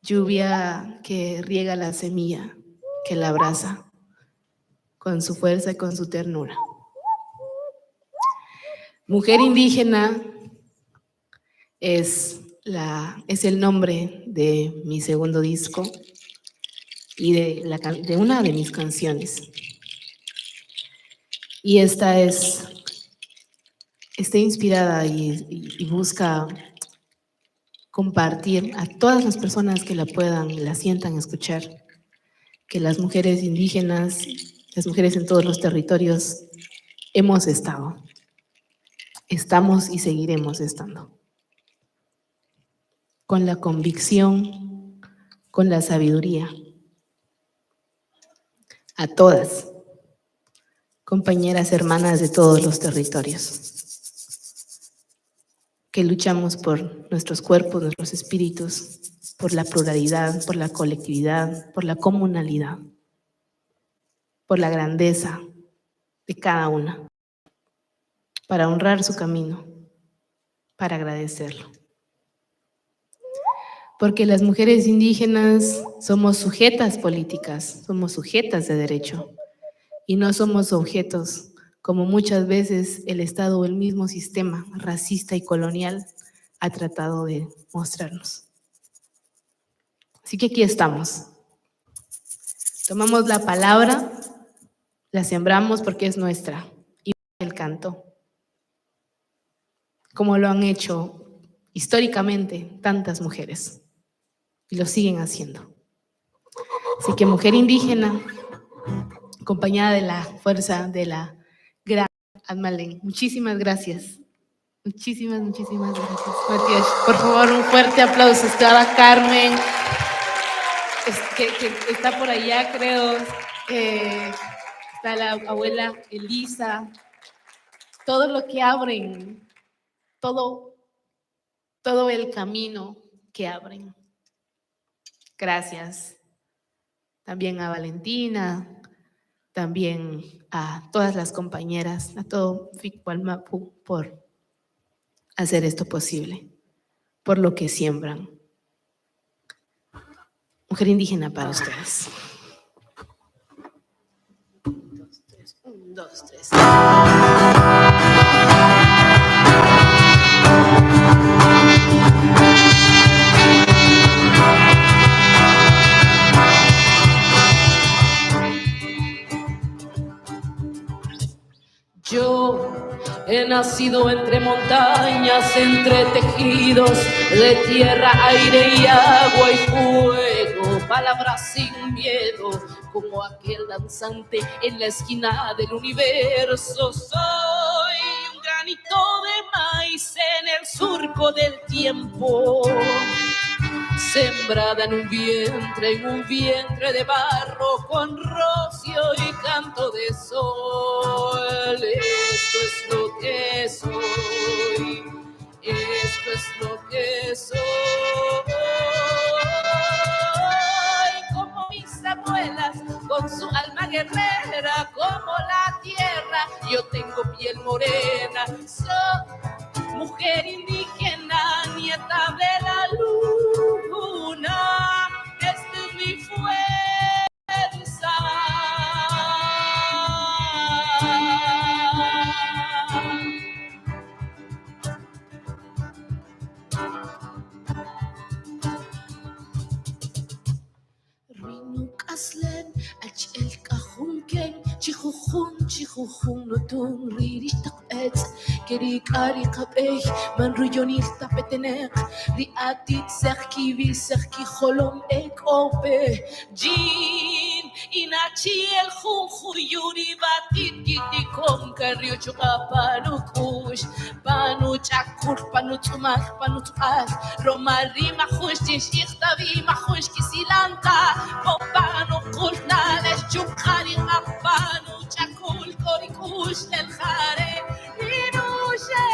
Lluvia que riega la semilla, que la abraza con su fuerza y con su ternura. Mujer indígena es el nombre de mi segundo disco y de una de mis canciones. Y esta está inspirada y busca compartir a todas las personas que la puedan, la sientan escuchar, que las mujeres indígenas, las mujeres en todos los territorios, hemos estado, estamos y seguiremos estando. Con la convicción, con la sabiduría. A todas, compañeras, hermanas de todos los territorios, que luchamos por nuestros cuerpos, nuestros espíritus, por la pluralidad, por la colectividad, por la comunalidad, por la grandeza de cada una, para honrar su camino, para agradecerlo. Porque las mujeres indígenas somos sujetas políticas, somos sujetas de derecho y no somos objetos, como muchas veces el Estado o el mismo sistema racista y colonial ha tratado de mostrarnos. Así que aquí estamos. Tomamos la palabra, la sembramos porque es nuestra y el canto, como lo han hecho históricamente tantas mujeres. Y lo siguen haciendo. Así que mujer indígena, acompañada de la fuerza de la gran Admalén. Muchísimas gracias. Muchísimas gracias. Matías, por favor, un fuerte aplauso. Estaba Carmen, que está por allá, creo. Está la abuela Elisa. Todo lo que abren, todo el camino que abren. Gracias también a Valentina, también a todas las compañeras, a todo Ficpalmapu por hacer esto posible, por lo que siembran. Mujer indígena para ustedes. 1, 2, 3. Yo he nacido entre montañas, entre tejidos de tierra, aire y agua y fuego, palabras sin miedo, como aquel danzante en la esquina del universo. Soy un granito de maíz en el surco del tiempo, sembrada en un vientre de barro, con rocio y canto de sol. Esto es lo que soy, esto es lo que soy. Como mis abuelas, con su alma guerrera, como la tierra, yo tengo piel morena. Soy mujer indígena, nieta de la luna, esta es mi fuerza. Aslen el kahunken chihujun nutun ririshtak et kerik ari qabey man ruyonil tapetenek riatit serkivi serki holom ek ope jin inachi el junju yuri batit gidikom karyo chukapanu kush panu chakur panu tumak panu tuak romari mahush tishtavi mahush kisilanta popanu kulnales chukari apanu chakul korikush el jare inushe.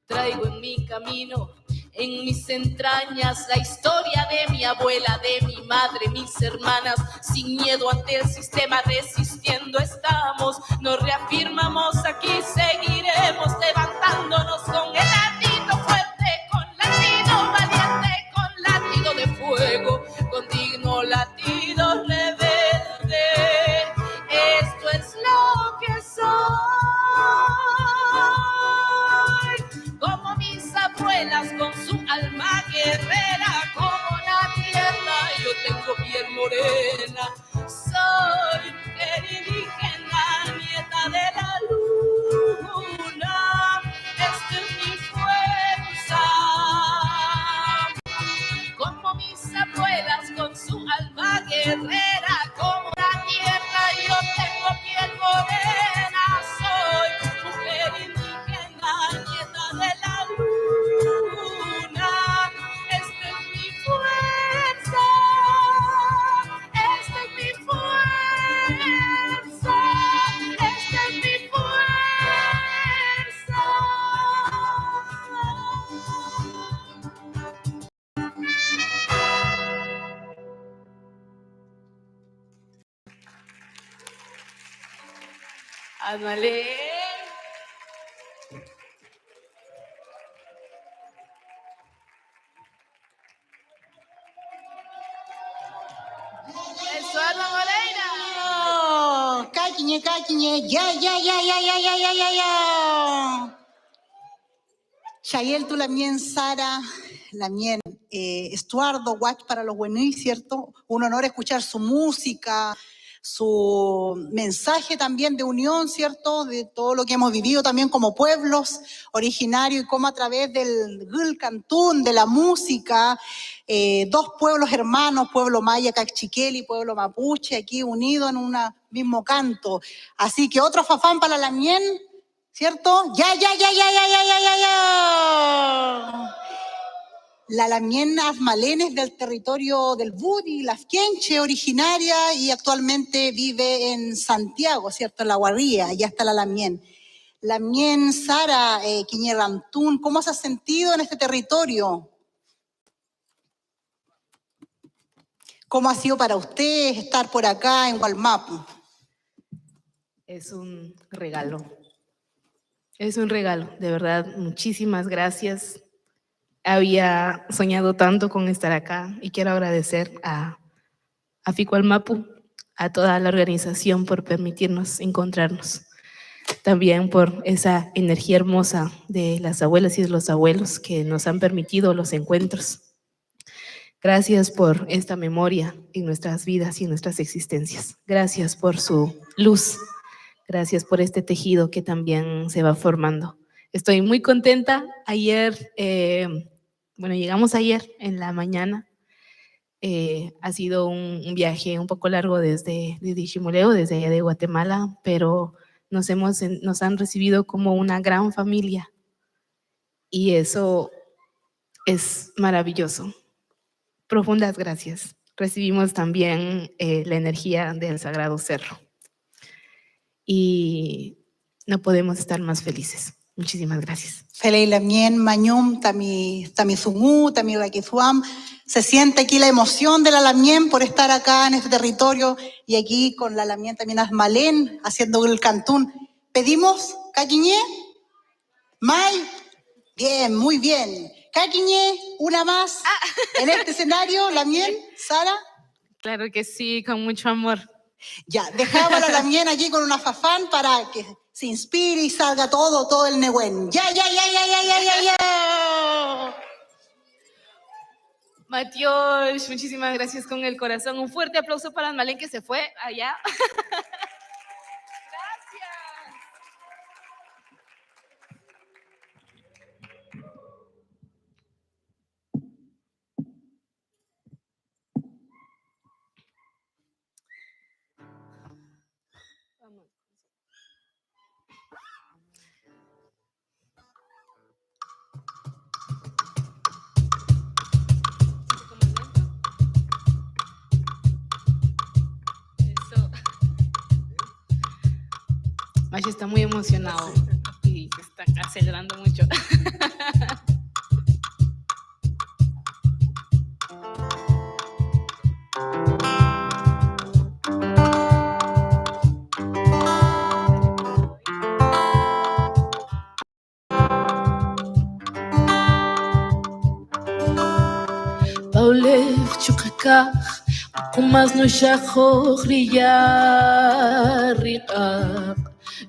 Traigo en mi camino En mis entrañas la historia de mi abuela, de mi madre, mis hermanas. Sin miedo ante el sistema, resistiendo estamos. Nos reafirmamos aquí, seguiremos levantándonos con el latido fuerte, con latido valiente, con latido de fuego, con digno latido rebelde. Esto es lo que soy, como mis abuelas con su alma guerrera, como la tierra yo tengo piel morena. Soy mujer indígena, nieta de la luna. Esta es mi fuerza, como mis abuelas con su alma guerrera, como la tierra yo tengo piel morena. Soy mujer indígena, nieta de la luna. Esta es mi fuerza, esta es mi fuerza, esta es mi fuerza. Ándale. Eso, Ana Moreira. Caquiñe, caquiñe, ya. Chayel, tú Lamien, Sara, Lamien, Estuardo, Watch para los buenos, ¿cierto? Un honor escuchar su música, su mensaje también de unión, ¿cierto? De todo lo que hemos vivido también como pueblos originarios y cómo a través del Gul Cantún, de la música, dos pueblos hermanos, pueblo maya Cachiquel y pueblo mapuche, aquí unidos en un mismo canto. Así que otro fafán para la Lamien, ¿cierto? Ya. La Lamien Asmalenes del territorio del Budi, la Quenche originaria y actualmente vive en Santiago, ¿cierto? En La Guarría, ya está la Lamien. Lamien, Sara, Quiñerantún, ¿cómo se ha sentido en este territorio? ¿Cómo ha sido para usted estar por acá en Gualmapu? Es un regalo. Es un regalo, de verdad. Muchísimas gracias. Había soñado tanto con estar acá y quiero agradecer a Ficualmapu, a toda la organización por permitirnos encontrarnos. También por esa energía hermosa de las abuelas y de los abuelos que nos han permitido los encuentros. Gracias por esta memoria en nuestras vidas y en nuestras existencias. Gracias por su luz. Gracias por este tejido que también se va formando. Estoy muy contenta. Ayer, llegamos ayer en la mañana. Ha sido un viaje un poco largo desde Chimoleo, desde allá de Guatemala, pero nos han recibido como una gran familia. Y eso es maravilloso. Profundas gracias. Recibimos también la energía del Sagrado Cerro. Y no podemos estar más felices. Muchísimas gracias. Felei Lamien, Mañum, Tamizungú, Tamiraquizuam. Se siente aquí la emoción de la Lamien por estar acá en este territorio y aquí con la Lamien también Asmalén haciendo el cantún. ¿Pedimos, Caquiñé? ¿May? Bien, muy bien. Caquiñé, una más en este escenario, Lamien, Sara. Claro que sí, con mucho amor. Ya, dejamos a la Lamien allí con una fafán para que se inspire y salga todo el Nehuen. ¡Ya! Matios, muchísimas gracias con el corazón. Un fuerte aplauso para Asmalén que se fue allá. Macho está muy emocionado y está acelerando mucho. כך, más no rica.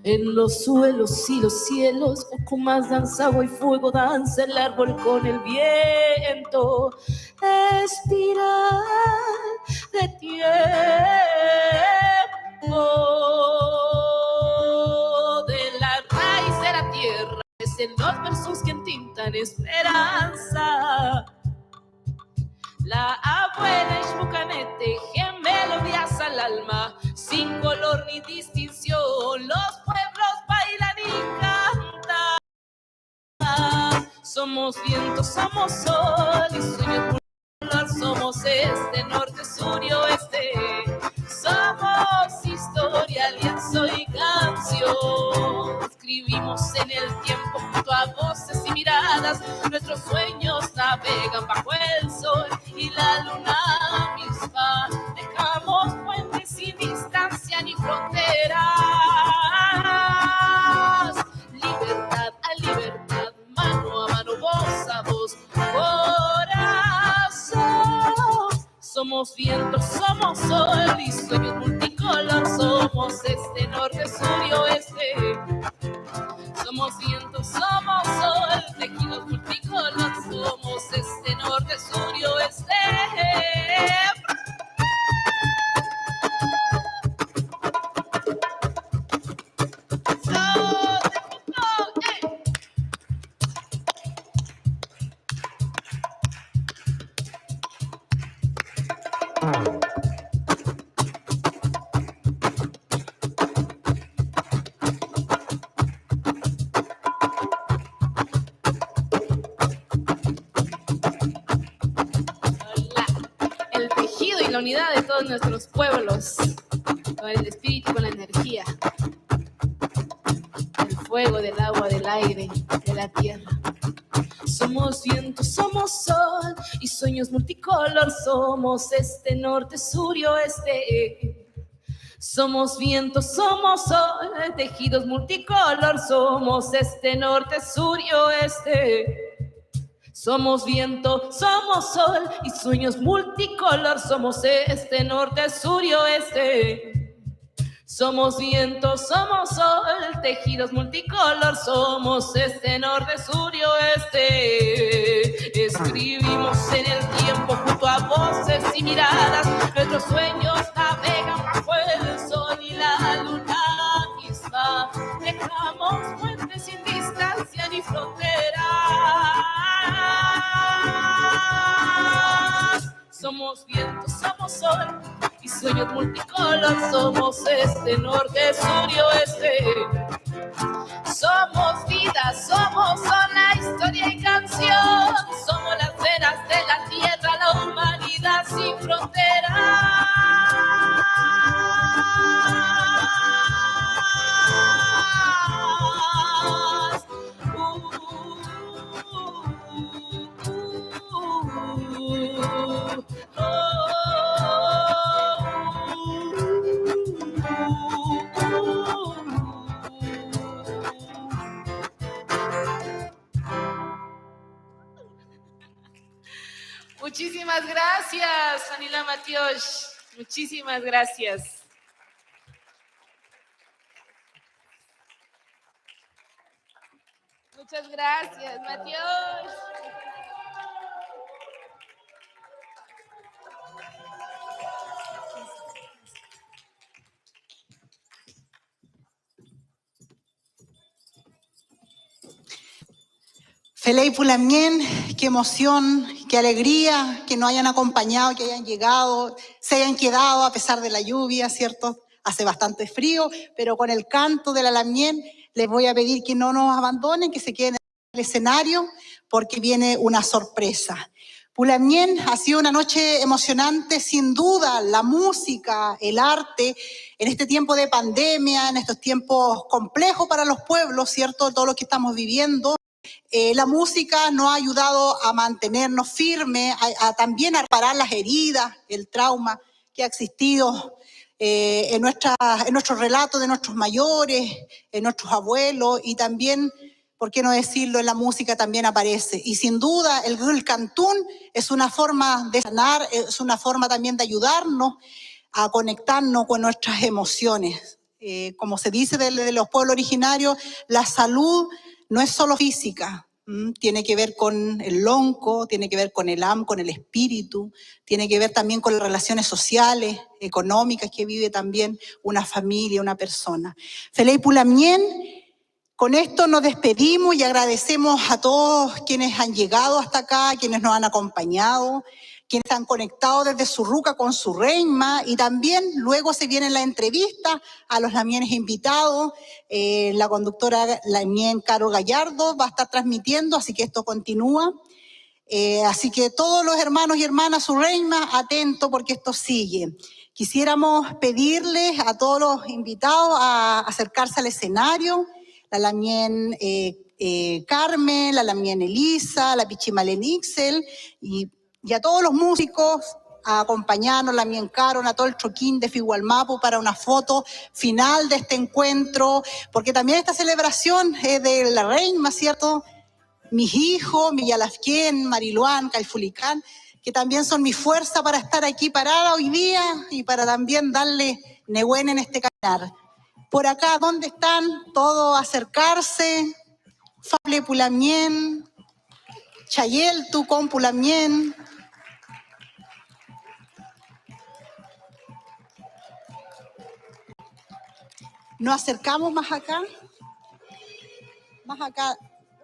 En los suelos y los cielos, poco más danza agua y fuego, danza el árbol con el viento. Espiral de tiempo, de la raíz de la tierra, es en los versos que entintan esperanza. La abuela es bucanete, melodías al alma, sin color ni distinción, los pueblos bailan y cantan. Somos viento, somos sol y sueños multicolor, somos este, norte, sur y oeste. Somos historia, lienzo y canción. Escribimos en el tiempo junto a voces y miradas. Nuestros sueños navegan bajo el sol y la luna misma. Dejamos puentes sin distancia ni fronteras. Libertad a libertad, mano a mano, voz a voz, corazón. Somos viento, somos sol y sueños multicolor. Somos este, norte, sur y oeste. Somos viento, somos sol, tejidos multicolor. Somos este, norte, sur y oeste. El tejido y la unidad de todos nuestros pueblos, con el espíritu, con la energía, del fuego, del agua, del aire, de la tierra. Somos viento, somos sol y sueños multicolor. Somos este, norte, sur y oeste. Somos viento, somos sol, tejidos multicolor. Somos este, norte, sur y oeste. Somos viento, somos sol y sueños multicolor. Somos este, norte, sur y oeste. Somos viento, somos sol, tejidos multicolor. Somos este, norte, sur y oeste. Escribimos en el tiempo junto a voces y miradas. Nuestros sueños navegan bajo el sol y la luna misma. Dejamos puentes sin distancia ni fronteras. Somos viento, somos sol y sueños multicolor. Somos este, norte, sur y oeste. Somos vida, somos la historia y canción. Somos las venas de la tierra, la humanidad sin fronteras. Muchísimas gracias, Anila Matiosh. Muchísimas gracias. Muchas gracias, Matiosh. Feley Pulamien, qué emoción, qué alegría que nos hayan acompañado, que hayan llegado, se hayan quedado a pesar de la lluvia, ¿cierto? Hace bastante frío, pero con el canto de la Lamien les voy a pedir que no nos abandonen, que se queden en el escenario porque viene una sorpresa. Pulamien, ha sido una noche emocionante, sin duda, la música, el arte, en este tiempo de pandemia, en estos tiempos complejos para los pueblos, ¿cierto? Todo lo que estamos viviendo. La música nos ha ayudado a mantenernos firmes, también a reparar las heridas, el trauma que ha existido en nuestro relato de nuestros mayores, en nuestros abuelos y también ¿por qué no decirlo? En la música también aparece. Y sin duda el Girl Cantún es una forma de sanar, es una forma también de ayudarnos a conectarnos con nuestras emociones. Como se dice de los pueblos originarios, la salud no es solo física, tiene que ver con el lonco, tiene que ver con el con el espíritu, tiene que ver también con las relaciones sociales, económicas que vive también una familia, una persona. Feley Pulamien, con esto nos despedimos y agradecemos a todos quienes han llegado hasta acá, quienes nos han acompañado, quienes han conectado desde Surruca con su reina, y también luego se viene la entrevista a los lamienes invitados. La conductora lamien Caro Gallardo va a estar transmitiendo, así que esto continúa. Así que todos los hermanos y hermanas su reina, atentos porque esto sigue. Quisiéramos pedirles a todos los invitados a acercarse al escenario, la lamien Carmen, la lamien Elisa, la Pichimalen Ixel, y a todos los músicos a acompañarnos, la Mien Caron, a todo el choquín de Figualmapu para una foto final de este encuentro, porque también esta celebración es de la reina, ¿cierto? Mis hijos, Millalafquén, Mariluán, Calfulicán, que también son mi fuerza para estar aquí parada hoy día y para también darle Nehuen en este caminar. Por acá, ¿dónde están? Todos acercarse. Fable Pulamien, Chayeltu con Pulamien. Nos acercamos más acá,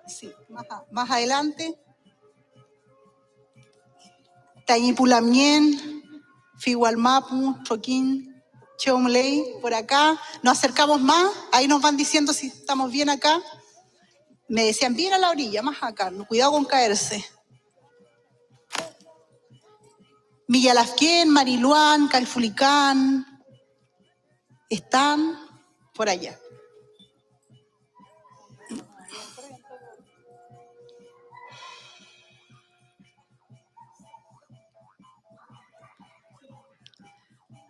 sí, más adelante. Tañipulamien, Figualmapu, Choquín, Cheomley, por acá. Nos acercamos más, ahí nos van diciendo si estamos bien acá. Me decían, bien a la orilla, más acá, cuidado con caerse. Millalafquén, Mariluán, Calfulicán, están por allá.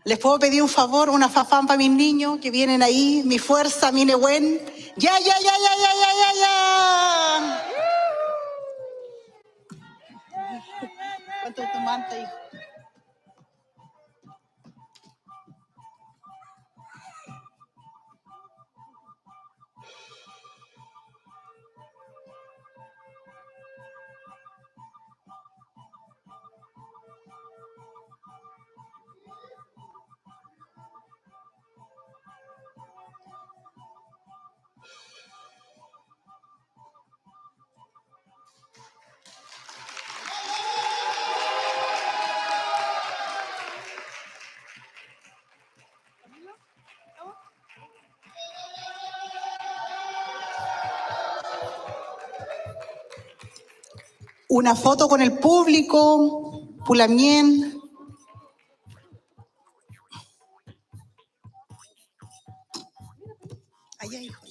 Les puedo pedir un favor, una fafán para mis niños que vienen ahí, mi fuerza, mi Nehuen. ¡Ya! ¿Cuánto es tu manta, hijo? Una foto con el público, Pulamien. Allá, hijo.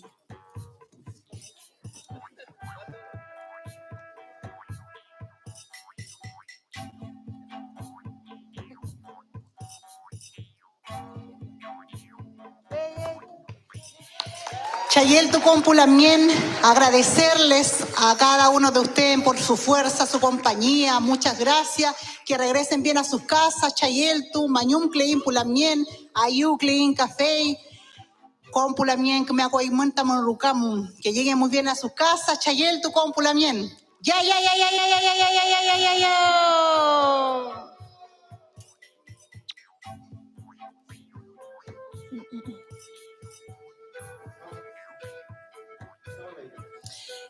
Chayeltu con Pulamien, agradecerles a cada uno de ustedes por su fuerza, su compañía, muchas gracias, que regresen bien a sus casas, Chayeltu, Mañum Klein Pulamien, Ayu Klein Café, con Pulamien, que me hago ahí Monrucamu, que lleguen muy bien a sus casas, Chayeltu con Pulamien. Ya.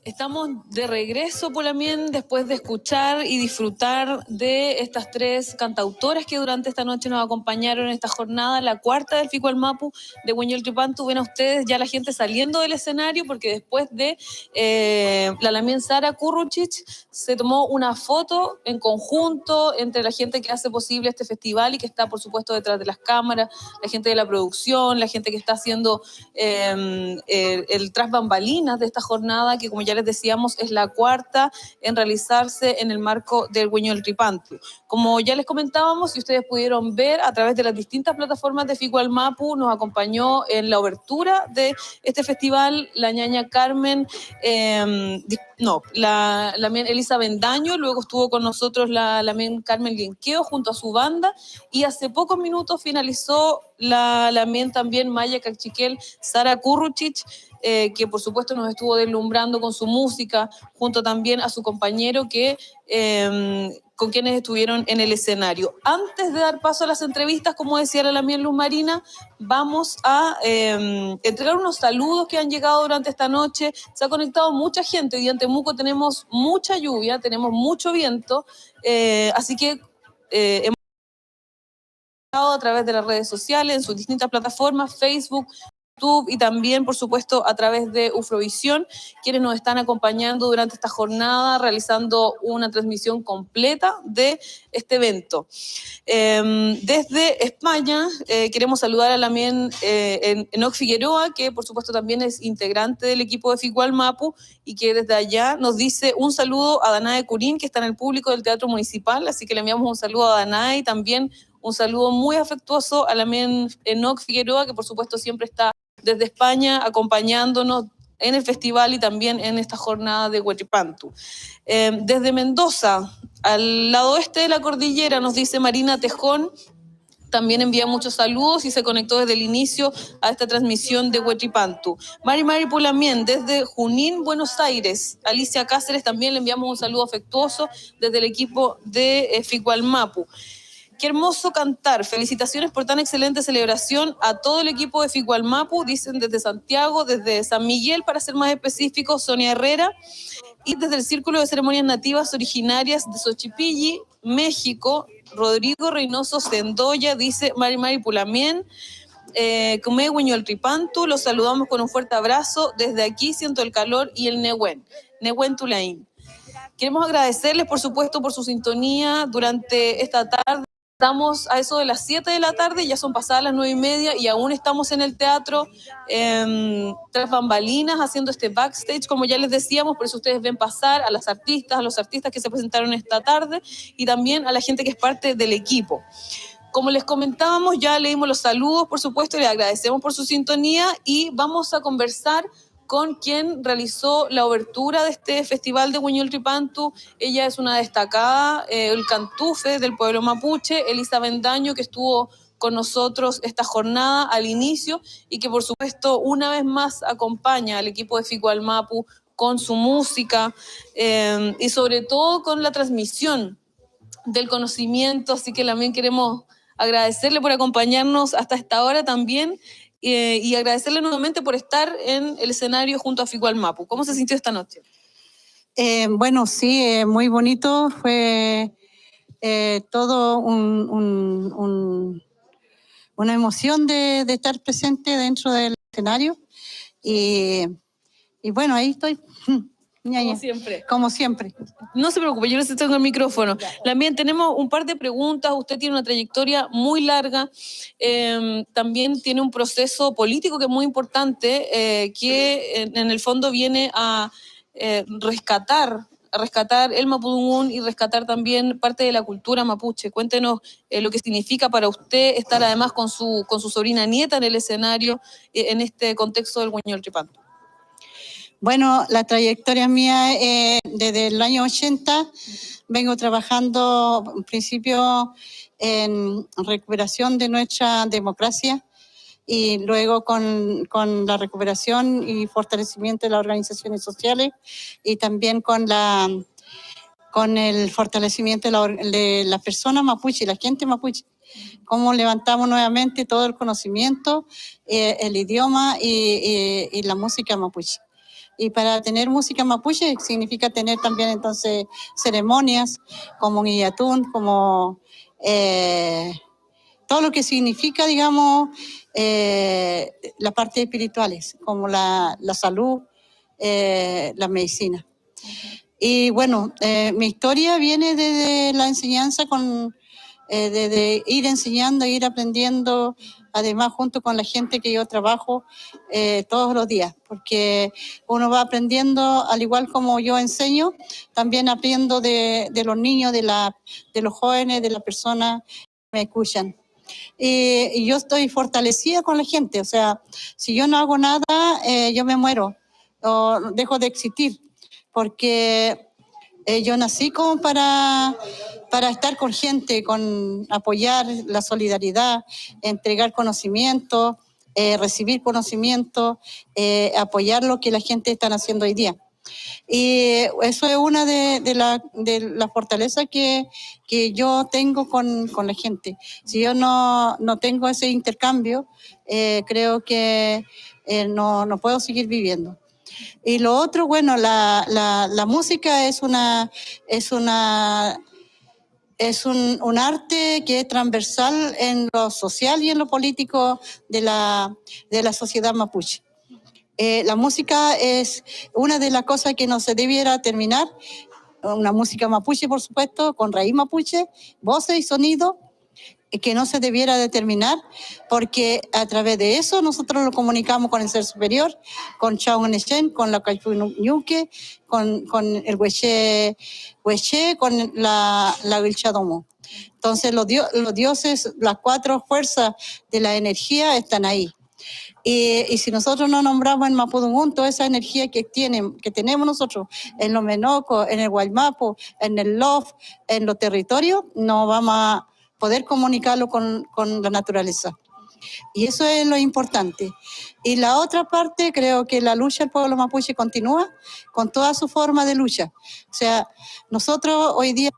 Estamos de regreso, Pulamien, después de escuchar y disfrutar de estas tres cantautoras que durante esta noche nos acompañaron en esta jornada, la cuarta del Figualmapu de Hueñol Tripantu. Ven a ustedes ya la gente saliendo del escenario, porque después de la lamien Sara Kurruchich se tomó una foto en conjunto entre la gente que hace posible este festival y que está, por supuesto, detrás de las cámaras, la gente de la producción, la gente que está haciendo el tras bambalinas de esta jornada, que como ya ya les decíamos, es la cuarta en realizarse en el marco del Hueñoltripantu. Como ya les comentábamos, y ustedes pudieron ver a través de las distintas plataformas de Ficualmapu, nos acompañó en la obertura de este festival la ñaña Carmen, la mien Elisa Bendaño, luego estuvo con nosotros la mien Carmen Lienqueo junto a su banda, y hace pocos minutos finalizó la mien también Maya Cachiquel Sara Kurruchich, que por supuesto nos estuvo deslumbrando con su música, junto también a su compañero con quienes estuvieron en el escenario. Antes de dar paso a las entrevistas, como decía la mien Luz Marina, vamos a entregar unos saludos que han llegado durante esta noche. Se ha conectado mucha gente, hoy en Temuco tenemos mucha lluvia, tenemos mucho viento, así que hemos a través de las redes sociales, en sus distintas plataformas, Facebook, YouTube y también, por supuesto, a través de Ufrovisión, quienes nos están acompañando durante esta jornada, realizando una transmisión completa de este evento. Desde España, queremos saludar a la mien Enoc Figueroa, que por supuesto también es integrante del equipo de Ficualmapu y que desde allá nos dice un saludo a Danae Curín, que está en el público del Teatro Municipal, así que le enviamos un saludo a Danae y también un saludo muy afectuoso a la mien Enoc Figueroa, que por supuesto siempre está desde España acompañándonos en el festival y también en esta jornada de Huetripantu. Desde Mendoza, al lado oeste de la cordillera, nos dice Marina Tejón, también envía muchos saludos y se conectó desde el inicio a esta transmisión de Huetripantu. Mari Pulamien, desde Junín, Buenos Aires. Alicia Cáceres, también le enviamos un saludo afectuoso desde el equipo de Ficualmapu. Qué hermoso cantar. Felicitaciones por tan excelente celebración a todo el equipo de Ficualmapu, dicen desde Santiago, desde San Miguel, para ser más específico, Sonia Herrera, y desde el Círculo de Ceremonias Nativas Originarias de Xochipilli, México, Rodrigo Reynoso Sendoya, dice Mari Pulamien. Come Hueñoltripantu, los saludamos con un fuerte abrazo. Desde aquí siento el calor y el Nehuen Tulaín. Queremos agradecerles, por supuesto, por su sintonía durante esta tarde. Estamos a eso de las 7 de la tarde, ya son pasadas las 9:30 y aún estamos en el teatro tras bambalinas haciendo este backstage, como ya les decíamos, por eso ustedes ven pasar a los artistas que se presentaron esta tarde y también a la gente que es parte del equipo. Como les comentábamos, ya leímos los saludos, por supuesto, y les agradecemos por su sintonía y vamos a conversar con quien realizó la obertura de este festival de Hueñoltripantu. Ella es una destacada, el cantufe del pueblo mapuche, Elisa Bendaño, que estuvo con nosotros esta jornada al inicio y que por supuesto una vez más acompaña al equipo de Ficualmapu con su música y sobre todo con la transmisión del conocimiento, así que también queremos agradecerle por acompañarnos hasta esta hora también. Y agradecerle nuevamente por estar en el escenario junto a Ficualmapu. ¿Cómo se sintió esta noche? Bueno, sí, muy bonito. Fue todo una emoción de estar presente dentro del escenario. Y bueno, ahí estoy. Como siempre. Como siempre. No se preocupe, yo les tengo el micrófono. También tenemos un par de preguntas. Usted tiene una trayectoria muy larga. También tiene un proceso político que es muy importante, que en el fondo viene a rescatar el mapudungún y rescatar también parte de la cultura mapuche. Cuéntenos lo que significa para usted estar además con su sobrina nieta en el escenario en este contexto del Hueñoltripantu. Bueno, la trayectoria mía desde el año 80 vengo trabajando en principio en recuperación de nuestra democracia y luego con la recuperación y fortalecimiento de las organizaciones sociales y también con el fortalecimiento de la persona mapuche, la gente mapuche. Cómo levantamos nuevamente todo el conocimiento, el idioma y la música mapuche. Y para tener música mapuche significa tener también entonces ceremonias como Guillatún, como todo lo que significa, digamos, las partes espirituales, como la salud, la medicina. Y bueno, mi historia viene desde la enseñanza, desde ir enseñando, ir aprendiendo además junto con la gente que yo trabajo todos los días, porque uno va aprendiendo, al igual como yo enseño, también aprendo de los niños, de los jóvenes, de las personas que me escuchan. Y yo estoy fortalecida con la gente, o sea, si yo no hago nada, yo me muero o dejo de existir, porque yo nací como para estar con gente, con apoyar la solidaridad, entregar conocimiento, recibir conocimiento, apoyar lo que la gente está haciendo hoy día. Y eso es una de la fortaleza que yo tengo con la gente. Si yo no tengo ese intercambio, creo que no puedo seguir viviendo. Y lo otro, bueno, la música es un arte que es transversal en lo social y en lo político de la sociedad mapuche. La música es una de las cosas que no se debiera terminar, una música mapuche, por supuesto, con raíz mapuche, voces y sonido, que no se debiera determinar, porque a través de eso nosotros lo comunicamos con el ser superior, con Chaunechen, con la Caipuñuque, con el Hueche, con la Vilchadomo. Entonces los dioses, las 4 fuerzas de la energía están ahí. Y si nosotros no nombramos en Mapudungún toda esa energía que tenemos nosotros en los Menocos, en el Guaymapo, en el Lof, en los territorios, no vamos a poder comunicarlo con la naturaleza. Y eso es lo importante. Y la otra parte, creo que la lucha del pueblo mapuche continúa con toda su forma de lucha. O sea, nosotros hoy día...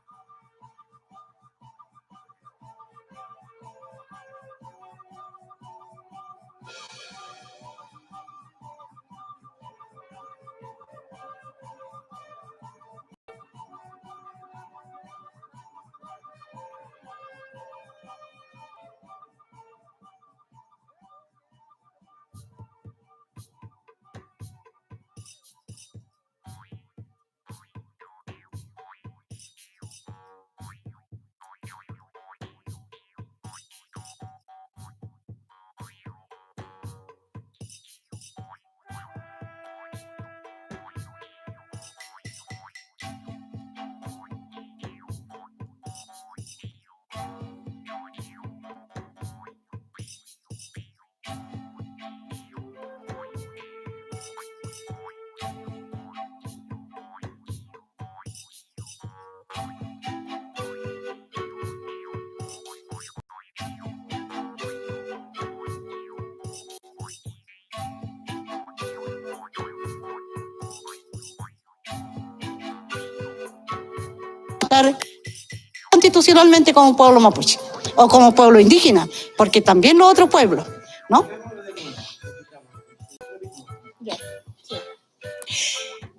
constitucionalmente como pueblo mapuche o como pueblo indígena, porque también los otros pueblos, ¿no?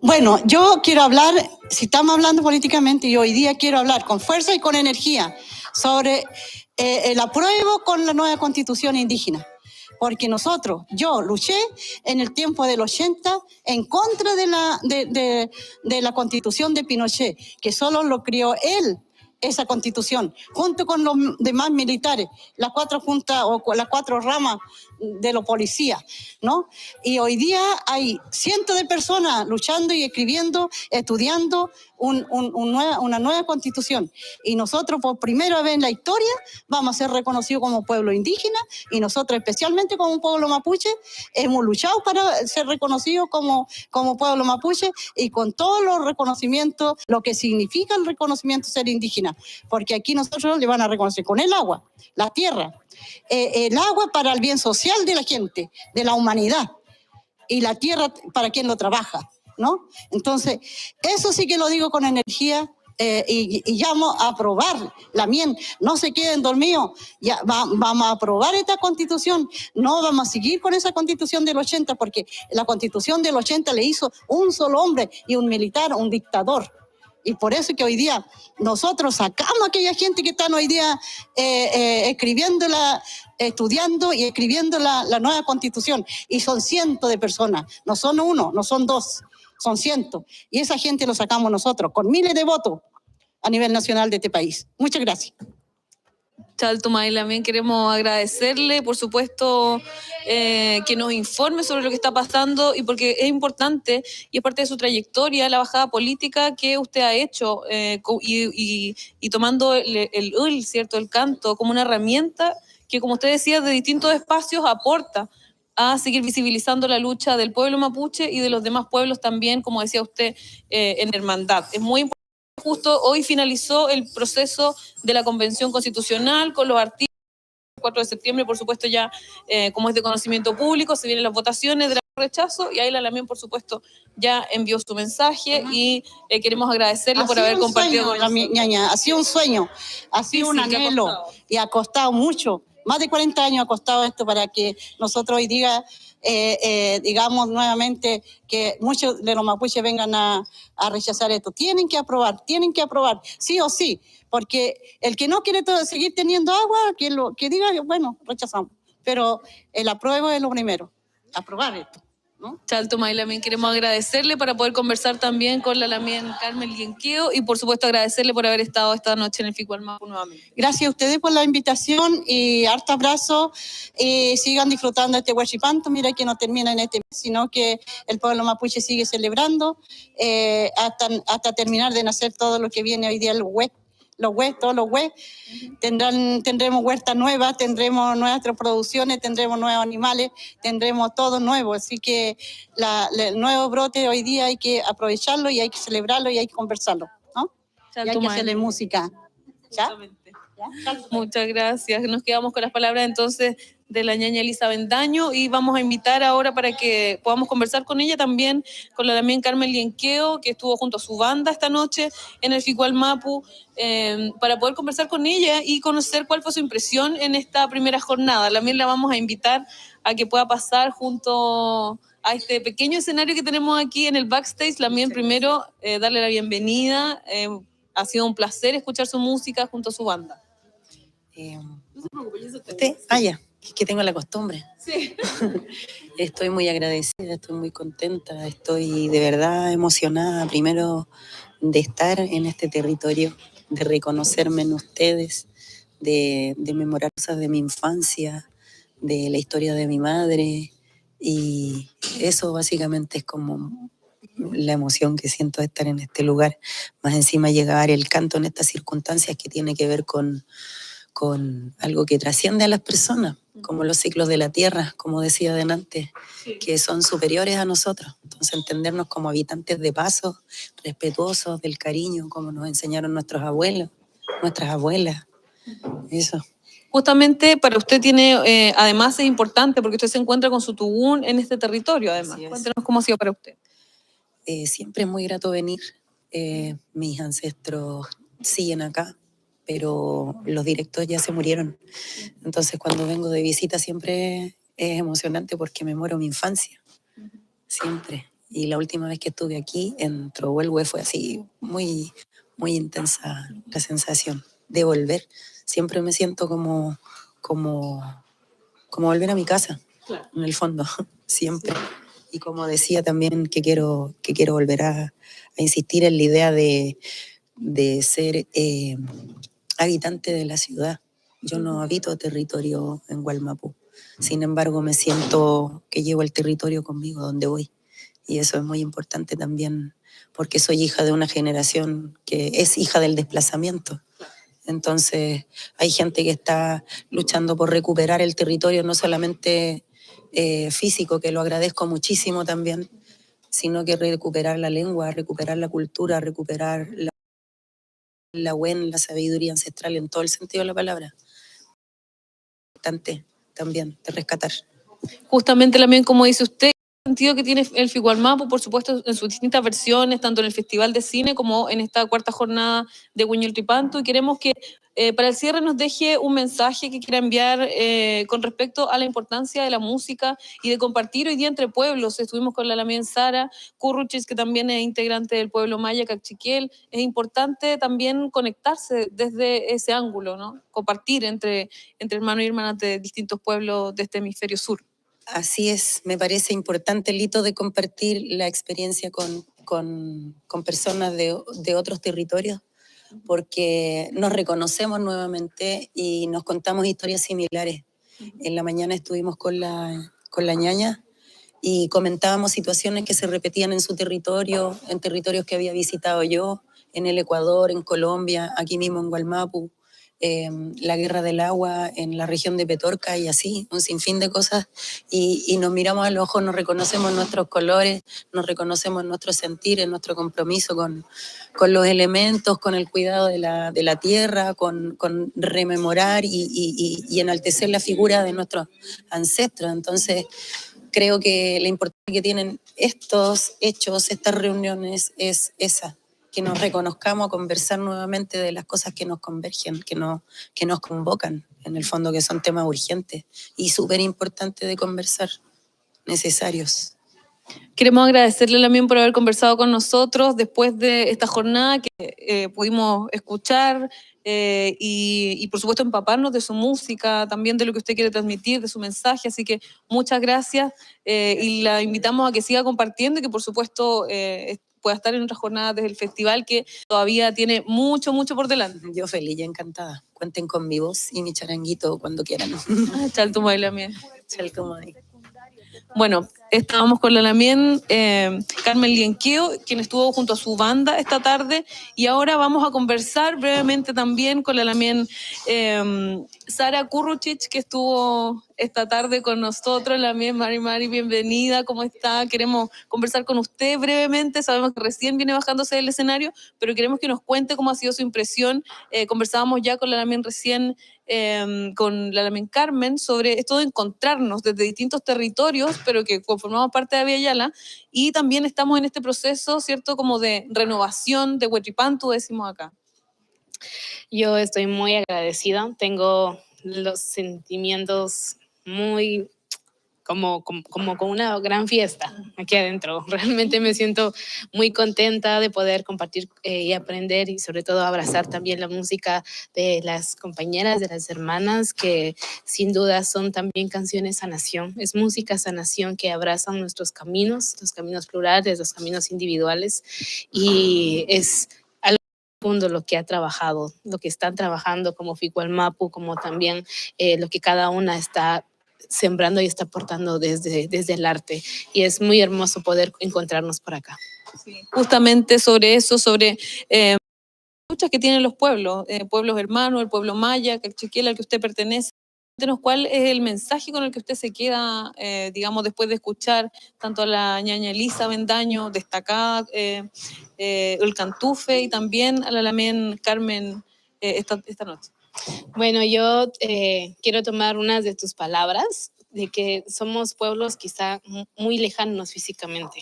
Bueno, yo quiero hablar, si estamos hablando políticamente, y hoy día quiero hablar con fuerza y con energía sobre el apruebo con la nueva constitución indígena. Porque yo luché en el tiempo del 80 en contra de la constitución de Pinochet, que solo lo crió él, esa constitución, junto con los demás militares, las 4 juntas o las 4 ramas de los policías, ¿no? Y hoy día hay cientos de personas luchando y escribiendo, estudiando una nueva constitución. Y nosotros, por primera vez en la historia, vamos a ser reconocidos como pueblo indígena, y nosotros, especialmente como pueblo mapuche, hemos luchado para ser reconocidos como pueblo mapuche, y con todos los reconocimientos, lo que significa el reconocimiento ser indígena, porque aquí nosotros le van a reconocer con el agua, la tierra, el agua para el bien social de la gente, de la humanidad, y la tierra para quien lo trabaja, ¿no? Entonces, eso sí que lo digo con energía, y llamo a aprobar la MIEN. No se queden dormidos, ya vamos a aprobar esta constitución. No vamos a seguir con esa constitución del 80, porque la constitución del 80 le hizo un solo hombre y un militar, un dictador. Y por eso que hoy día nosotros sacamos a aquella gente que están hoy día estudiando y escribiendo la nueva constitución. Y son cientos de personas, no son 1, no son 2, son cientos. Y esa gente lo sacamos nosotros, con miles de votos a nivel nacional de este país. Muchas gracias. Chaltumay, también queremos agradecerle, por supuesto, que nos informe sobre lo que está pasando y porque es importante y es parte de su trayectoria la bajada política que usted ha hecho y tomando ¿cierto? El canto como una herramienta que, como usted decía, de distintos espacios aporta a seguir visibilizando la lucha del pueblo mapuche y de los demás pueblos también, como decía usted, en hermandad. Es muy importante. Justo hoy finalizó el proceso de la Convención Constitucional con los artículos. El 4 de septiembre, por supuesto, ya como es de conocimiento público, se vienen las votaciones de rechazo y Ayla Lamien, por supuesto, ya envió su mensaje y queremos agradecerle por haber compartido con nosotros. Ñaña, ha sido un sueño, ha sido un anhelo y ha costado mucho. Más de 40 años ha costado esto para que nosotros hoy día digamos nuevamente que muchos de los mapuches vengan a rechazar esto. Tienen que aprobar, sí o sí, porque el que no quiere seguir teniendo agua, que diga, bueno, rechazamos. Pero el apruebo es lo primero, aprobar esto. Chaltumay, Lamien, queremos agradecerle para poder conversar también con la Lamien Carmen Lienqueo y por supuesto agradecerle por haber estado esta noche en el FICUAL Mapu nuevamente. Gracias a ustedes por la invitación y harto abrazo y sigan disfrutando este huachipanto. Mira que no termina en este mes, sino que el pueblo mapuche sigue celebrando hasta terminar de nacer todo lo que viene hoy día, todos los hues. Tendremos huertas nuevas, tendremos nuevas producciones, tendremos nuevos animales, tendremos todo nuevo. Así que el nuevo brote hoy día hay que aprovecharlo y hay que celebrarlo y hay que conversarlo, ¿no? Y hay que hacerle música. ¿Ya? Muchas gracias. Nos quedamos con las palabras entonces de la ñaña Elisa Bendaño y vamos a invitar ahora para que podamos conversar con ella también, con la Lamien Carmen Lienqueo, que estuvo junto a su banda esta noche en el FICUAL Mapu, para poder conversar con ella y conocer cuál fue su impresión en esta primera jornada. También la vamos a invitar a que pueda pasar junto a este pequeño escenario que tenemos aquí en el backstage. Lamien, primero, darle la bienvenida. Ha sido un placer escuchar su música junto a su banda. No se preocupe, yo ¿usted? Ya, que tengo la costumbre. Sí. Estoy muy agradecida, estoy muy contenta, estoy de verdad emocionada, primero de estar en este territorio, de reconocerme en ustedes, de memorar cosas de mi infancia, de la historia de mi madre, y eso básicamente es como la emoción que siento de estar en este lugar. Más encima llegar el canto en estas circunstancias que tiene que ver con algo que trasciende a las personas, como los ciclos de la tierra, como decía delante, que son superiores a nosotros. Entonces entendernos como habitantes de paso, respetuosos del cariño, como nos enseñaron nuestros abuelos, nuestras abuelas. Eso. Justamente para usted tiene, además es importante porque usted se encuentra con su tugún en este territorio, además. Cuéntenos cómo ha sido para usted. Siempre es muy grato venir. Mis ancestros siguen acá, pero los directos ya se murieron. Entonces cuando vengo de visita siempre es emocionante porque me muero mi infancia, siempre. Y la última vez que estuve aquí en Trohuelhue fue así, muy, muy intensa la sensación de volver. Siempre me siento como volver a mi casa, claro. En el fondo, siempre. Y como decía también que quiero volver a insistir en la idea de ser habitante de la ciudad. Yo no habito territorio en Gualmapu. Sin embargo, me siento que llevo el territorio conmigo donde voy. Y eso es muy importante también porque soy hija de una generación que es hija del desplazamiento. Entonces, hay gente que está luchando por recuperar el territorio, no solamente físico, que lo agradezco muchísimo también, sino que recuperar la lengua, recuperar la cultura, recuperar la buena, la sabiduría ancestral en todo el sentido de la palabra. Importante también de rescatar. Justamente también, como dice usted, el sentido que tiene el FICUAL Mapu, por supuesto, en sus distintas versiones, tanto en el Festival de Cine como en esta cuarta jornada de Huiñultipantu, y queremos que para el cierre nos deje un mensaje que quiera enviar con respecto a la importancia de la música y de compartir hoy día entre pueblos. Estuvimos con la Lamien Sara Curruchis, que también es integrante del pueblo maya Cachiquel. Es importante también conectarse desde ese ángulo, ¿no? Compartir entre hermanos y hermanas de distintos pueblos de este hemisferio sur. Así es, me parece importante el hito de compartir la experiencia con personas de otros territorios, porque nos reconocemos nuevamente y nos contamos historias similares. En la mañana estuvimos con la ñaña y comentábamos situaciones que se repetían en su territorio, en territorios que había visitado yo, en el Ecuador, en Colombia, aquí mismo en Gualmapu, la guerra del agua en la región de Petorca y así, un sinfín de cosas. Y nos miramos a los ojos, nos reconocemos nuestros colores, nos reconocemos nuestros sentires, nuestro compromiso con los elementos, con el cuidado de la tierra, con rememorar y enaltecer la figura de nuestros ancestros. Entonces, creo que la importancia que tienen estos hechos, estas reuniones, es esa, que nos reconozcamos a conversar nuevamente de las cosas que nos convergen, que nos convocan, en el fondo, que son temas urgentes y súper importantes de conversar, necesarios. Queremos agradecerle también por haber conversado con nosotros después de esta jornada que pudimos escuchar y por supuesto empaparnos de su música, también de lo que usted quiere transmitir, de su mensaje, así que muchas gracias y la invitamos a que siga compartiendo y que por supuesto pueda estar en otras jornadas del festival que todavía tiene mucho, mucho por delante. Yo feliz y encantada. Cuenten con mi voz y mi charanguito cuando quieran. Chaltumay Lamien. Chaltumay. Bueno, estábamos con la Lamien Carmen Lienqueo, quien estuvo junto a su banda esta tarde, y ahora vamos a conversar brevemente también con la Lamien Sara Kurruchich, que estuvo esta tarde con nosotros. Lamien, Mari, bienvenida, ¿cómo está? Queremos conversar con usted brevemente, sabemos que recién viene bajándose del escenario, pero queremos que nos cuente cómo ha sido su impresión. Conversábamos ya con la Lamien recién, con la Lamien Carmen, sobre esto de encontrarnos desde distintos territorios, pero que conformamos parte de Abya-Yala, y también estamos en este proceso, ¿cierto?, como de renovación de Huetripantu, decimos acá. Yo estoy muy agradecida, tengo los sentimientos muy como con una gran fiesta aquí adentro. Realmente me siento muy contenta de poder compartir y aprender y sobre todo abrazar también la música de las compañeras, de las hermanas, que sin duda son también canciones sanación. Es música sanación que abrazan nuestros caminos, los caminos plurales, los caminos individuales, y es algo profundo lo que ha trabajado, lo que están trabajando como Ficualmapu, como también lo que cada una está sembrando y está aportando desde el arte, y es muy hermoso poder encontrarnos por acá. Sí, justamente sobre eso, sobre luchas que tienen los pueblos, pueblos hermanos, el pueblo maya, Calchaquel, al que usted pertenece. Cuéntenos cuál es el mensaje con el que usted se queda, digamos, después de escuchar tanto a la ñaña Elisa Bendaño, destacada, el Cantufe, y también a la Lamien Carmen esta noche. Bueno, yo quiero tomar unas de tus palabras, de que somos pueblos quizá muy lejanos físicamente,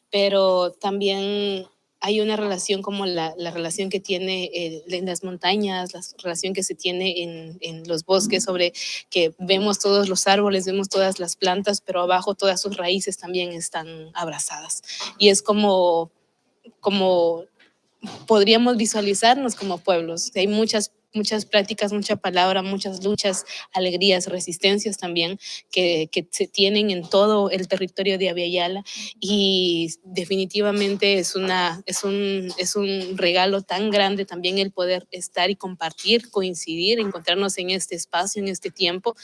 pero también hay una relación como la relación que tiene en las montañas, la relación que se tiene en los bosques, sobre que vemos todos los árboles, vemos todas las plantas, pero abajo todas sus raíces también están abrazadas. Y es como podríamos visualizarnos como pueblos. Hay muchas prácticas, mucha palabra, muchas luchas, alegrías, resistencias también que se tienen en todo el territorio de Abya-Yala, y definitivamente es un regalo tan grande también el poder estar y compartir, coincidir, encontrarnos en este espacio, en este tiempo,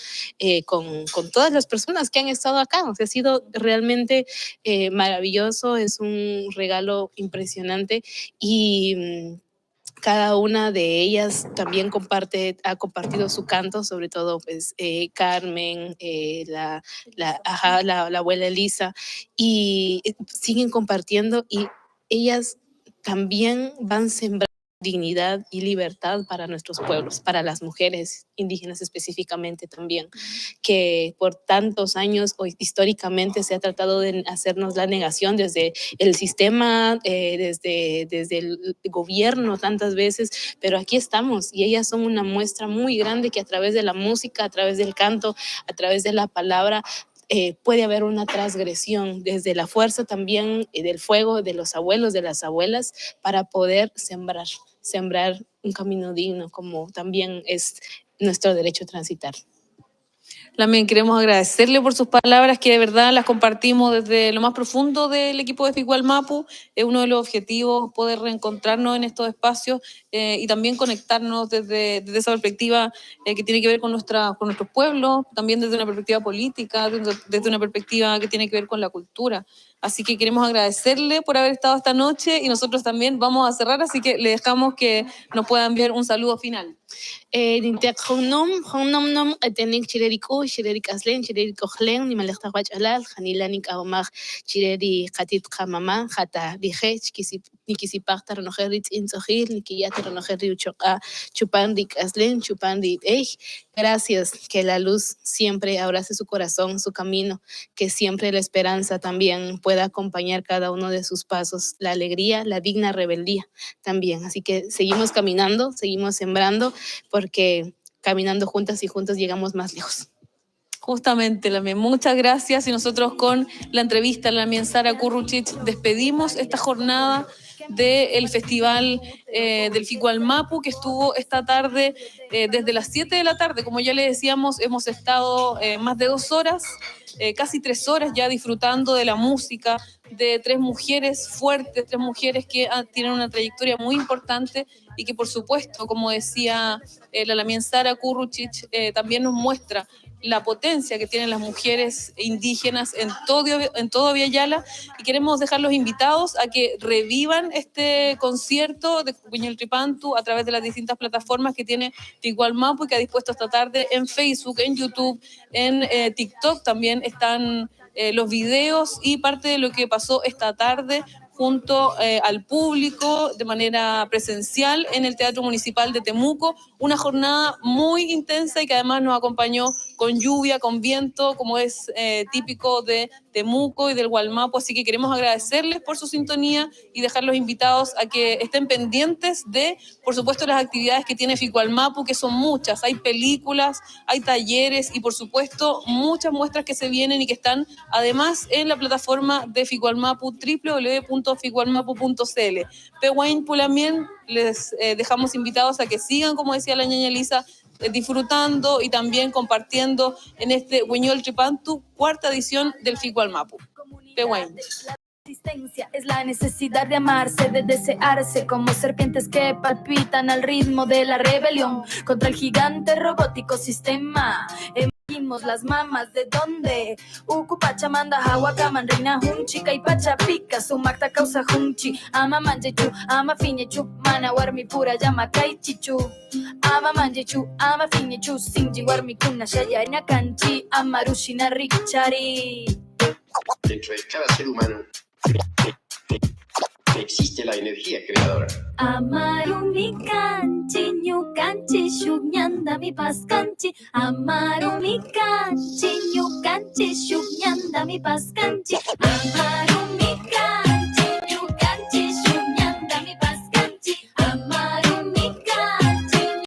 con todas las personas que han estado acá. O sea, ha sido realmente maravilloso, es un regalo impresionante, y cada una de ellas también ha compartido su canto, sobre todo pues, Carmen, la abuela Elisa, y siguen compartiendo, y ellas también van sembrando dignidad y libertad para nuestros pueblos, para las mujeres indígenas específicamente también, que por tantos años históricamente se ha tratado de hacernos la negación desde el sistema, desde el gobierno tantas veces, pero aquí estamos, y ellas son una muestra muy grande que a través de la música, a través del canto, a través de la palabra, puede haber una transgresión desde la fuerza también del fuego de los abuelos, de las abuelas, para poder sembrar un camino digno, como también es nuestro derecho a transitar. También queremos agradecerle por sus palabras, que de verdad las compartimos desde lo más profundo del equipo de FICUAL Mapu. Es uno de los objetivos poder reencontrarnos en estos espacios y también conectarnos desde esa perspectiva que tiene que ver con nuestros pueblos, también desde una perspectiva política, desde una perspectiva que tiene que ver con la cultura. Así que queremos agradecerle por haber estado esta noche y nosotros también vamos a cerrar, así que le dejamos que nos pueda enviar un saludo final. Nintek Honnom, Etenik Chireriku, Chirerik Aslen, Chirerik Ohlen, Nimalekta Wachalal, Hanilanik Aomag, Chireri Hatit Hamama, Hata Dije, Nikisipakta Renojerit Inzohil, Nikiyat Renojerit Uchoka, Chupandik Aslen, Chupandik Eich. Gracias, que la luz siempre abrace su corazón, su camino, que siempre la esperanza también pueda acompañar cada uno de sus pasos, la alegría, la digna rebeldía también. Así que seguimos caminando, seguimos sembrando, porque caminando juntas y juntos llegamos más lejos. Justamente, Lamien, muchas gracias. Y nosotros con la entrevista, Lamien Sara Curruchich, despedimos esta jornada del Festival del FICUAL Mapu, que estuvo esta tarde desde las 7 de la tarde. Como ya les decíamos, hemos estado más de 2 horas, casi 3 horas ya disfrutando de la música de 3 mujeres fuertes, 3 mujeres que tienen una trayectoria muy importante y que, por supuesto, como decía la Lamien Sara Curruchich, también nos muestra la potencia que tienen las mujeres indígenas en todo Viayala, y queremos dejarlos invitados a que revivan este concierto de Wiñol Tripantu a través de las distintas plataformas que tiene FICUAL Mapu y que ha dispuesto esta tarde en Facebook, en YouTube, en TikTok. También están los videos y parte de lo que pasó esta tarde junto al público de manera presencial en el Teatro Municipal de Temuco. Una jornada muy intensa y que además nos acompañó con lluvia, con viento, como es típico de Temuco y del Gualmapu. Así que queremos agradecerles por su sintonía y dejarlos invitados a que estén pendientes de, por supuesto, las actividades que tiene FICUAL Mapu, que son muchas. Hay películas, hay talleres y, por supuesto, muchas muestras que se vienen y que están además en la plataforma de FICUAL Mapu, www.ficualmapu.cl. Pehuain Pulamien, les dejamos invitados a que sigan, como decía la ñaña Elisa, disfrutando y también compartiendo en este Wiñol Tripantu, 4ª edición del FICUAL Mapu. Pehuain. Existencia es la necesidad de amarse, de desearse, como serpientes que palpitan al ritmo de la rebelión contra el gigante robótico sistema. Emergimos las mamas de donde Pachamanda, Hahuacaman, Reina Hunchi, Caipachapica, Sumakta causa Hunchi, Ama Manjechu, Ama Fiñechu, Mana Warmi pura llama Kaichichu, Ama Manjechu, Ama Fiñechu, Sinji Warmi Kuna Shayana Kanchi, Amarushina Richari. Dentro de cada ser humano existe la energía creadora. Amarumi kanchi, ñu kanchi, shunyanda mi pas kanchi. Amarumi kanchi, ñu kanchi, shunyanda mi pas kanchi. Amarumi